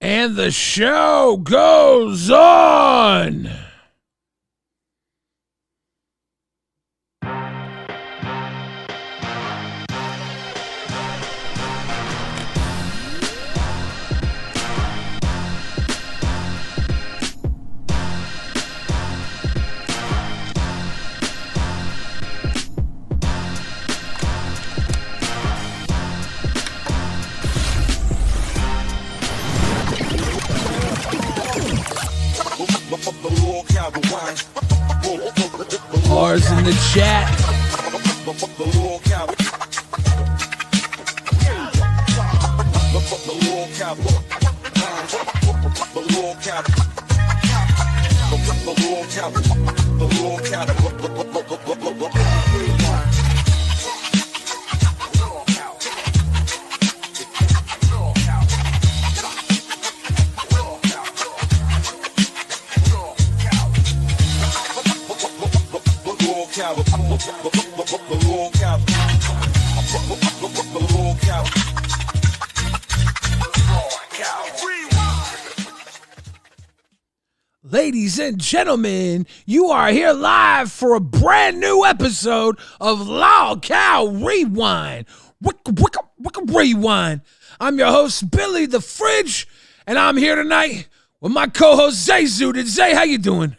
And the show goes on. Bars in the chat. Ladies and gentlemen, you are here live for a brand new episode of LolcowRewind. Rewind. I'm your host, Billy the Fridge, and I'm here tonight with my co-host, Zay Zooted. Zay, how you doing?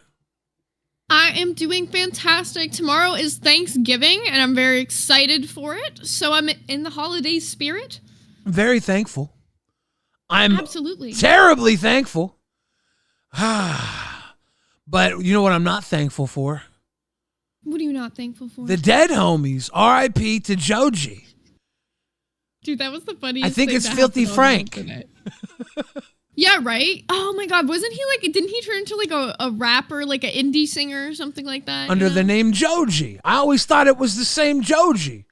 I am doing fantastic. Tomorrow is Thanksgiving, and I'm very excited for it. So I'm in the holiday spirit. I'm very thankful. I'm absolutely terribly thankful. But you know what I'm not thankful for? What are you not thankful for? The dead homies. R.I.P. to Joji. Dude, that was the funniest I think thing it's Filthy Frank. Yeah, right? Oh my God, wasn't he didn't he turn into a rapper, like an indie singer or something like that? Under the name Joji. I always thought it was the same Joji.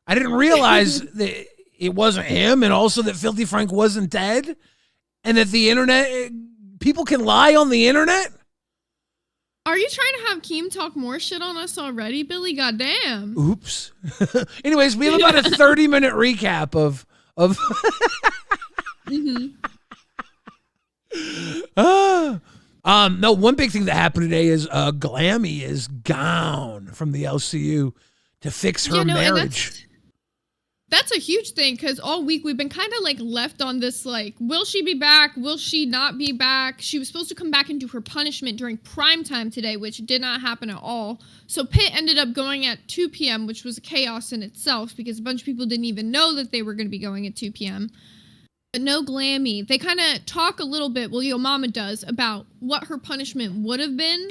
I didn't realize that it wasn't him, and also that Filthy Frank wasn't dead, and that the internet, people can lie on the internet? Are you trying to have Keem talk more shit on us already, Billy? Goddamn. Oops. Anyways, we have about a 30-minute recap of no, one big thing that happened today is Glammy is gone from the LCU to fix her marriage. That's a huge thing, because all week we've been kind of left on this will she be back? Will she not be back? She was supposed to come back and do her punishment during prime time today, which did not happen at all. So Pitt ended up going at 2 p.m., which was a chaos in itself, because a bunch of people didn't even know that they were going to be going at 2 p.m. But no Glammy. They kind of talk a little bit, well, Yo Mama does, about what her punishment would have been.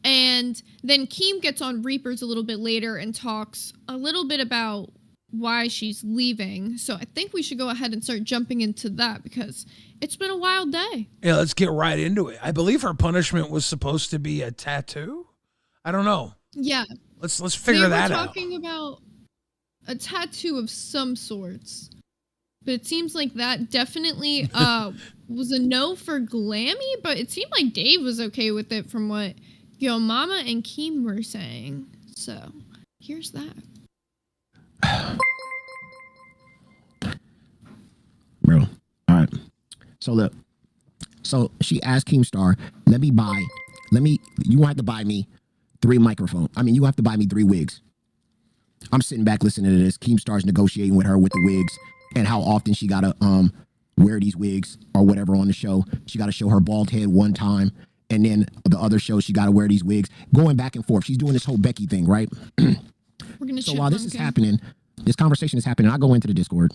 And then Keem gets on Reapers a little bit later and talks a little bit about why she's leaving. So I think we should go ahead and start jumping into that, because it's been a wild day. Yeah, let's get right into it. I believe her punishment was supposed to be a tattoo. I don't know. Yeah. Let's figure that out. We were talking about a tattoo of some sorts. But it seems like that definitely was a no for Glammy, but it seemed like Dave was okay with it from what Yo Mama and Keem were saying. So here's that. Bro, all right. So look, so she asked Keemstar, you have to buy me 3 microphones. I mean, you have to buy me 3 wigs. I'm sitting back listening to this. Keemstar's negotiating with her with the wigs and how often she gotta wear these wigs or whatever on the show. She gotta show her bald head one time, and then the other show she gotta wear these wigs. Going back and forth. She's doing this whole Becky thing, right? So while this is happening, this conversation is happening, I go into the Discord.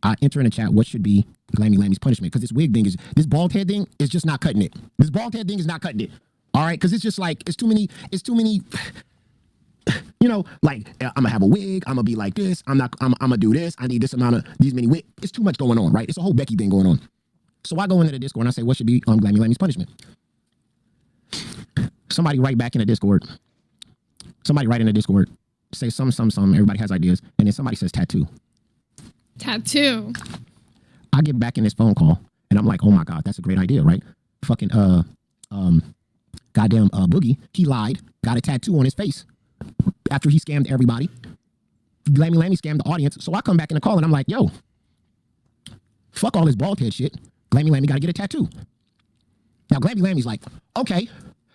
I enter in the chat, what should be Glammy Lammy's punishment? Because this wig thing this bald head thing is just not cutting it. This bald head thing is not cutting it. All right? Because it's just it's too many, you know, I'm gonna have a wig, I'm gonna be like this, I'm gonna do this, I need this amount of, these many wigs. It's too much going on, right? It's a whole Becky thing going on. So I go into the Discord and I say, what should be Glammy Lammy's punishment? Somebody write back in the Discord. Somebody write in the Discord. Say some, everybody has ideas. And then somebody says tattoo. Tattoo. I get back in this phone call and I'm like, oh my God, that's a great idea, right? Fucking, goddamn Boogie, he lied, got a tattoo on his face after he scammed everybody. Glammy Lammy scammed the audience. So I come back in the call and I'm like, yo, fuck all this bald head shit. Glammy Lammy got to get a tattoo. Now, Glammy Lammy's like, okay,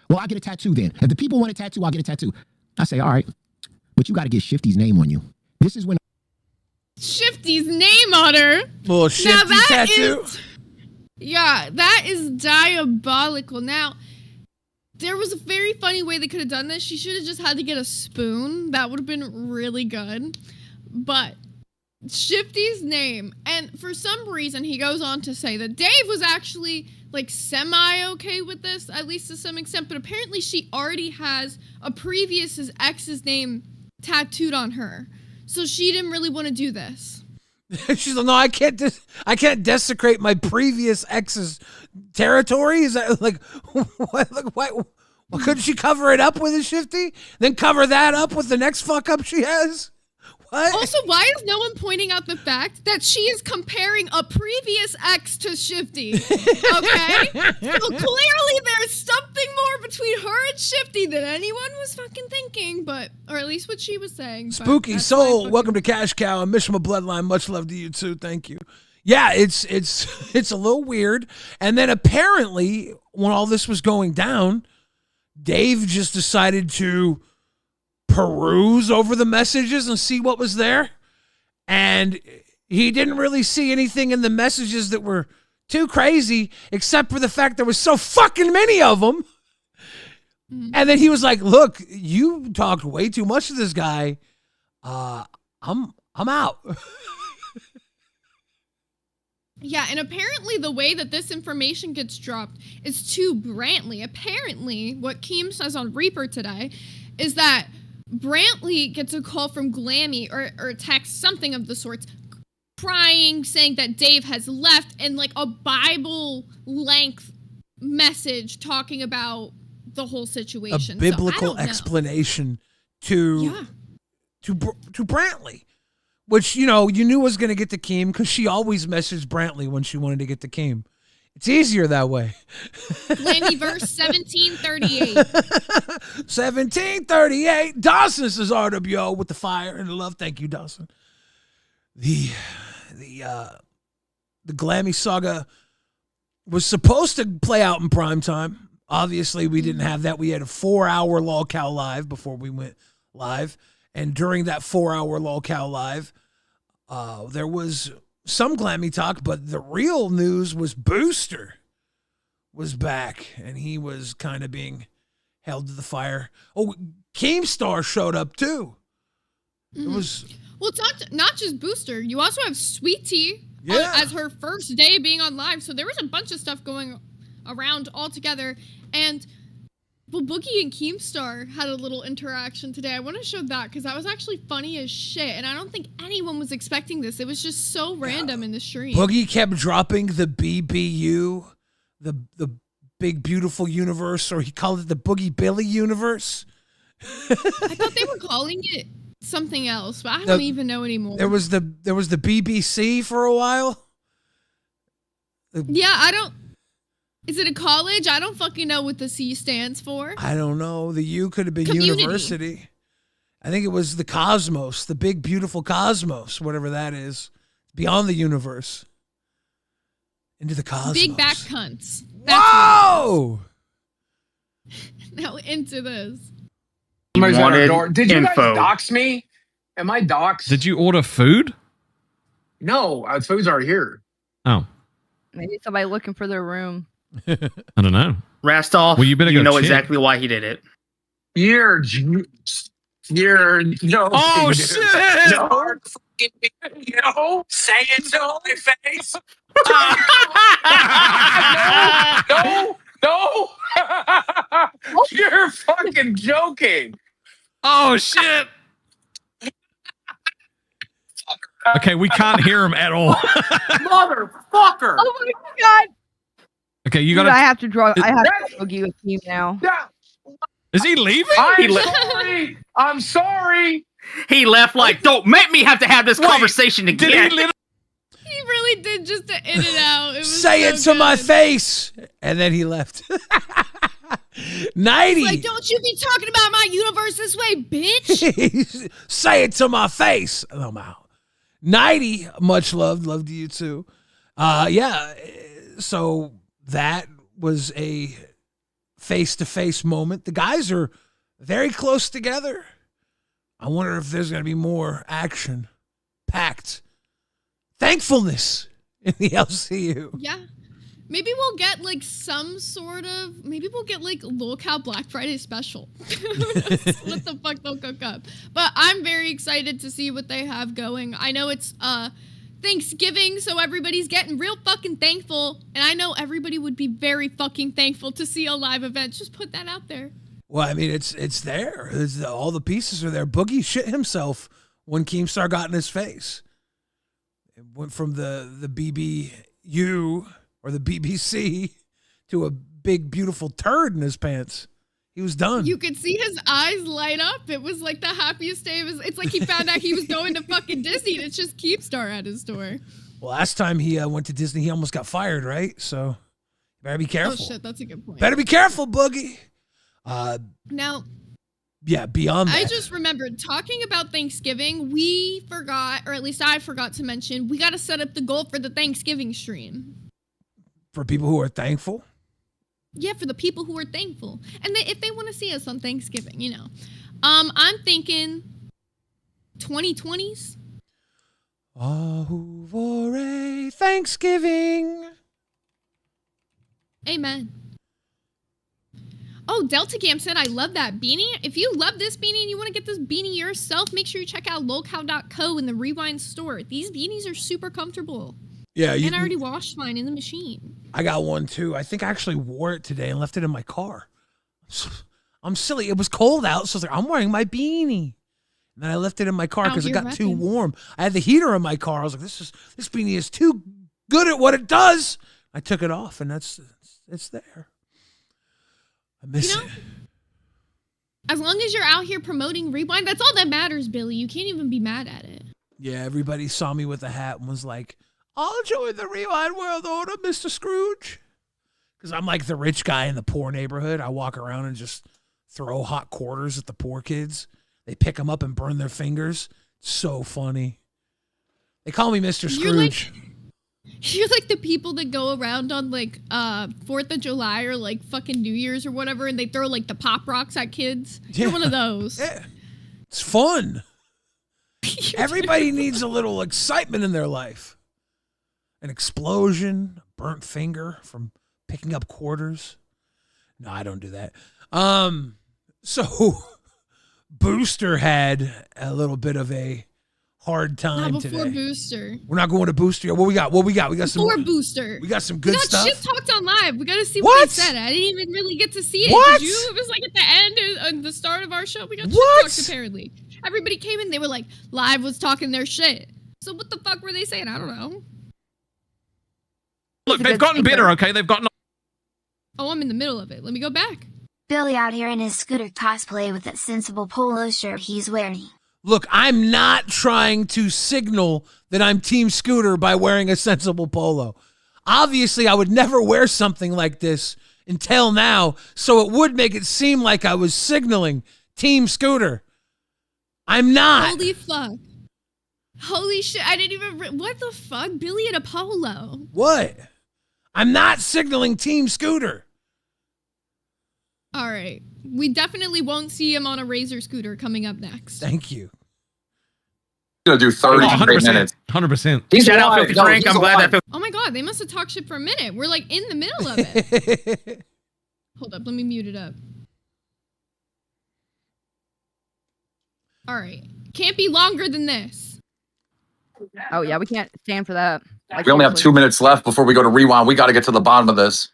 well, I'll get a tattoo then. If the people want a tattoo, I'll get a tattoo. I say, all right, but you got to get Shifty's name on you. This is when Shifty's name on her. Little Shifty tattoo. That is diabolical. Now, there was a very funny way they could have done this. She should have just had to get a spoon. That would have been really good. But Shifty's name, and for some reason, he goes on to say that Dave was actually like semi-okay with this, at least to some extent, but apparently she already has a previous ex's name tattooed on her. So she didn't really want to do this. She's like, no, I can't desecrate my previous ex's territory. Is that like what? Well, couldn't she cover it up with a Shifty? Then cover that up with the next fuck up she has? What? Also, why is no one pointing out the fact that she is comparing a previous ex to Shifty? Okay? So clearly there's something more between her and Shifty than anyone was fucking thinking, or at least what she was saying. Spooky Soul, welcome to Cash Cow and Mishma Bloodline. Much love to you too. Thank you. Yeah, it's a little weird. And then apparently, when all this was going down, Dave just decided to peruse over the messages and see what was there. And he didn't really see anything in the messages that were too crazy, except for the fact there was so fucking many of them. Mm-hmm. And then he was like, look, you talked way too much to this guy. I'm out. Yeah, and apparently the way that this information gets dropped is to Brantley. Apparently, what Keem says on Reaper today is that Brantley gets a call from Glammy or a text, something of the sorts, crying, saying that Dave has left, and like a Bible-length message talking about the whole situation. A biblical explanation to Brantley. Which, you knew was going to get to Keem because she always messaged Brantley when she wanted to get to Keem. It's easier that way. Glammy verse 1738. 1738. Dawson says RWO with the fire and the love. Thank you, Dawson. The Glammy saga was supposed to play out in prime time. Obviously, we didn't have that. We had a 4-hour LolCow live before we went live. And during that 4-hour LolCow live, there was some Glammy talk, but the real news was Booster was back, and he was kind of being held to the fire. Oh, Keemstar showed up too. Mm-hmm. It was it's not just Booster. You also have Sweet Tea as her first day being on live, so there was a bunch of stuff going around all together, and Boogie and Keemstar had a little interaction today. I want to show that because that was actually funny as shit, and I don't think anyone was expecting this. It was just so random in the stream. Boogie kept dropping the BBU, the Big Beautiful Universe, or he called it the Boogie Billy Universe. I thought they were calling it something else, but I don't even know anymore. There was the BBC for a while. Is it a college? I don't fucking know what the C stands for. I don't know. The U could have been Community. University. I think it was the Cosmos, the Big Beautiful Cosmos, whatever that is. Beyond the universe. Into the cosmos. Big back cunts. Whoa! Now into this. Did you guys dox me? Am I doxed? Did you order food? No, food's already here. Oh. Maybe somebody looking for their room. I don't know. Rastolph, well, you better know check. exactly why he did it. You're no. Oh shit! No, say it to my face. No. You're fucking joking. Oh shit! Okay, we can't hear him at all. Motherfucker! Oh my god! Okay, you Dude, gotta. I have to draw. I have to boogie with you now. Is he leaving? I'm sorry. He left like, don't make me have to have this conversation again. Did he He really did just to in it out. It was Say it so to my good. face. And then he left. 90. Like, don't you be talking about my universe this way, bitch. Say it to my face. I'm out. 90, much love. Love to you too. So that was a face-to-face moment. The guys are very close together. I wonder if there's going to be more action-packed thankfulness in the LCU. Yeah. Maybe we'll get like maybe we'll get like LolcowRewind Black Friday special. What the fuck they'll cook up. But I'm very excited to see what they have going. I know it's Thanksgiving, so everybody's getting real fucking thankful. And I know everybody would be very fucking thankful to see a live event. Just put that out there. Well, I mean, it's there. All the pieces are there. Boogie shit himself when Keemstar got in his face. It went from the BBU or the BBC to a big, beautiful turd in his pants. He was done. You could see his eyes light up. It was like the happiest day of his... It's like he found out he was going to fucking Disney and it's just Keemstar at his door. Well, last time he went to Disney, he almost got fired, right? So you better be careful. Oh, shit, that's a good point. Better be careful, Boogie. Now... Yeah, beyond that. I just remembered, talking about Thanksgiving, we forgot, or at least I forgot to mention, we got to set up the goal for the Thanksgiving stream. For people who are thankful? Yeah, for the people who are thankful. And if they want to see us on Thanksgiving, you know. I'm thinking 2020s. Oh, for a Thanksgiving. Amen. Oh, Delta Gam said, I love that beanie. If you love this beanie and you want to get this beanie yourself, make sure you check out lolcow.co in the Rewind store. These beanies are super comfortable. Yeah, and I already washed mine in the machine. I got one too. I think I actually wore it today and left it in my car. I'm silly. It was cold out, so I was like, I'm wearing my beanie. And then I left it in my car because it got too warm. I had the heater in my car. I was like, this beanie is too good at what it does. I took it off, and it's there. I miss it. As long as you're out here promoting Rewind, that's all that matters, Billy. You can't even be mad at it. Yeah, everybody saw me with a hat and was like, I'll join the Rewind World Order, Mr. Scrooge. Because I'm like the rich guy in the poor neighborhood. I walk around and just throw hot quarters at the poor kids. They pick them up and burn their fingers. So funny. They call me Mr. Scrooge. You're like the people that go around on like 4th of July or like fucking New Year's or whatever, and they throw like the pop rocks at kids. Yeah. You're one of those. Yeah. It's fun. Everybody needs a little excitement in their life. An explosion, a burnt finger from picking up quarters. No, I don't do that. So Booster had a little bit of a hard time not before today. Booster. We're not going to Booster. What we got? We got some before Booster. We got some good stuff. Shit talked on live. We got to see what they said. I didn't even really get to see it. What? Did you? It was like at the end of the start of our show. We got shit talked apparently. Everybody came in. They were like, live was talking their shit. So what the fuck were they saying? I don't know. Look, they've gotten better, okay? They've gotten... Oh, I'm in the middle of it. Let me go back. Billy out here in his scooter cosplay with that sensible polo shirt he's wearing. Look, I'm not trying to signal that I'm Team Scooter by wearing a sensible polo. Obviously, I would never wear something like this until now, so it would make it seem like I was signaling Team Scooter. I'm not. Holy fuck. Holy shit, I didn't even... What the fuck? Billy in a polo. What? I'm not signaling Team Scooter. All right. We definitely won't see him on a Razor scooter coming up next. Thank you. Gonna do 30 straight minutes. 100%. Shout out Filthy Frank. I'm glad that. Oh my god, they must have talked shit for a minute. We're like in the middle of it. Hold up, let me mute it up. All right. Can't be longer than this. Oh yeah, we can't stand for that. We only have 2 minutes left before we go to Rewind. We got to get to the bottom of this.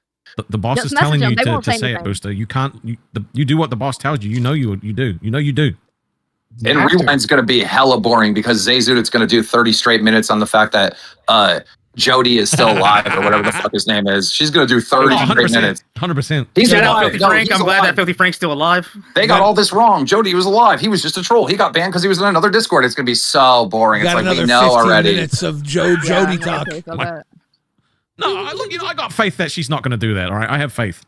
The boss is telling you to say it, Booster. You can't. You do what the boss tells you. You know you do. You know you do. And Rewind's going to be hella boring because Zayzud's going to do 30 straight minutes on the fact that Jody is still alive or whatever the fuck his name is. She's going to do 30 straight minutes. 100%. Shout out Filthy Frank. I'm glad that Filthy Frank's still alive. They got all this wrong. Jody was alive. He was just a troll. He got banned because he was in another Discord. It's going to be so boring. It's like we know already. Minutes of Jody talk. No, look, I got faith that she's not going to do that. All right, I have faith.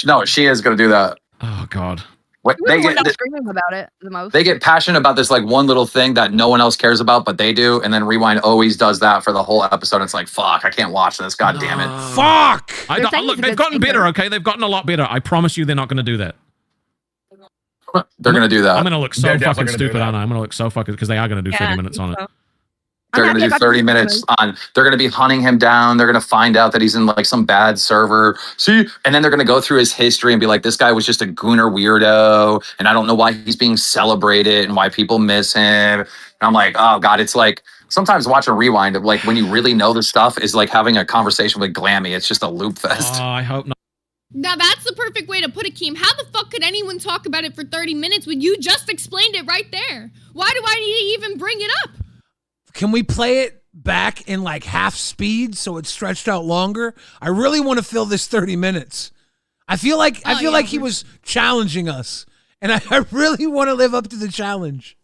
No, she is going to do that. Oh God. We're the one screaming about it the most. They get passionate about this like one little thing that no one else cares about, but they do. And then Rewind always does that for the whole episode. It's like, fuck, I can't watch this. God damn it. Fuck. Look, they've gotten better, okay? They've gotten a lot better. I promise you they're not going to do that. They're going to do that. I'm going to look so fucking stupid, aren't I? I'm going to look so fucking, because they are going to do 30 minutes on it. They're going to do 30 minutes on, they're going to be hunting him down. They're going to find out that he's in like some bad server. See? And then they're going to go through his history and be like, this guy was just a gooner weirdo. And I don't know why he's being celebrated and why people miss him. And I'm like, oh God, it's like, sometimes watching Rewind, like when you really know the stuff is like having a conversation with Glammy. It's just a loop fest. Oh, I hope not. Now that's the perfect way to put it, Keem. How the fuck could anyone talk about it for 30 minutes when you just explained it right there? Why do I need to even bring it up? Can we play it back in like half speed so it's stretched out longer? I really want to fill this 30 minutes. I feel like he was challenging us, and I really want to live up to the challenge.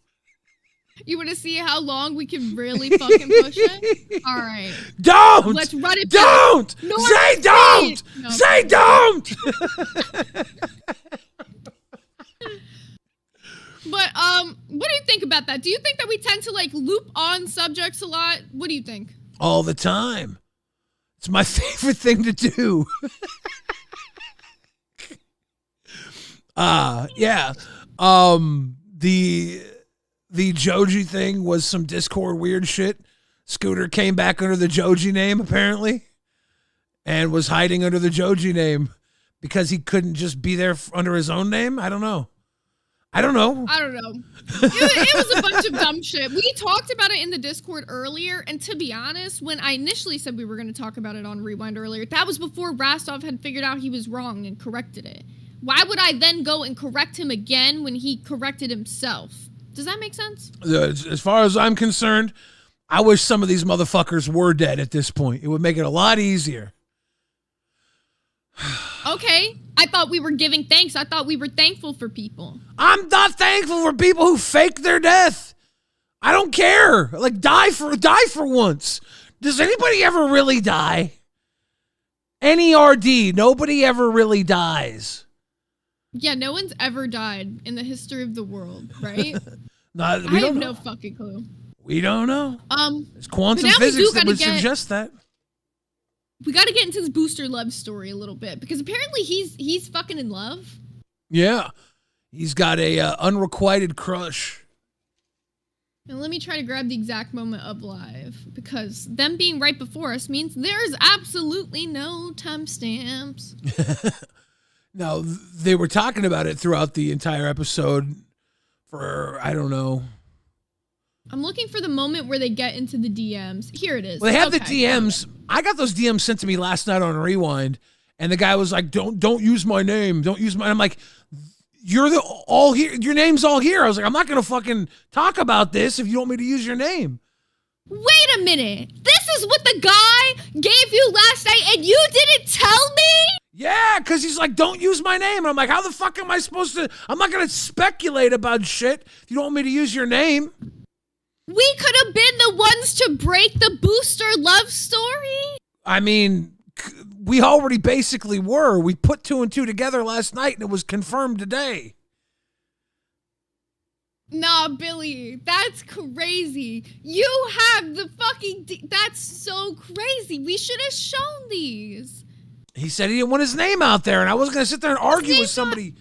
You want to see how long we can really fucking push it? All right. Don't! Let's run it Don't! back. Say don't! No. Say don't! But what do you think about that? Do you think that we tend to like loop on subjects a lot? What do you think? All the time. It's my favorite thing to do. Yeah. The Joji thing was some Discord weird shit. Scooter came back under the Joji name apparently, and was hiding under the Joji name because he couldn't just be there under his own name. I don't know. It was a bunch of dumb shit. We talked about it in the Discord earlier, and to be honest, when I initially said we were going to talk about it on Rewind earlier, that was before Rastov had figured out he was wrong and corrected it. Why would I then go and correct him again when he corrected himself? Does that make sense? As far as I'm concerned, I wish some of these motherfuckers were dead at this point. It would make it a lot easier. Okay. I thought we were giving thanks. I thought we were thankful for people. I'm not thankful for people who fake their death. I don't care. Like, die for once. Does anybody ever really die? NERD. Nobody ever really dies. Yeah, no one's ever died in the history of the world, right? I have no fucking clue. We don't know. There's quantum physics that would suggest that. We got to get into this Booster love story a little bit, because apparently he's fucking in love. Yeah. He's got a unrequited crush. And let me try to grab the exact moment of live, because them being right before us means there's absolutely no timestamps. Now, they were talking about it throughout the entire episode for, I don't know. I'm looking for the moment where they get into the DMs. Here it is. Well, they have the DMs. I got those DMs sent to me last night on Rewind, and the guy was like, "Don't use my name. Don't use my." I'm like, "You're all here. Your name's all here." I was like, "I'm not gonna fucking talk about this if you want me to use your name." Wait a minute. This is what the guy gave you last night, and you didn't tell me? Yeah, because he's like, "Don't use my name." And I'm like, "How the fuck am I supposed to? I'm not gonna speculate about shit if you don't want me to use your name." We could have been the ones to break the Booster love story. I mean, we already basically were. We put 2 and 2 together last night, and it was confirmed today. Nah, Billy, that's crazy. You have the fucking... That's so crazy. We should have shown these. He said he didn't want his name out there, and I wasn't going to sit there and argue with somebody...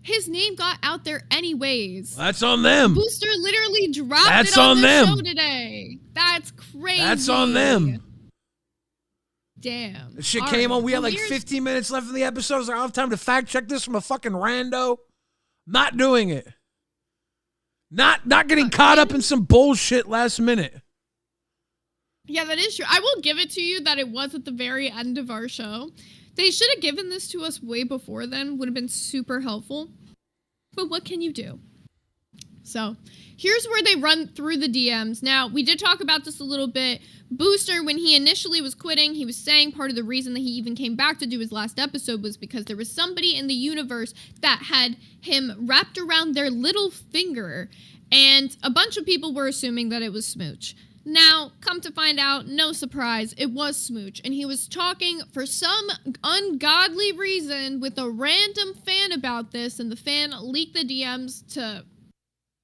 His name got out there anyways. That's on them. Booster literally dropped it on the show today. That's crazy. That's on them. Damn. The shit came on. We had like 15 minutes left in the episode. I was like, I don't have time to fact check this from a fucking rando. Not doing it. Not getting caught up in some bullshit last minute. Yeah, that is true. I will give it to you that it was at the very end of our show. They should have given this to us way before then. Would have been super helpful. But what can you do? So, here's where they run through the DMs. Now, we did talk about this a little bit. Booster, when he initially was quitting, he was saying part of the reason that he even came back to do his last episode was because there was somebody in the universe that had him wrapped around their little finger. And a bunch of people were assuming that it was Smooch. Now, come to find out, no surprise, it was Smooch, and he was talking for some ungodly reason with a random fan about this, and the fan leaked the DMs to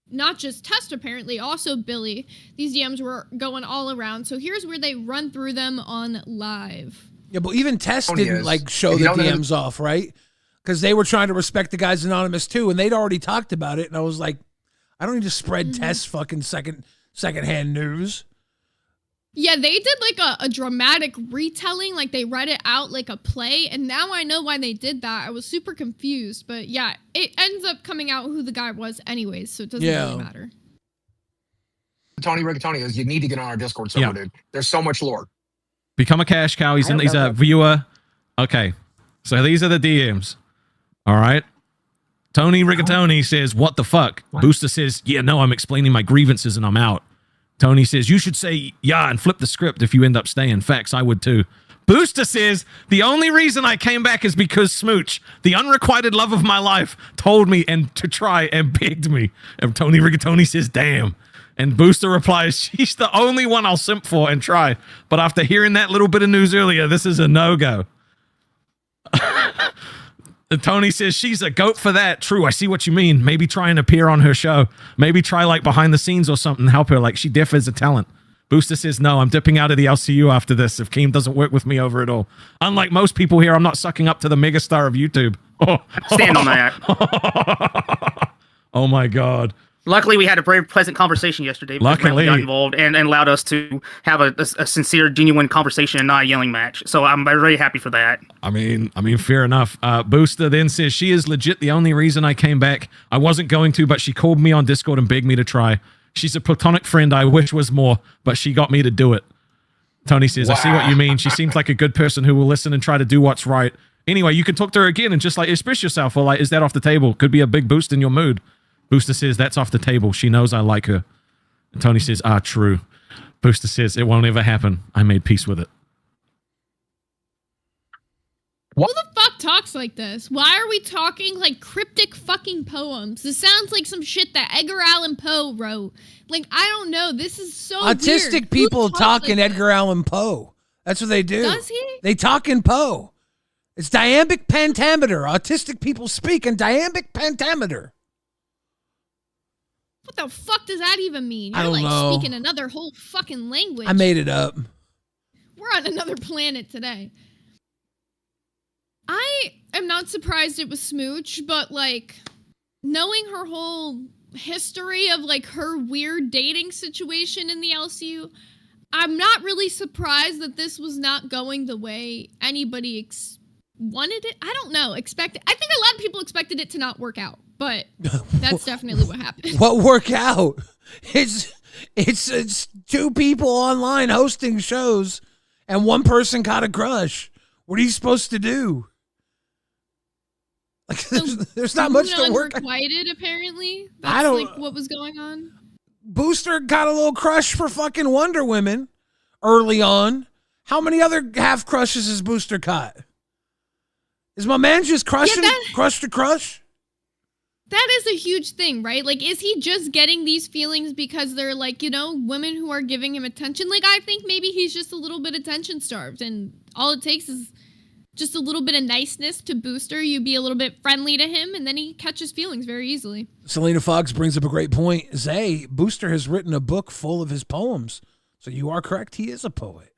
not just Test, apparently, also Billy. These DMs were going all around, so here's where they run through them on live. Yeah, but even Test didn't, like, show the DMs off, right? Because they were trying to respect the guys anonymous, too, and they'd already talked about it, and I was like, I don't need to spread Test fucking secondhand news. Yeah, they did like a dramatic retelling, like they read it out like a play, and now I know why they did that. I was super confused, but yeah, it ends up coming out who the guy was anyways, so it doesn't really matter. Tony Rigatoni, you need to get on our Discord server, dude. There's so much lore. Become a cash cow. He's a viewer. Okay, so these are the DMs. All right. Tony Rigatoni says, "What the fuck?" Booster says, "Yeah, no, I'm explaining my grievances and I'm out." Tony says, "You should say yeah and flip the script if you end up staying." Facts, I would too. Booster says, "The only reason I came back is because Smooch, the unrequited love of my life, told me and to try and begged me." And Tony Rigatoni says, "Damn." And Booster replies, "She's the only one I'll simp for and try. But after hearing that little bit of news earlier, this is a no-go." And Tony says, "She's a goat for that." True, I see what you mean. Maybe try and appear on her show. Maybe try like behind the scenes or something. Help her. Like she def is a talent. Booster says, "No, I'm dipping out of the LCU after this if Keem doesn't work with me over it all. Unlike most people here, I'm not sucking up to the megastar of YouTube." Stand on that. Oh my God. Luckily, we had a very pleasant conversation yesterday. Luckily, got involved and allowed us to have a sincere, genuine conversation and not a yelling match. So I'm very happy for that. I mean, fair enough. Booster then says, "She is legit the only reason I came back. I wasn't going to, but she called me on Discord and begged me to try. She's a platonic friend I wish was more, but she got me to do it." Tony says, "I see what you mean. She seems like a good person who will listen and try to do what's right. Anyway, you can talk to her again and just like express yourself, or like, is that off the table? Could be a big boost in your mood." Booster says, "That's off the table. She knows I like her." And Tony says, "True." Booster says, "It won't ever happen. I made peace with it." Who the fuck talks like this? Why are we talking like cryptic fucking poems? This sounds like some shit that Edgar Allan Poe wrote. Like, I don't know. This is so autistic weird. people talk in Edgar Allan Poe. That's what they do. Does he? They talk in Poe. It's diambic pentameter. Autistic people speak in diambic pentameter. What the fuck does that even mean? I don't know. Speaking another whole fucking language. I made it up. We're on another planet today. I am not surprised it was Smooch, but like knowing her whole history of like her weird dating situation in the LCU, I'm not really surprised that this was not going the way anybody wanted it. I don't know. I think a lot of people expected it to not work out. But that's definitely what happened. What work out? It's two people online hosting shows, and one person got a crush. What are you supposed to do? Like, there's not much to work. Unrequited, apparently. That's like what was going on. Booster got a little crush for fucking Wonder Woman early on. How many other half crushes has Booster caught? Is my man just crushing, crush to crush? That is a huge thing, right? Like, is he just getting these feelings because they're like, you know, women who are giving him attention? Like, I think maybe he's just a little bit attention starved, and all it takes is just a little bit of niceness to Booster. You be a little bit friendly to him, and then he catches feelings very easily. Selena Fox brings up a great point. Zay, Booster has written a book full of his poems. So you are correct. He is a poet.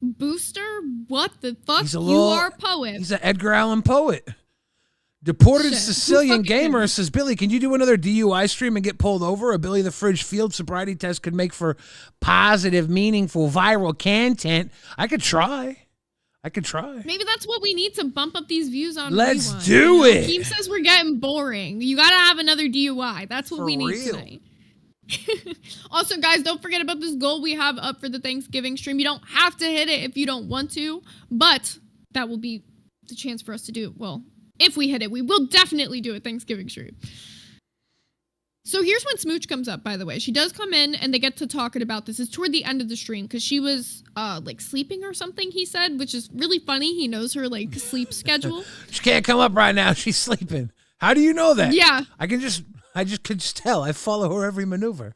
Booster? What the fuck? You are a poet. He's an Edgar Allan poet. Deported Sicilian Gamer says, "Billy, can you do another DUI stream and get pulled over? A Billy the Fridge field sobriety test could make for positive, meaningful, viral content." I could try. Maybe that's what we need to bump up these views on. Let's do it. Keem says we're getting boring. You got to have another DUI. That's what we need tonight. Also, guys, don't forget about this goal we have up for the Thanksgiving stream. You don't have to hit it if you don't want to, but that will be the chance for us to do it. Well, if we hit it, we will definitely do a Thanksgiving stream. So here's when Smooch comes up, by the way. She does come in, and they get to talking about this. It's toward the end of the stream, because she was, like, sleeping or something, he said, which is really funny. He knows her, like, sleep schedule. She can't come up right now. She's sleeping. How do you know that? Yeah. I could just tell. I follow her every maneuver.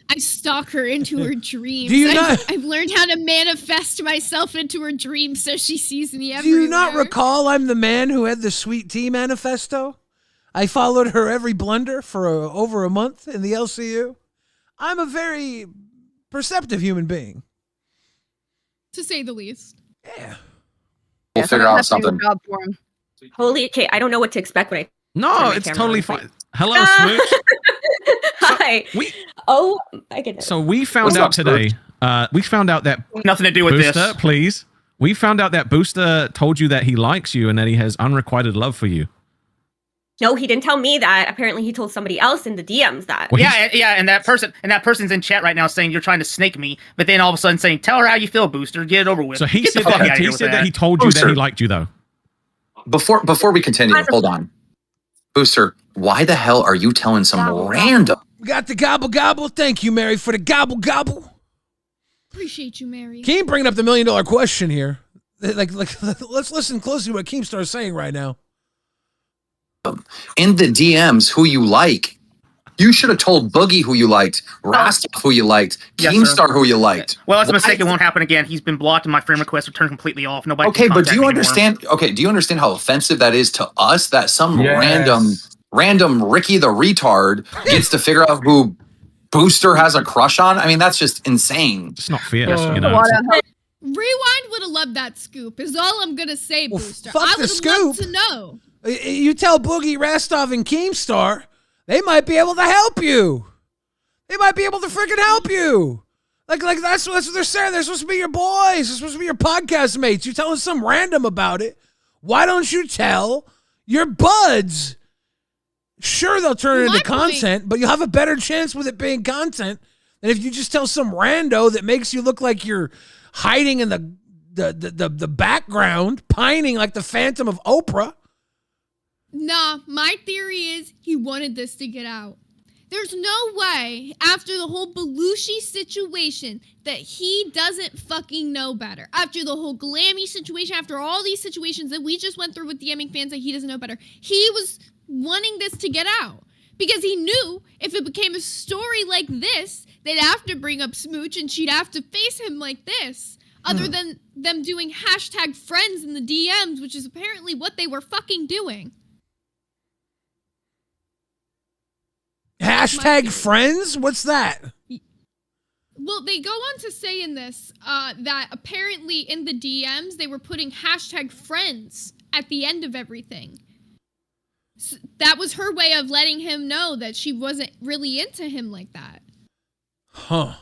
I stalk her into her dreams. Do you not? I've learned how to manifest myself into her dreams so she sees me everywhere. Do you not recall I'm the man who had the sweet tea manifesto? I followed her every blunder for over a month in the LCU. I'm a very perceptive human being. To say the least. Yeah. We'll figure out something. Holy okay, I don't know what to expect when I No, it's totally fine. Hello, Smooch. Hi. Oh my goodness. So we found out today. We found out that nothing to do with Booster, this. Please. We found out that Booster told you that he likes you and that he has unrequited love for you. No, he didn't tell me that. Apparently, he told somebody else in the DMs that. Well, and that person's in chat right now saying you're trying to snake me, but then all of a sudden saying, "Tell her how you feel, Booster. Get it over with." So he Get the said fuck that outta here with that he told you that he liked you, though. Before we continue, hold on. Booster, why the hell are you telling some random? We got the gobble gobble. Thank you, Mary, for the gobble gobble. Appreciate you, Mary. Keem bringing up the $1 million question here. Like, let's listen closely to what Keemstar's saying right now. In the DMs, who you like. You should have told Boogie who you liked, Rasta who you liked, Keemstar who you liked. Well, it's a mistake. It won't happen again. He's been blocked and my friend requests are turned completely off. Nobody. Okay, but do you understand? Okay, do you understand how offensive that is to us? That some random Ricky the retard gets to figure out who Booster has a crush on? I mean, that's just insane. It's not fair, you know. Rewind would have loved that scoop. Is all I'm gonna say, Booster. fuck I the would scoop. have loved to know. You tell Boogie, Rastov, and Keemstar, they might be able to help you. They might be able to freaking help you. Like that's what they're saying. They're supposed to be your boys. They're supposed to be your podcast mates. You're telling some random about it. Why don't you tell your buds? Sure, they'll turn it into content, but you'll have a better chance with it being content than if you just tell some rando that makes you look like you're hiding in the background, pining like the Phantom of Oprah. Nah, my theory is he wanted this to get out. There's no way, after the whole Belushi situation, that he doesn't fucking know better. After the whole Glammy situation, after all these situations that we just went through with DMing fans, that he doesn't know better. He was wanting this to get out. Because he knew if it became a story like this, they'd have to bring up Smooch and she'd have to face him like this. Other than them doing #friends in the DMs, which is apparently what they were fucking doing. #friends? What's that? Well, they go on to say in this that apparently in the DMs they were putting #friends at the end of everything. So that was her way of letting him know that she wasn't really into him like that. Huh.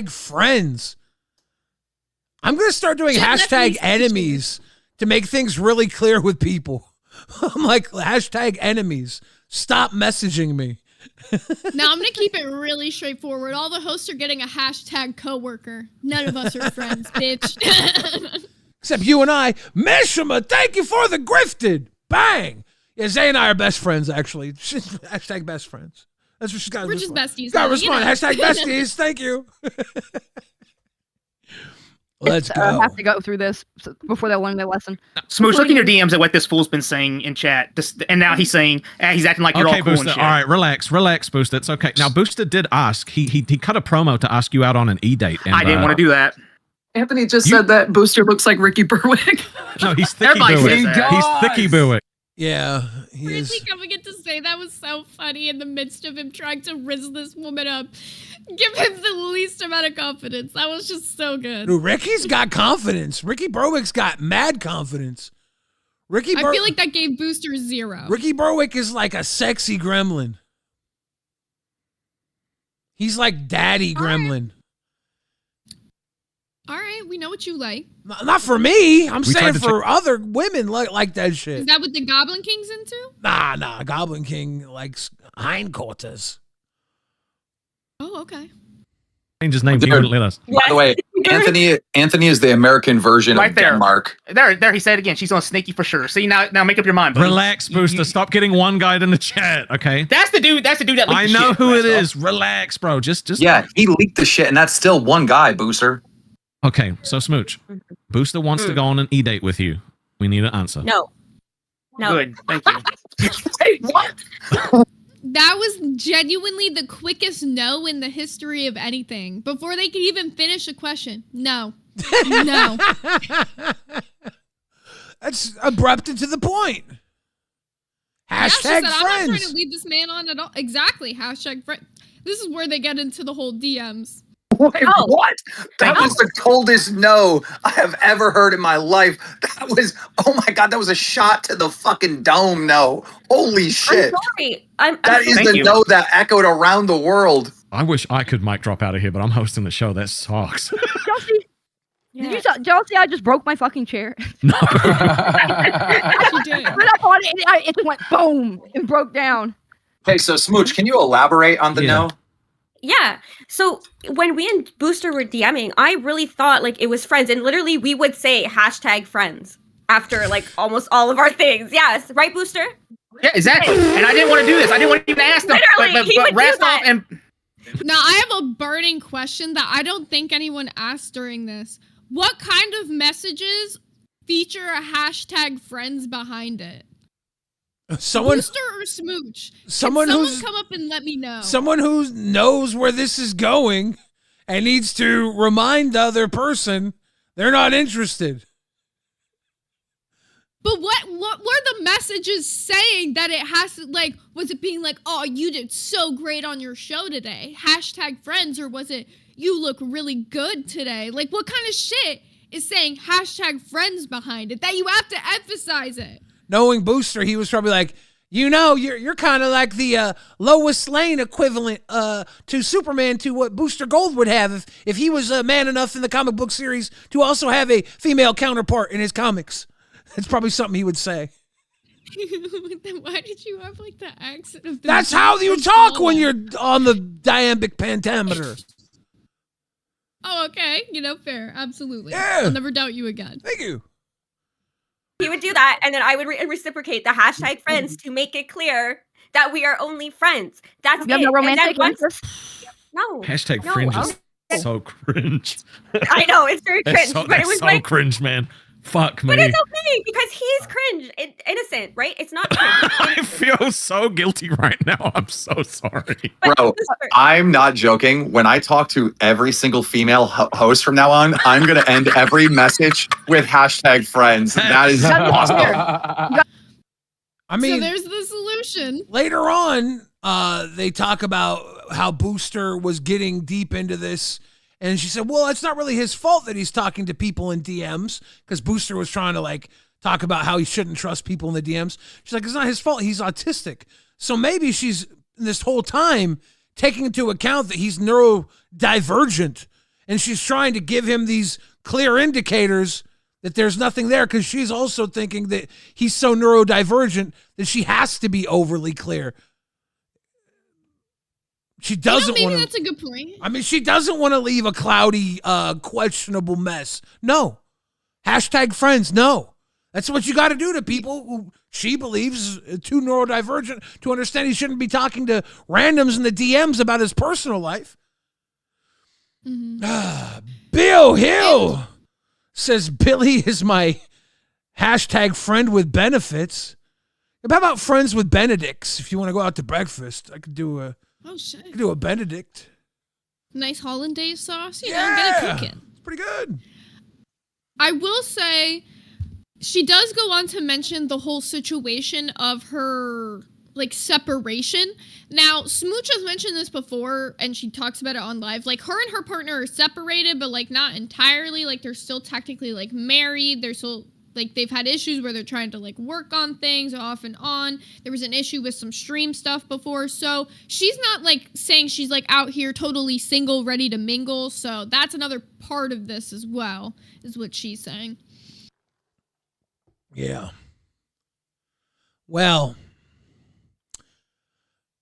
#friends. I'm going to start doing #enemies to make things really clear with people. I'm like, #enemies. Stop messaging me. Now I'm going to keep it really straightforward. All the hosts are getting a #coworker. None of us are friends, bitch. Except you and I. Mishima, thank you for the grifted. Bang. Yeah, Zay and I are best friends, actually. #best friends. That's what she's got to We're just besties. Got to respond. #besties. Thank you. Let's go. I have to go through this before they learn their lesson. Smooch, look in your DMs at what this fool's been saying in chat. And now he's saying, he's acting like you're all cool Booster. and shit. All right, relax, Booster. It's okay. Now, Booster did ask. He cut a promo to ask you out on an E-date. And, I didn't want to do that. Anthony just said that Booster looks like Ricky Berwick. No, he's Thicky Berwick. He's Thicky Berwick. Yeah, he Really is. coming in to say that was so funny in the midst of him trying to rizz this woman up. Give him the least amount of confidence. That was just so good. Dude, Ricky's got confidence. Ricky Berwick's got mad confidence. I feel like that gave Booster 0. Ricky Berwick is like a sexy gremlin. He's like daddy gremlin. All right, we know what you like. Not for me. I'm We saying tried to for other women like that shit. Is that what the Goblin King's into? Nah. Goblin King likes hindquarters. Oh, okay. Change his name. He wouldn't let us. By the way, Anthony is the American version Right of there. Denmark. There, he said it again. She's on Snaky for sure. See, now make up your mind, buddy. Relax, Booster. Stop getting one guy in the chat, okay? That's the dude that leaked I the know shit, who it Rasta. is. Relax, bro. Just Yeah, he leaked the shit, and that's still one guy, Booster. Okay, so Smooch. Booster wants to go on an E-date with you. We need an answer. No. Good, thank you. Hey, what? That was genuinely the quickest no in the history of anything. Before they could even finish a question. No. No. That's abrupt and to the point. Hashtag she said, friends. I'm not trying to lead this man on at all. Exactly. Hashtag friend. This is where they get into the whole DMs. Wait, what? That was the coldest no I have ever heard in my life. That was, oh my God, that was a shot to the fucking dome no. Holy shit. I'm sorry. That is the no that echoed around the world. I wish I could mic drop out of here, but I'm hosting the show. That sucks. Chelsea, did you see I just broke my fucking chair? No. She did. I put up on it, and it just went boom and broke down. Hey, so Smooch, can you elaborate on the no? Yeah. So when we and Booster were DMing, I really thought like it was friends. And literally we would say hashtag friends after like almost all of our things. Yes. Right, Booster? Yeah, exactly. And I didn't want to do this. I didn't want to even ask them. Literally, he would do that. And Now, I have a burning question that I don't think anyone asked during this. What kind of messages feature a hashtag friends behind it? Someone, Booster or Smooch? Someone Can who's come up and let me know. Someone who knows where this is going and needs to remind the other person they're not interested. But what were the messages saying that it has to, like, was it being like, oh, you did so great on your show today, hashtag friends, or was it, you look really good today? Like, what kind of shit is saying hashtag friends behind it that you have to emphasize it? Knowing Booster, he was probably like, you know, you're kind of like the Lois Lane equivalent to Superman, to what Booster Gold would have if he was man enough in the comic book series to also have a female counterpart in his comics. It's probably something he would say. Then why did you have like the accent of the That's how you talk when you're on the diambic pentameter. Oh, okay. You know, fair. Absolutely. Yeah. I'll never doubt you again. Thank you. He would do that, and then I would reciprocate the hashtag friends to make it clear that we are only friends. That's You have it. no romantic And then interest? no. Hashtag no, fringe oh. is so cringe. I know, it's very cringe, but it was so like, cringe, man. Fuck me. but it's okay because he's cringe, innocent, right? It's not cringe. I feel so guilty right now. I'm so sorry. Bro, I'm not joking. When I talk to every single female host from now on, I'm going to end every message with hashtag friends. That is awesome. I mean, so there's the solution. Later on, they talk about how Booster was getting deep into this. And she said, well, it's not really his fault that he's talking to people in DMs, because Booster was trying to like talk about how he shouldn't trust people in the DMs. She's like, it's not his fault. He's autistic. So maybe she's this whole time taking into account that he's neurodivergent, and she's trying to give him these clear indicators that there's nothing there, because she's also thinking that he's so neurodivergent that she has to be overly clear. She doesn't maybe want to. That's a good point. I mean, she doesn't want to leave a cloudy, questionable mess. No. Hashtag friends. No. That's what you got to do to people who she believes too neurodivergent to understand he shouldn't be talking to randoms in the DMs about his personal life. Mm-hmm. Bill Hill says Billy is my hashtag friend with benefits. How about friends with Benedicts? If you want to go out to breakfast, I could do a. Oh shit! I could do a Benedict. Nice hollandaise sauce, you know, get it cooking. It's pretty good. I will say, she does go on to mention the whole situation of her like separation. Now, Smooch has mentioned this before, and she talks about it on live. Like, her and her partner are separated, but like not entirely. Like, they're still technically like married. They're still. Like, they've had issues where they're trying to, like, work on things off and on. There was an issue with some stream stuff before. So she's not, like, saying she's, like, out here totally single, ready to mingle. So that's another part of this as well, is what she's saying. Yeah. Well,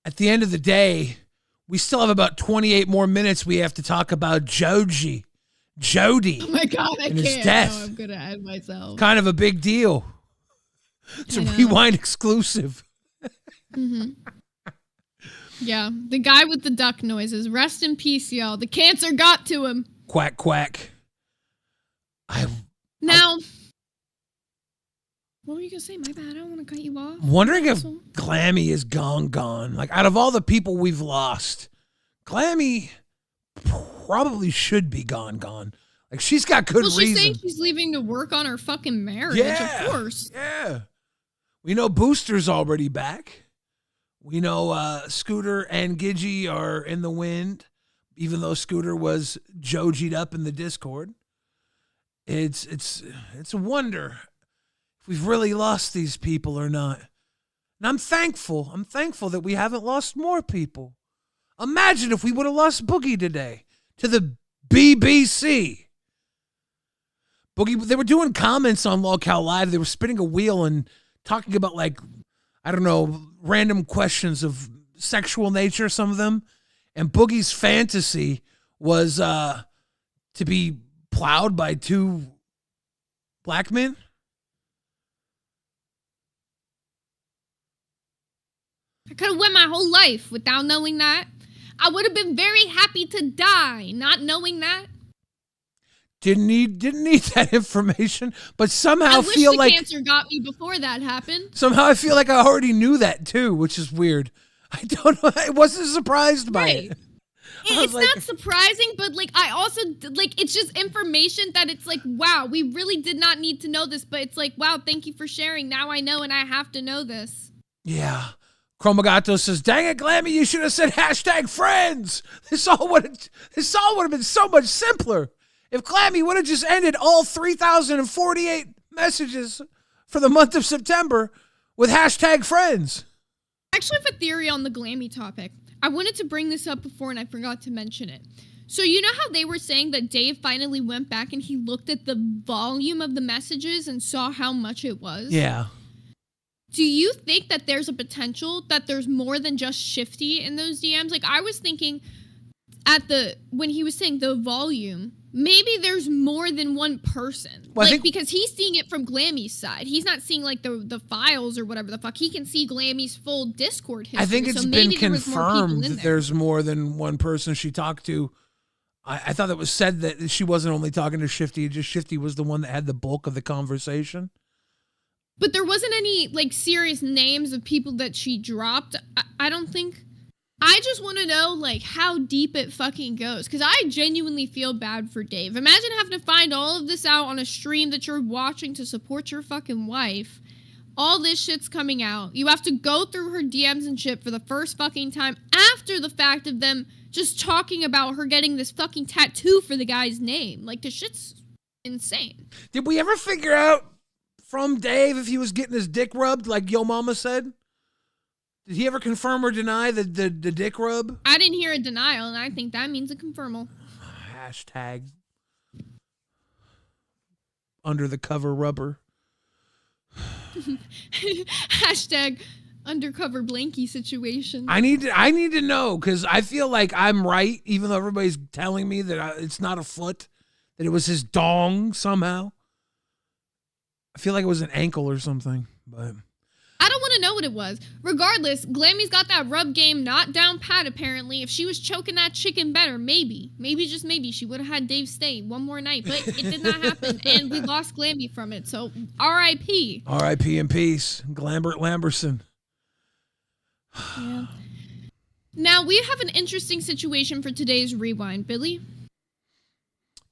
at the end of the day, we still have about 28 more minutes we have to talk about Jody. Oh my God, I and can't. his death. No, I'm going to end myself. Kind of a big deal. It's a Rewind exclusive. Mm-hmm. Yeah, the guy with the duck noises. Rest in peace, y'all. The cancer got to him. Quack, quack. Now, What were you gonna say? My bad. I don't want to cut you off. I'm wondering if Glammy is gone. Like, out of all the people we've lost, Glammy probably should be gone. Like, she's got good reason. She's saying she's leaving to work on her fucking marriage, of course. Yeah. We know Booster's already back. We know Scooter and Gidgey are in the wind, even though Scooter was Joji'd up in the Discord. It's a wonder if we've really lost these people or not. And I'm thankful that we haven't lost more people. Imagine if we would have lost Boogie today to the BBC. Boogie, they were doing comments on LolCow Live. They were spinning a wheel and talking about, like, I don't know, random questions of sexual nature, some of them. And Boogie's fantasy was to be plowed by 2 black men. I could have went my whole life without knowing that. I would have been very happy to die not knowing that. Didn't need that information, but somehow feel like cancer got me before that happened. Somehow I feel like I already knew that too, which is weird. I don't know. I wasn't surprised by it. It's like, not surprising, but like I also like it's just information that it's like, wow, we really did not need to know this, but it's like, wow, thank you for sharing. Now I know and I have to know this. Yeah. Chromagato says, dang it, Glammy, you should have said #friends. This all would have been so much simpler. If Glammy would have just ended all 3,048 messages for the month of September with #friends. I actually have a theory on the Glammy topic. I wanted to bring this up before and I forgot to mention it. So you know how they were saying that Dave finally went back and he looked at the volume of the messages and saw how much it was? Yeah. Do you think that there's a potential that there's more than just Shifty in those DMs? Like, I was thinking when he was saying the volume, maybe there's more than one person. Well, because he's seeing it from Glammy's side. He's not seeing, like, the files or whatever the fuck. He can see Glammy's full Discord history. I think it's been confirmed that there's more than one person she talked to. I thought it was said that she wasn't only talking to Shifty, just Shifty was the one that had the bulk of the conversation. But there wasn't any, like, serious names of people that she dropped, I don't think. I just want to know, like, how deep it fucking goes. Because I genuinely feel bad for Dave. Imagine having to find all of this out on a stream that you're watching to support your fucking wife. All this shit's coming out. You have to go through her DMs and shit for the first fucking time after the fact of them just talking about her getting this fucking tattoo for the guy's name. Like, the shit's insane. Did we ever figure out from Dave if he was getting his dick rubbed like Yo Mama said? Did he ever confirm or deny the dick rub? I didn't hear a denial, and I think that means a confirmal. #under the cover rubber. #undercover blankie situation. I need to know, because I feel like I'm right, even though everybody's telling me that it's not a foot, that it was his dong somehow. I feel like it was an ankle or something, but I don't want to know what it was. Regardless, Glammy's got that rub game not down pat, apparently. If she was choking that chicken better, maybe, just maybe, she would have had Dave stay one more night. But it did not happen, and we lost Glammy from it. So, R.I.P. R.I.P. in peace. Glambert Lamberson. Yeah. Now, we have an interesting situation for today's Rewind, Billy.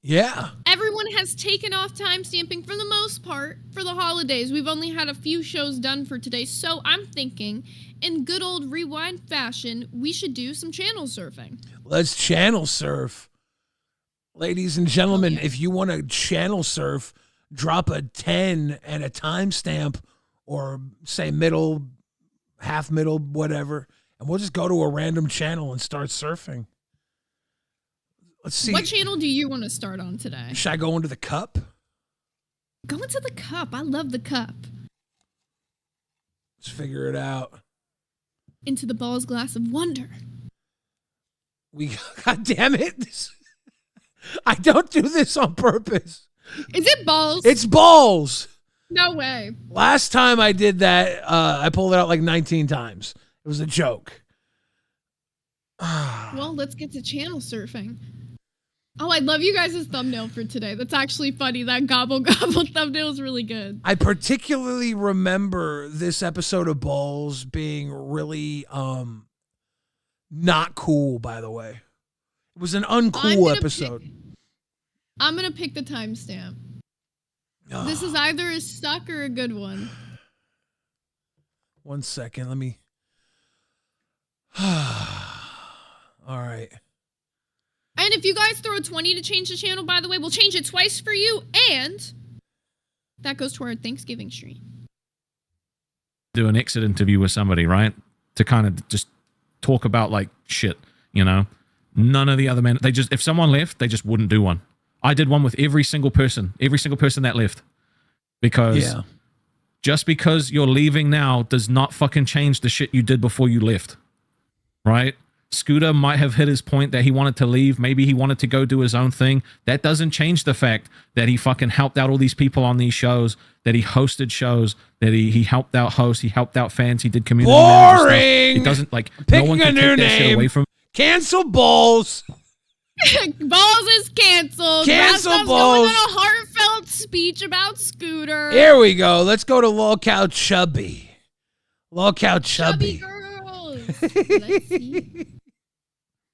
Yeah. Everyone has taken off timestamping for the most part for the holidays. We've only had a few shows done for today, so I'm thinking, in good old Rewind fashion, we should do some channel surfing. Let's channel surf. Ladies and gentlemen, if you want to channel surf, drop a 10 and a timestamp, or say middle, half middle, whatever, and we'll just go to a random channel and start surfing. Let's see. What channel do you want to start on today? Should I go into the cup? Go into the cup. I love the cup. Let's figure it out. Into the Balls Glass of Wonder. God damn it. I don't do this on purpose. Is it balls? It's balls. No way. Last time I did that, I pulled it out like 19 times. It was a joke. Well, let's get to channel surfing. Oh, I love you guys' thumbnail for today. That's actually funny. That gobble gobble thumbnail is really good. I particularly remember this episode of Balls being really not cool, by the way. It was an uncool episode. I'm going to pick the timestamp. This is either a suck or a good one. 1 second. Let me. All right. And if you guys throw a 20 to change the channel, by the way, we'll change it twice for you. And that goes to our Thanksgiving stream. Do an exit interview with somebody, right? To kind of just talk about like shit, you know? None of the other men, if someone left, they just wouldn't do one. I did one with every single person that left. Because just because you're leaving now does not fucking change the shit you did before you left. Right? Scooter might have hit his point that he wanted to leave. Maybe he wanted to go do his own thing. That doesn't change the fact that he fucking helped out all these people on these shows, that he hosted shows, that he helped out hosts, he helped out fans, he did community manager stuff. It doesn't, like, no one can take that shit away from him. Cancel Balls. Balls is canceled. Cancel Rastov's Balls. going on a heartfelt speech about Scooter. Here we go. Let's go to Lolcow Chubby. Lolcow Chubby. Girls. Let's see.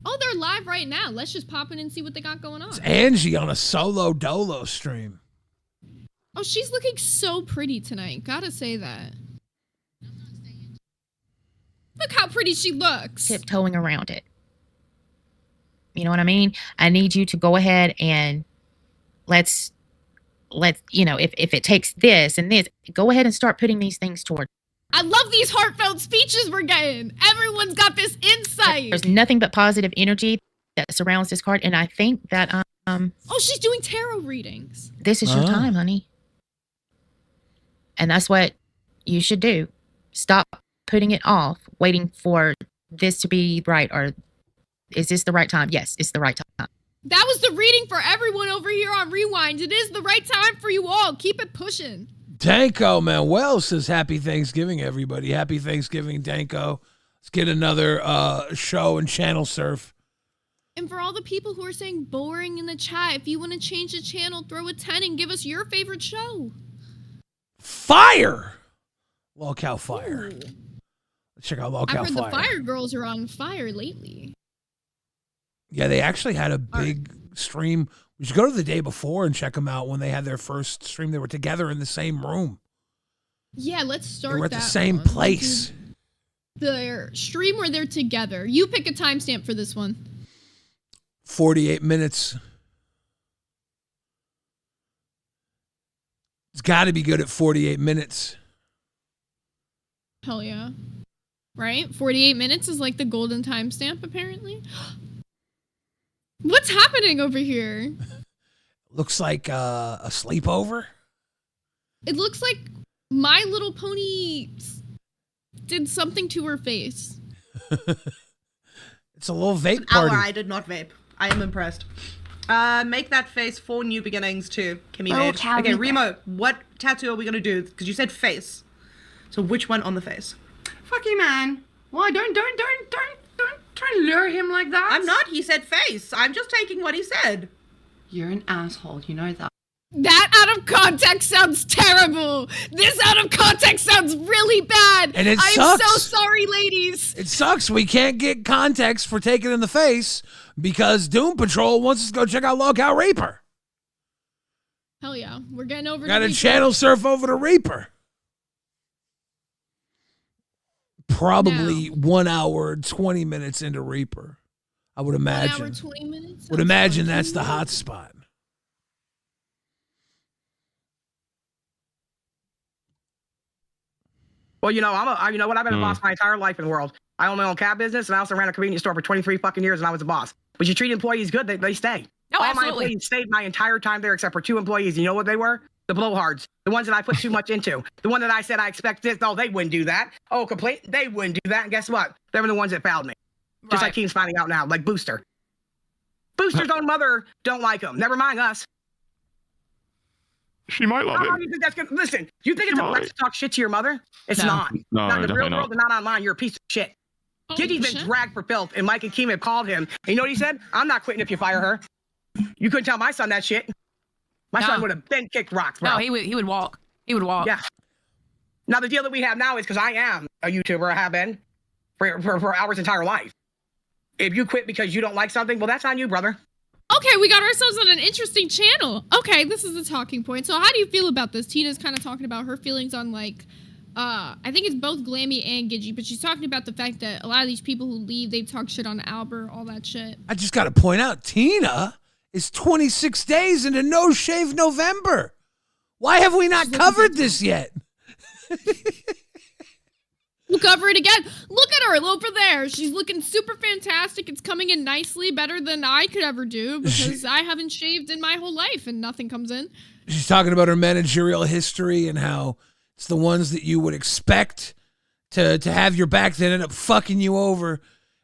Oh, they're live right now. Let's just pop in and see what they got going on. It's Angie on a solo dolo stream. Oh, she's looking so pretty tonight. Gotta say that. Look how pretty she looks. Tiptoeing around it. You know what I mean? I need you to go ahead and let's you know, if it takes this and this, go ahead and start putting these things toward. I love these heartfelt speeches we're getting. Everyone's got this insight. There's nothing but positive energy that surrounds this card, and I think that oh, she's doing tarot readings. This is your time, honey. And that's what you should do. Stop putting it off, waiting for this to be right, or is this the right time? Yes, it's the right time. That was the reading for everyone over here on Rewind. It is the right time for you all. Keep it pushing. Danko Manuel says, happy Thanksgiving, everybody. Happy Thanksgiving, Danko. Let's get another show and channel surf. And for all the people who are saying boring in the chat, if you want to change the channel, throw a 10 and give us your favorite show. Fire! Lolcow Fire. Ooh. Let's check out Lolcow Fire. I've heard the Fire Girls are on fire lately. Yeah, they actually had a big stream. We should go to the day before and check them out when they had their first stream. They were together in the same room. Yeah, let's start. They were at the same place. Their stream where they're together. You pick a timestamp for this one. 48 minutes. It's got to be good at 48 minutes. Hell yeah. Right? 48 minutes is like the golden timestamp, apparently. What's happening over here? Looks like a sleepover. It looks like My Little Pony did something to her face. It's a little vape party. I did not vape. I am impressed. Make that face for New Beginnings too, Kimmy made. Okay, Remo, what tattoo are we gonna do? Because you said face. So which one on the face? Fuck you, man. Why? Don't try and lure him like that. I'm not. He said face. I'm just taking what he said. You're an asshole. You know that. That out of context sounds terrible. This out of context sounds really bad. And it I'm sucks. so sorry, ladies. It sucks. We can't get context for taking in the face because Doom Patrol wants us to go check out Lolcow Reaper. Hell yeah. We're getting over to Got a Reaper. channel surf over to Reaper. Probably 1 hour, 20 minutes into Reaper. I would imagine. 1 hour, 20 minutes? Would imagine that's the hot spot. Well, you know, you know what? I've been a boss my entire life in the world. I own my own cab business, and I also ran a convenience store for 23 fucking years, and I was a boss. But you treat employees good, they stay. No, All absolutely. my employees stayed my entire time there, except for 2 employees. You know what they were? The blowhards. The ones that I put too much into. The one that I said I expect this. Oh, they wouldn't do that. Oh, complete. They wouldn't do that. And guess what? They were the ones that fouled me. Just like Keem's finding out now, like Booster. Booster's own mother don't like him. Never mind us. She might love How it. you think that's gonna listen? You think it's a flex to talk shit to your mother? It's not. No, not in the real definitely world and not online. You're a piece of shit. Giddy's been dragged for filth, and Mike and Keem have called him. And you know what he said? I'm not quitting if you fire her. You couldn't tell my son that shit. My son would have been kicked rocks, bro. No, he would walk. He would walk. Yeah. Now the deal that we have now is because I am a YouTuber, I have been for our entire life. If you quit because you don't like something, well, that's on you, brother. Okay, we got ourselves on an interesting channel. Okay, this is the talking point. So how do you feel about this? Tina's kind of talking about her feelings on like, I think it's both Glammy and Gidgy, but she's talking about the fact that a lot of these people who leave, they talk shit on Albert, all that shit. I just got to point out, Tina is 26 days into No Shave November. Why have we not covered this yet? We'll cover it again. Look at her over there. She's looking super fantastic. It's coming in nicely, better than I could ever do because I haven't shaved in my whole life and nothing comes in. She's talking about her managerial history and how it's the ones that you would expect to have your back that end up fucking you over,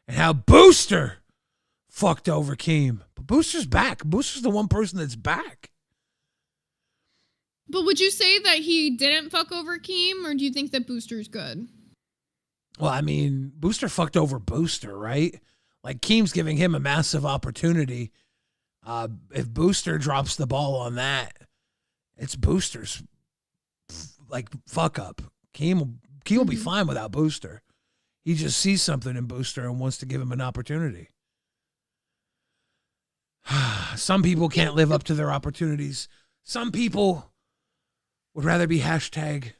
and how Booster fucked over Keem. But Booster's back. Booster's the one person that's back. But would you say that he didn't fuck over Keem, or do you think that Booster's good? Well, I mean, Booster fucked over Booster, right? Like, Keem's giving him a massive opportunity. If Booster drops the ball on that, it's Booster's, like, fuck up. Keem will be fine without Booster. He just sees something in Booster and wants to give him an opportunity. Some people can't live up to their opportunities. Some people would rather be #fired.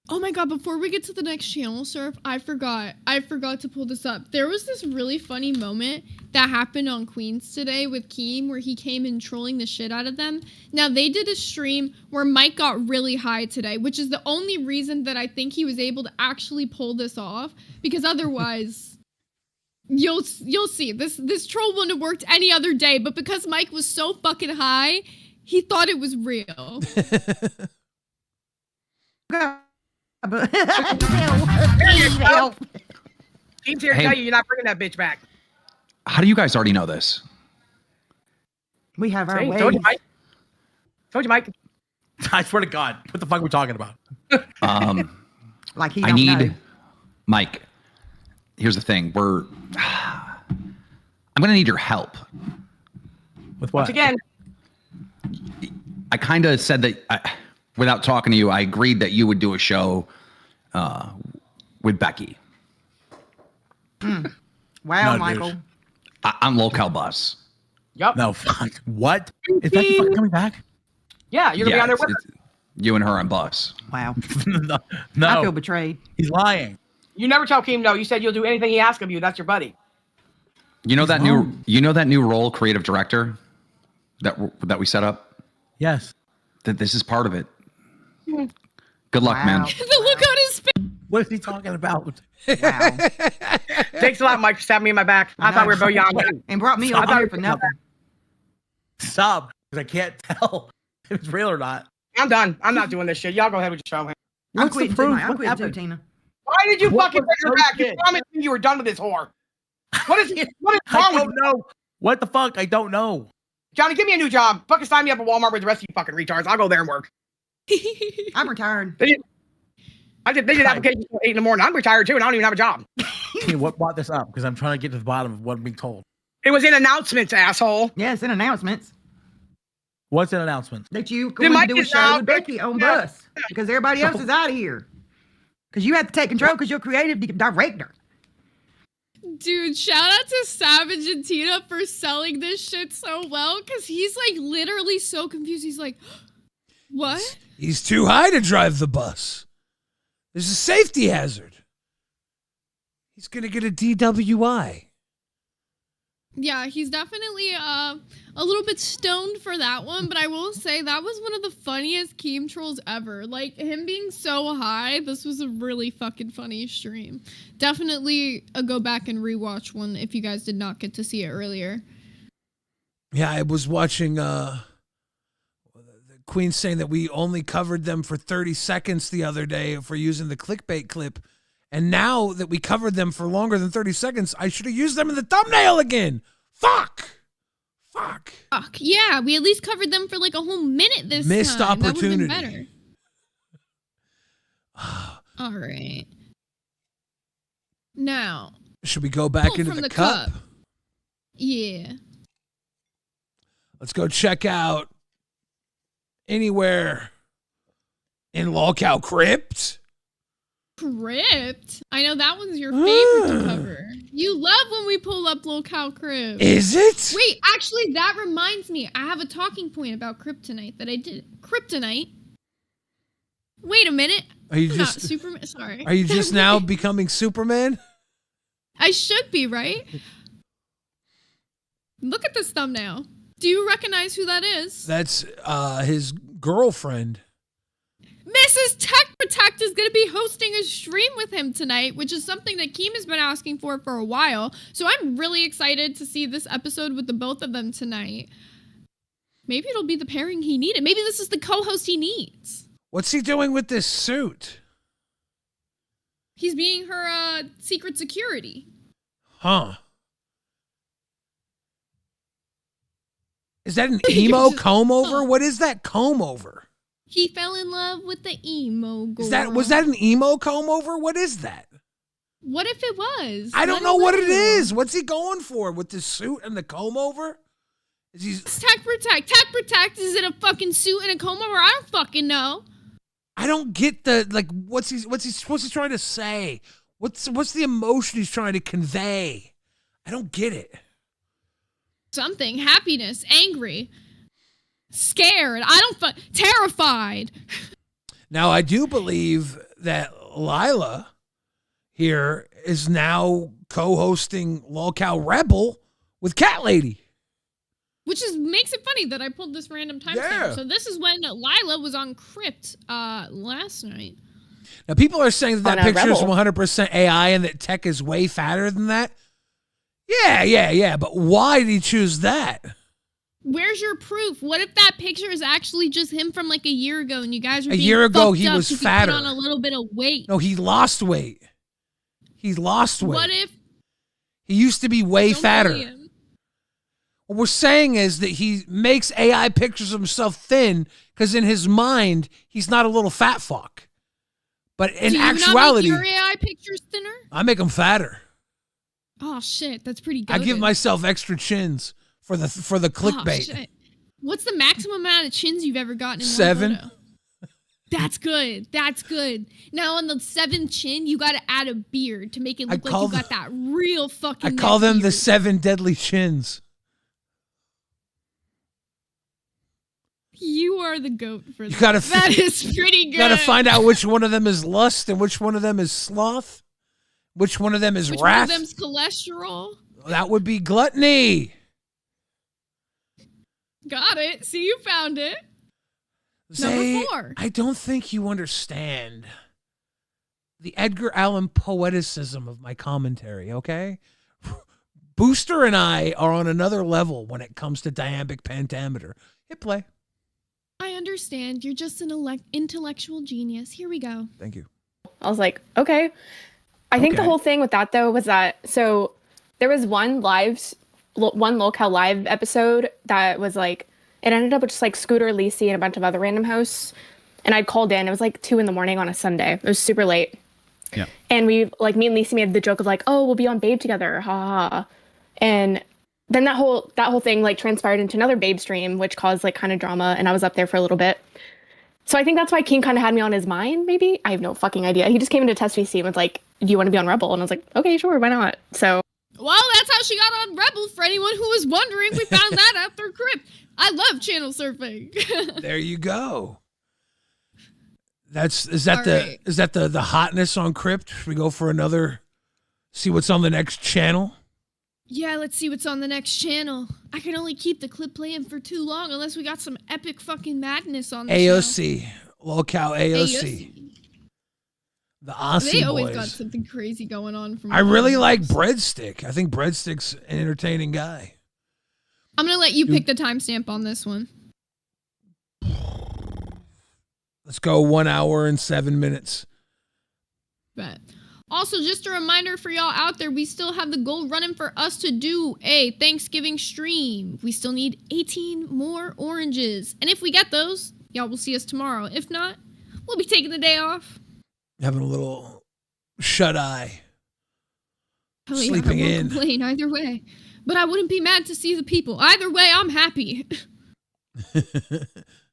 Oh my god, before we get to the next channel, Surf, I forgot to pull this up. There was this really funny moment that happened on Queens today with Keem where he came in trolling the shit out of them. Now, they did a stream where Mike got really high today, which is the only reason that I think he was able to actually pull this off, because otherwise, you'll see. This troll wouldn't have worked any other day, but because Mike was so fucking high, he thought it was real. Team's here to tell you you're not bringing that bitch back. How do you guys already know this? We have our way. Told you, Mike. I swear to God, what the fuck are we talking about? Like he I don't need know. Mike. Here's the thing. I'm gonna need your help. With what? Once again, I kind of said that without talking to you, I agreed that you would do a show with Becky. Wow, No, Michael. dude. I'm Local Bus. Yup. No, fuck. What? Is Becky fucking coming back? Yeah, you're gonna be on there with her. You and her on Bus. Wow. No. I feel betrayed. He's lying. You never tell Keem no. You said you'll do anything he asks of you. That's your buddy. You know that new role, creative director, that we set up? Yes. That this is part of it. Good luck, man. The look on his face. What is he talking about? Wow. Thanks a lot, Mike, for stabbing me in my back. I thought we were beyond that. And brought me over here for nothing. Stop, because I can't tell if it's real or not. I'm done. I'm not doing this shit. Y'all go ahead with your show, man. I'm quitting too, Mike. I'm quitting too, Tina. Why did you fucking bring her back? You promised me you were done with this whore. What is wrong with I don't know. What the fuck? I don't know. Johnny, give me a new job. Fucking sign me up at Walmart with the rest of you fucking retards. I'll go there and work. I'm retired. They did applications at 8 in the morning. I'm retired too, and I don't even have a job. What brought this up? Because I'm trying to get to the bottom of what I'm being told. It was in announcements, asshole. Yeah, it's in announcements. What's an announcement? That you going to do a show with Becky on Bus. Because everybody else is out of here. Because you have to take control because you're creative director. Dude, shout out to Savage and Tina for selling this shit so well, because he's like literally so confused. He's like, what? He's too high to drive the bus. There's a safety hazard. He's going to get a DWI. Yeah, he's definitely a little bit stoned for that one, but I will say that was one of the funniest Keem trolls ever. Like, him being so high, this was a really fucking funny stream. Definitely a go back and rewatch one if you guys did not get to see it earlier. Yeah, I was watching the Queen saying that we only covered them for 30 seconds the other day for using the clickbait clip. And now that we covered them for longer than 30 seconds, I should have used them in the thumbnail again. Fuck. Yeah, we at least covered them for like a whole minute this Missed time. opportunity. That would have been better. All right. Now. Should we go back into from the cup? Yeah. Let's go check out anywhere in Lolcow Crypt. Crypt? I know that one's your favorite to cover. You love when we pull up Lolcow Crypt. Is it? Wait, actually, that reminds me. I have a talking point about kryptonite that I did. Kryptonite? Wait a minute. Are you I'm just not Superman? Sorry. Are you just now becoming Superman? I should be, right? Look at this thumbnail. Do you recognize who that is? That's his girlfriend. Mrs. Tech Protect is going to be hosting a stream with him tonight, which is something that Keem has been asking for a while. So I'm really excited to see this episode with the both of them tonight. Maybe it'll be the pairing he needed. Maybe this is the co-host he needs. What's he doing with this suit? He's being her secret security. Huh. Is that an emo comb over? What is that comb over? He fell in love with the emo girl. Was that an emo comb over? What is that? What if it was? I don't know what it is. What's he going for with the suit and the comb over? Is he Tech Protect? Tech Protect is in a fucking suit and a comb over? I don't fucking know. I don't get what's he trying to say? What's the emotion he's trying to convey? I don't get it. Something. Happiness. Angry. Scared. Terrified. Now, I do believe that Lila here is now co-hosting Lolcow Rebel with Cat Lady. Which makes it funny that I pulled this random timestamp. Yeah. So this is when Lila was on Crypt last night. Now, people are saying that picture is Rebel. 100% AI and that Tech is way fatter than that. Yeah. But why did he choose that? Where's your proof? What if that picture is actually just him from like a year ago and you guys are A being year ago, fucked he up was 'cause fatter. He put on a little bit of weight. No, he lost weight. He lost weight. What if He used to be way Don't fatter. bully him. What we're saying is that he makes AI pictures of himself thin because in his mind, he's not a little fat fuck. But in Do you actuality, not make your AI pictures thinner? I make him fatter. Oh shit, that's pretty good. I give myself extra chins for the clickbait. shit. What's the maximum amount of chins you've ever gotten in 7. one photo? That's good. That's good. Now on the 7th chin, you got to add a beard to make it look like you got that real fucking. I call them beard. the 7 deadly chins. You are the goat for that. You gotta That is pretty good. You gotta find out which one of them is lust and which one of them is sloth. Which one of them is Which wrath. one of them's cholesterol? That would be gluttony. Got it. See, you found it. Zay, Number 4. I don't think you understand the Edgar Allan poeticism of my commentary, okay? Booster and I are on another level when it comes to iambic pentameter. Hit play. I understand. You're just an intellectual genius. Here we go. Thank you. I was like, okay. I think the Okay. whole thing with that though was that so there was one Lolcow live episode that was like it ended up with just like Scooter, Lacey, and a bunch of other random hosts. And I'd called in. It was like 2 a.m. on a Sunday. It was super late. Yeah. And me and Lacey made the joke of like, oh, we'll be on Babe together, ha ha. Ha. And then that whole thing like transpired into another Babe stream, which caused like kind of drama. And I was up there for a little bit. So I think that's why King kind of had me on his mind, maybe. I have no fucking idea. He just came into Test VC and was like, do you want to be on Rebel? And I was like, okay, sure, why not? So. Well, that's how she got on Rebel. For anyone who was wondering, we found that out through Crypt. I love channel surfing. There you go. Is that the hotness on Crypt? Should we go for another? See what's on the next channel. Yeah, let's see what's on the next channel. I can only keep the clip playing for too long unless we got some epic fucking madness on the AOC, show. Lolcow AOC. The Aussie They always boys. got something crazy going on. From I really like Breadstick. I think Breadstick's an entertaining guy. I'm gonna let you pick the timestamp on this one. Let's go 1 hour and 7 minutes. Bet. Also, just a reminder for y'all out there, we still have the goal running for us to do a Thanksgiving stream. We still need 18 more oranges. And if we get those, y'all will see us tomorrow. If not, we'll be taking the day off. Having a little shut eye. Oh, yeah, Sleeping I won't in. complain either way. But I wouldn't be mad to see the people. Either way, I'm happy.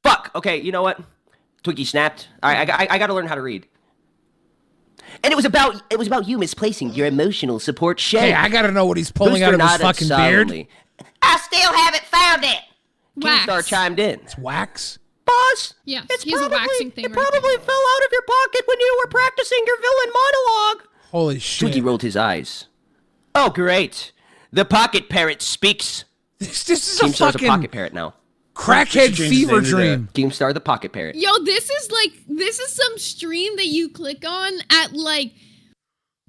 Fuck. Okay, you know what? Twiggy snapped. All right, I got to learn how to read. And it was about you misplacing your emotional support shed. Hey, I gotta know what he's pulling out of his fucking beard. I still haven't found it. Wax. Keemstar chimed in. It's wax. Boss. Yeah, It's probably, a waxing thing. It probably fell out of your pocket when you were practicing your villain monologue. Holy shit. Twiggy rolled his eyes. Oh, great. The pocket parrot speaks. This is Keemstar's a fucking a pocket parrot now. Crackhead fever dream. Keemstar the pocket parrot. Yo, this is some stream that you click on at like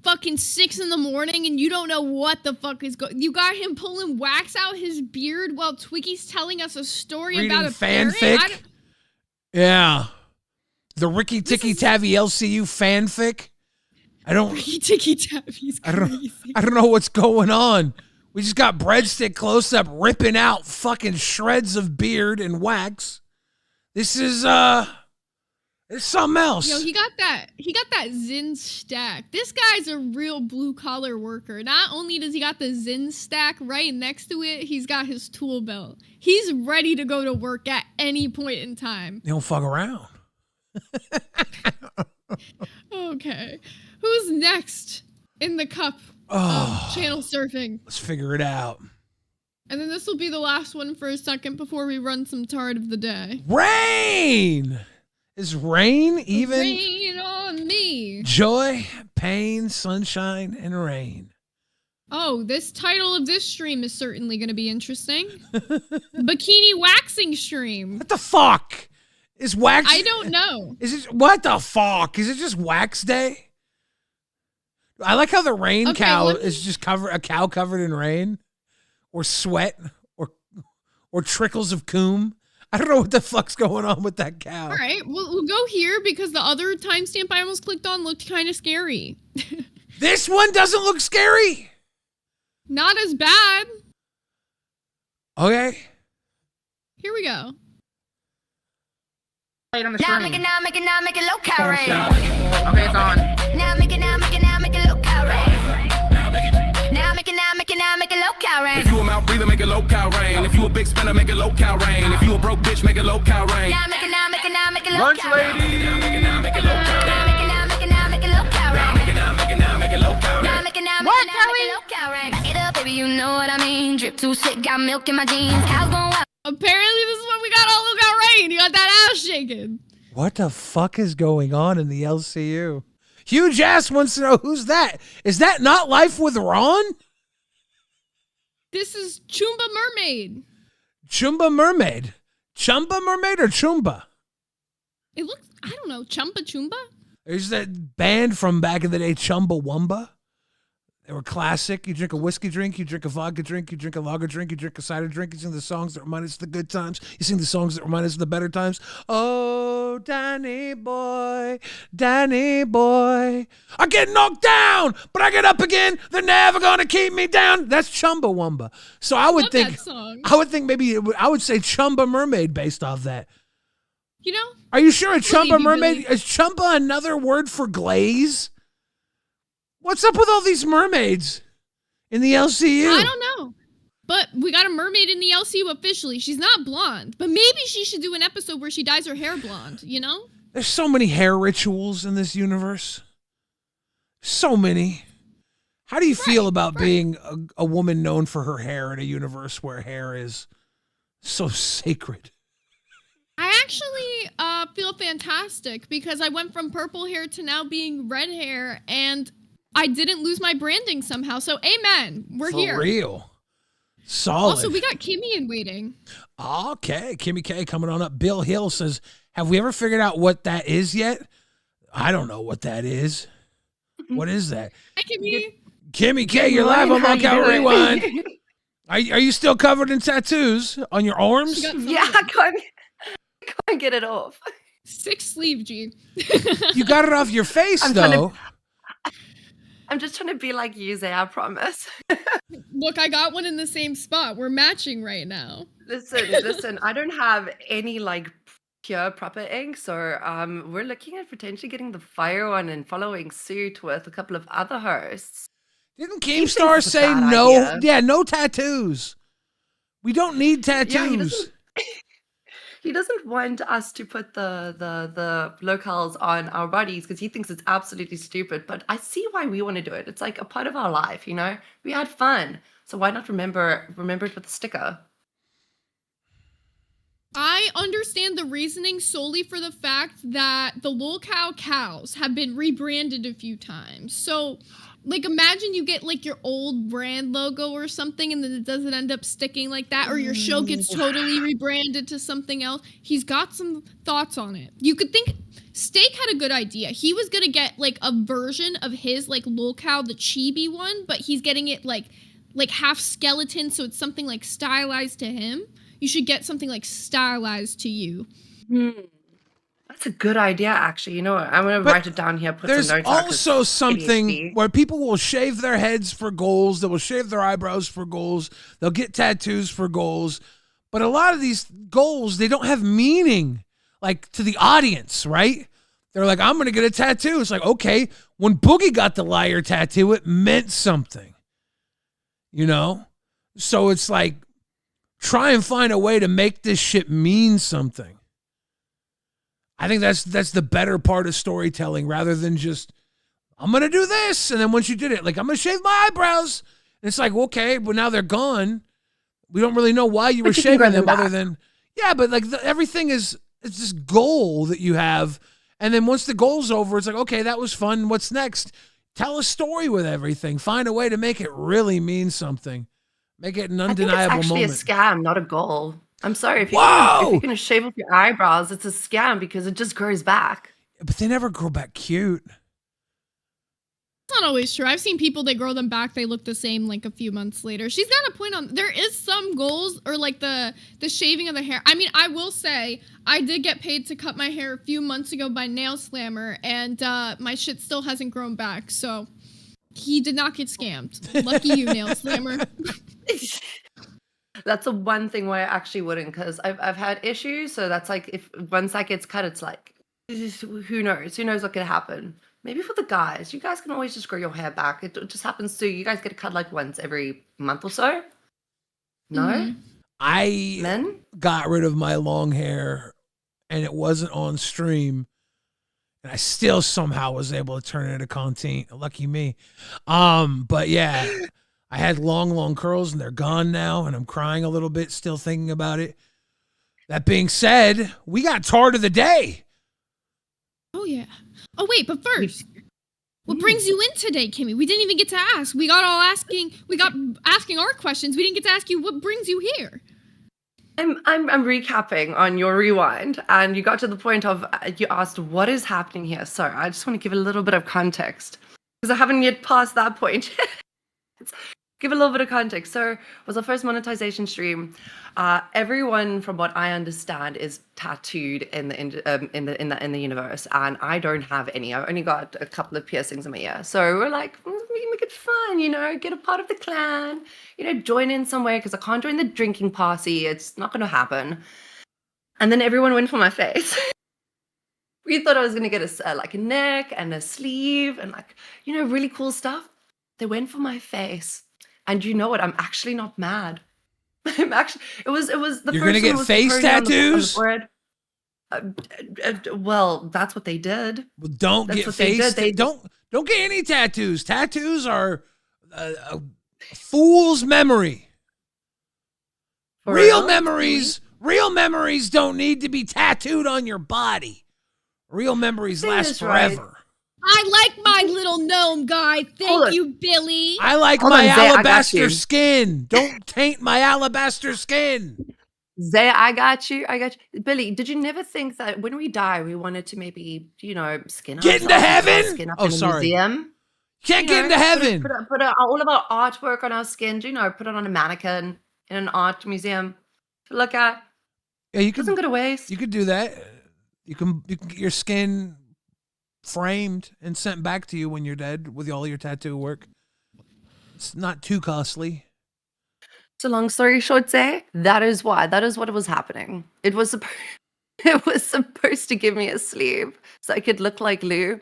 fucking 6 in the morning and you don't know what the fuck is going. You got him pulling wax out his beard while Twiggy's telling us a story Reading about a fanfic. Yeah, the Ricky Tikki Tavi LCU fanfic. Ricky Tikki Tavi's crazy. I don't know what's going on. We just got breadstick close up ripping out fucking shreds of beard and wax. This is it's something else. Yo, he got that Zin stack. This guy's a real blue collar worker. Not only does he got the Zin stack right next to it, he's got his tool belt. He's ready to go to work at any point in time. You don't fuck around. Okay. Who's next in the cup of channel surfing? Let's figure it out. And then this will be the last one for a second before we run some tard of the day. Rain! Is rain even? Rain on me. Joy, pain, sunshine, and rain. Oh, this title of this stream is certainly going to be interesting. Bikini waxing stream. What the fuck? Is wax? I don't know. Is it what the fuck? Is it just wax day? I like how the rain cow is just a cow covered in rain, or sweat, or trickles of coom. I don't know what the fuck's going on with that cow. All right, we'll go here because the other timestamp I almost clicked on looked kind of scary. This one doesn't look scary. Not as bad. Okay. Here we go. Play it on the screen. Now make it low calorie. Okay, it's on. Now make it low calorie. Now make it low calorie. If you a mouth breather, make it low cal rain. If you a big spender, make it low cal rain. If you a broke bitch, make it low cal rain. Now make it low Lunch calorie. lady. Now make it low calorie. Now make it low calorie. Back it up, baby, you know what I mean. Drip too sick, got milk in my jeans. Cows going wild. Apparently, this is when we got all who got rain. You got that ass shaking. What the fuck is going on in the LCU? Huge Ass wants to know who's that. Is that not Life with Ron? This is Chumba Mermaid. Chumba Mermaid. Chumba Mermaid or Chumba? It looks, I don't know, Chumba Chumba? There's that band from back in the day, Chumbawamba. They were classic. You drink a whiskey drink, you drink a vodka drink, you drink a lager drink, you drink a cider drink. You sing the songs that remind us of the good times. You sing the songs that remind us of the better times. Oh, Danny boy, I get knocked down, but I get up again. They're never gonna keep me down. That's Chumbawamba. So I would think, maybe I would say Chumba Mermaid based off that. You know? Are you sure a Chumba Mermaid is Chumba another word for glaze? What's up with all these mermaids in the LCU? I don't know. But we got a mermaid in the LCU officially. She's not blonde. But maybe she should do an episode where she dyes her hair blonde, you know? There's so many hair rituals in this universe. So many. How do you feel about being a woman known for her hair in a universe where hair is so sacred? I actually feel fantastic because I went from purple hair to now being red hair, and I didn't lose my branding somehow. So amen. We're here. For real. Solid. Also, we got Kimmy in waiting. Okay. Kimmy K coming on up. Bill Hill says, have we ever figured out what that is yet? I don't know what that is. What is that? Hi, Kimmy. Kimmy K, you're live on LolcowRewind. Are you still covered in tattoos on your arms? Yeah, I can't get it off. 6 sleeve, G. You got it off your face, though. I'm just trying to be like you, Zay, I promise. Look, I got one in the same spot. We're matching right now. Listen, I don't have any like pure proper ink, so we're looking at potentially getting the fire one and following suit with a couple of other hosts. Didn't Keemstar say no? Idea. Yeah, no tattoos. We don't need tattoos. He doesn't want us to put the locals on our bodies because he thinks it's absolutely stupid. But I see why we want to do it. It's like a part of our life, you know. We had fun, so why not remember it with a sticker? I understand the reasoning solely for the fact that the Lolcow cows have been rebranded a few times. So, like, imagine you get, like, your old brand logo or something and then it doesn't end up sticking like that, or your show gets totally rebranded to something else. He's got some thoughts on it. You could think Steak had a good idea. He was going to get, like, a version of his, like, Lolcow, the chibi one, but he's getting it, like half skeleton, so it's something, like, stylized to him. You should get something like stylized to you. That's a good idea, actually. You know what? I'm going to write it down here, put some notes out. There's also something where people will shave their heads for goals. They will shave their eyebrows for goals. They'll get tattoos for goals. But a lot of these goals, they don't have meaning, like, to the audience, right? They're like, I'm going to get a tattoo. It's like, okay, when Boogie got the liar tattoo, it meant something, you know? So it's like, try and find a way to make this shit mean something. I think that's the better part of storytelling rather than just, I'm going to do this. And then once you did it, like, I'm going to shave my eyebrows. And it's like, okay, but now they're gone. We don't really know why you were shaving them other than, yeah, but like everything it's this goal that you have. And then once the goal's over, it's like, okay, that was fun. What's next? Tell a story with everything. Find a way to make it really mean something. Make it an undeniable I think it's actually moment. a scam, not a goal. I'm sorry. If you're going to shave off your eyebrows, it's a scam because it just grows back. But they never grow back cute. That's not always true. I've seen people, they grow them back, they look the same like a few months later. She's got a point on, there is some goals, or like the shaving of the hair. I mean, I will say, I did get paid to cut my hair a few months ago by Nail Slammer, and my shit still hasn't grown back, so he did not get scammed. Lucky you, Nail Slammer. That's the one thing where I actually wouldn't, because I've had issues. So that's like, if once that gets cut, it's like, who knows what could happen. Maybe for the guys, you guys can always just grow your hair back. It just happens to you guys get cut like once every month or so. No, I got rid of my long hair, and it wasn't on stream, and I still somehow was able to turn it into content. Lucky me. But yeah. I had long curls, and they're gone now, and I'm crying a little bit, still thinking about it. That being said, we got Tart of the Day. Oh, yeah. Oh, wait, but first, what brings you in today, Kimmy? We didn't even get to ask. We got asking our questions. We didn't get to ask you what brings you here. I'm recapping on your rewind, and you got to the point of, you asked, what is happening here? So I just want to give a little bit of context, because I haven't yet passed that point. Give a little bit of context. So it was our first monetization stream. Everyone, from what I understand, is tattooed in the universe, and I don't have any. I've only got a couple of piercings in my ear. So we're like, we can make it fun, you know, get a part of the clan, you know, join in somewhere, because I can't join the drinking party. It's not going to happen. And then everyone went for my face. We thought I was going to get like a neck and a sleeve and, like, you know, really cool stuff. They went for my face. And you know what? I'm actually not mad. I'm actually. It was the. You're gonna get face tattoos. Well, that's what they did. Well, don't get face. Don't get any tattoos. Tattoos are a fool's memory. Real memories don't need to be tattooed on your body. Real memories last forever. Right. I like my little gnome guy. Thank you, Billy. I like my alabaster skin. Don't taint my alabaster skin. Zay, I got you. Billy, did you never think that when we die, we wanted to maybe, you know, skin get into heaven? Skin up in a museum? Can't get into heaven. Put all of our artwork on our skin, you know, put it on a mannequin in an art museum to look at. Yeah, you can. Doesn't go to waste. You could do that. You can get your skin framed and sent back to you when you're dead with all your tattoo work. It's not too costly. So long story short, Zay, that is what was happening. It was supposed to give me a sleeve so I could look like Lou,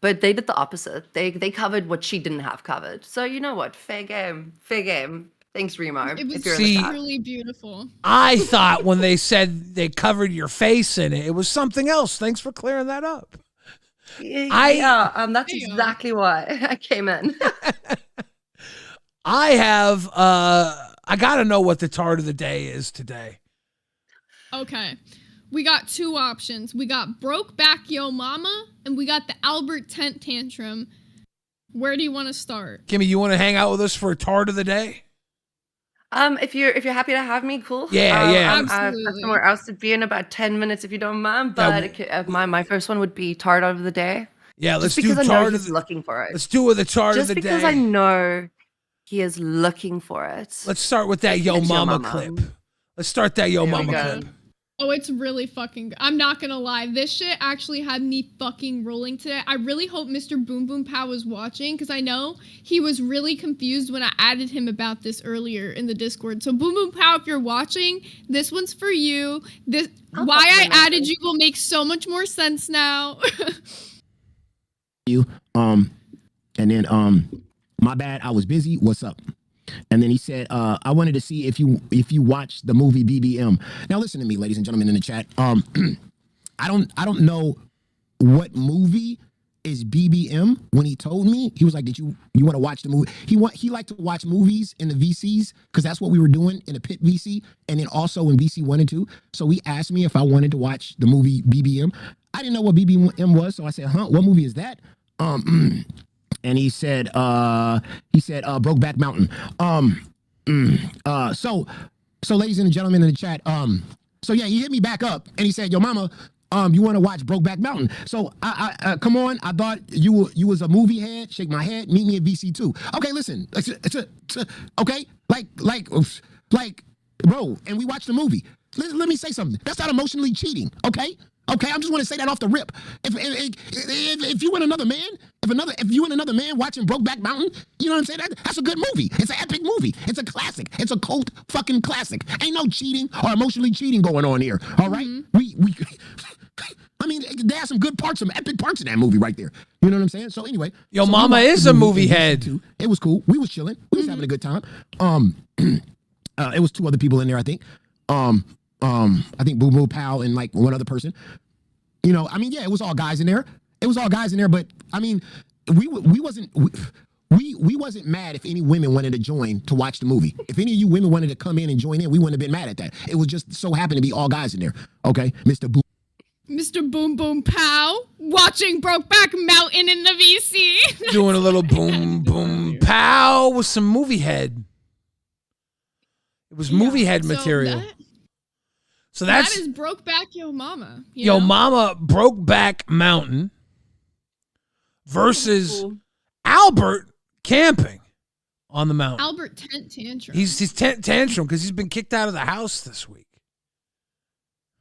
But they did the opposite. They covered what she didn't have covered. So you know what? Fair game. Fair game. Thanks, Remo. It was if you're in the chat. really beautiful. I thought when they said they covered your face in it, it was something else. Thanks for clearing that up. That's exactly why I came in. I have I gotta know what the tart of the day is today. Okay. We got two options. We got Broke Back Yo Mama and we got the Albert Tent Tantrum. Where do you want to start? Kimmy, you want to hang out with us for a tart of the day? If you're happy to have me, cool. Yeah. I've got somewhere else to be in about 10 minutes if you don't mind. But my first one would be tart of the day. Yeah, let's just do because tart I know of he's the, looking for it. Let's do it with the tart of the day. Just because I know he is looking for it. Let's start with that Yo Mama clip. Let's start that Yo Mama clip. Oh, it's really fucking good. I'm not gonna lie. This shit actually had me fucking rolling today. I really hope Mr. Boom Boom Pow was watching because I know he was really confused when I added him about this earlier in the Discord. So Boom Boom Pow, if you're watching, this one's for you. This why I added you will make so much more sense now. And then my bad, I was busy. What's up? And then he said, I wanted to see if you watched the movie BBM. Now listen to me, ladies and gentlemen in the chat. I don't know what movie is BBM. When he told me, he was like, "Did you want to watch the movie?" He liked to watch movies in the VCs because that's what we were doing in the pit VC, and then also in VC 1 and 2. So he asked me if I wanted to watch the movie BBM. I didn't know what BBM was, so I said, "Huh? What movie is that?" And he said, Brokeback Mountain. So ladies and gentlemen in the chat, so yeah, he hit me back up and he said, "Yo, mama, you want to watch Brokeback Mountain?" So I come on, I thought you was a movie head. Shake my head. Meet me at VC2. Okay, listen, okay, like, bro, and we watched the movie. Let me say something. That's not emotionally cheating, okay? Okay, I just want to say that off the rip. If you and another man, if you and another man watching Brokeback Mountain, you know what I'm saying? That's a good movie. It's an epic movie. It's a classic. It's a cult fucking classic. Ain't no cheating or emotionally cheating going on here. All right? I mean, there's some good parts, some epic parts in that movie right there. You know what I'm saying? So anyway, Yo Mama is a movie head. It was cool. We was chilling. We was having a good time. It was 2 other people in there, I think. I think Boo Boo Pal and like one other person. You know, I mean, yeah, it was all guys in there. But I mean, we wasn't mad if any women wanted to join to watch the movie. If any of you women wanted to come in and join in, we wouldn't have been mad at that. It was just so happened to be all guys in there. Okay, Mr. Boom Boom Pow watching Brokeback Mountain in the VC. Doing a little boom boom pow with some movie head. It was movie head material. So that is Brokeback Yo Mama. Yo Mama Brokeback Mountain versus Albert camping on the mountain. Albert Tent Tantrum. He's tent tantrum because he's been kicked out of the house this week.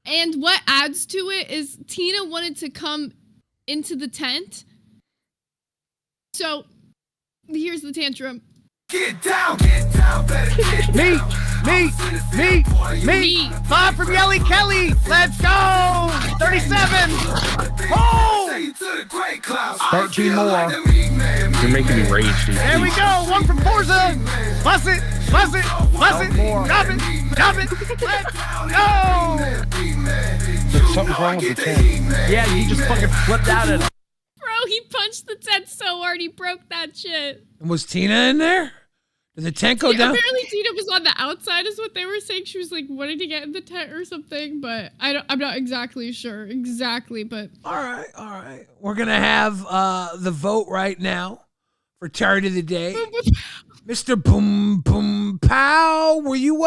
And what adds to it is Tina wanted to come into the tent. So here's the tantrum. Get down, better get down. Me. Bob from Yelly Kelly. Let's go. 37. Oh! 13 more. You're making me rage, dude. There we go. 1 from Forza. Bust it. Drop it. Let's go. Something's wrong with the tent. Yeah, you just fucking flipped out at him. Bro, he punched the tent so hard he broke that shit. And was Tina in there? Did the tent go down? Apparently Tina was on the outside is what they were saying. She was like wanting to get in the tent or something, but I'm not exactly sure. But all right. We're gonna have the vote right now for Tart of the Day. Mr. Boom Boom Pow, were you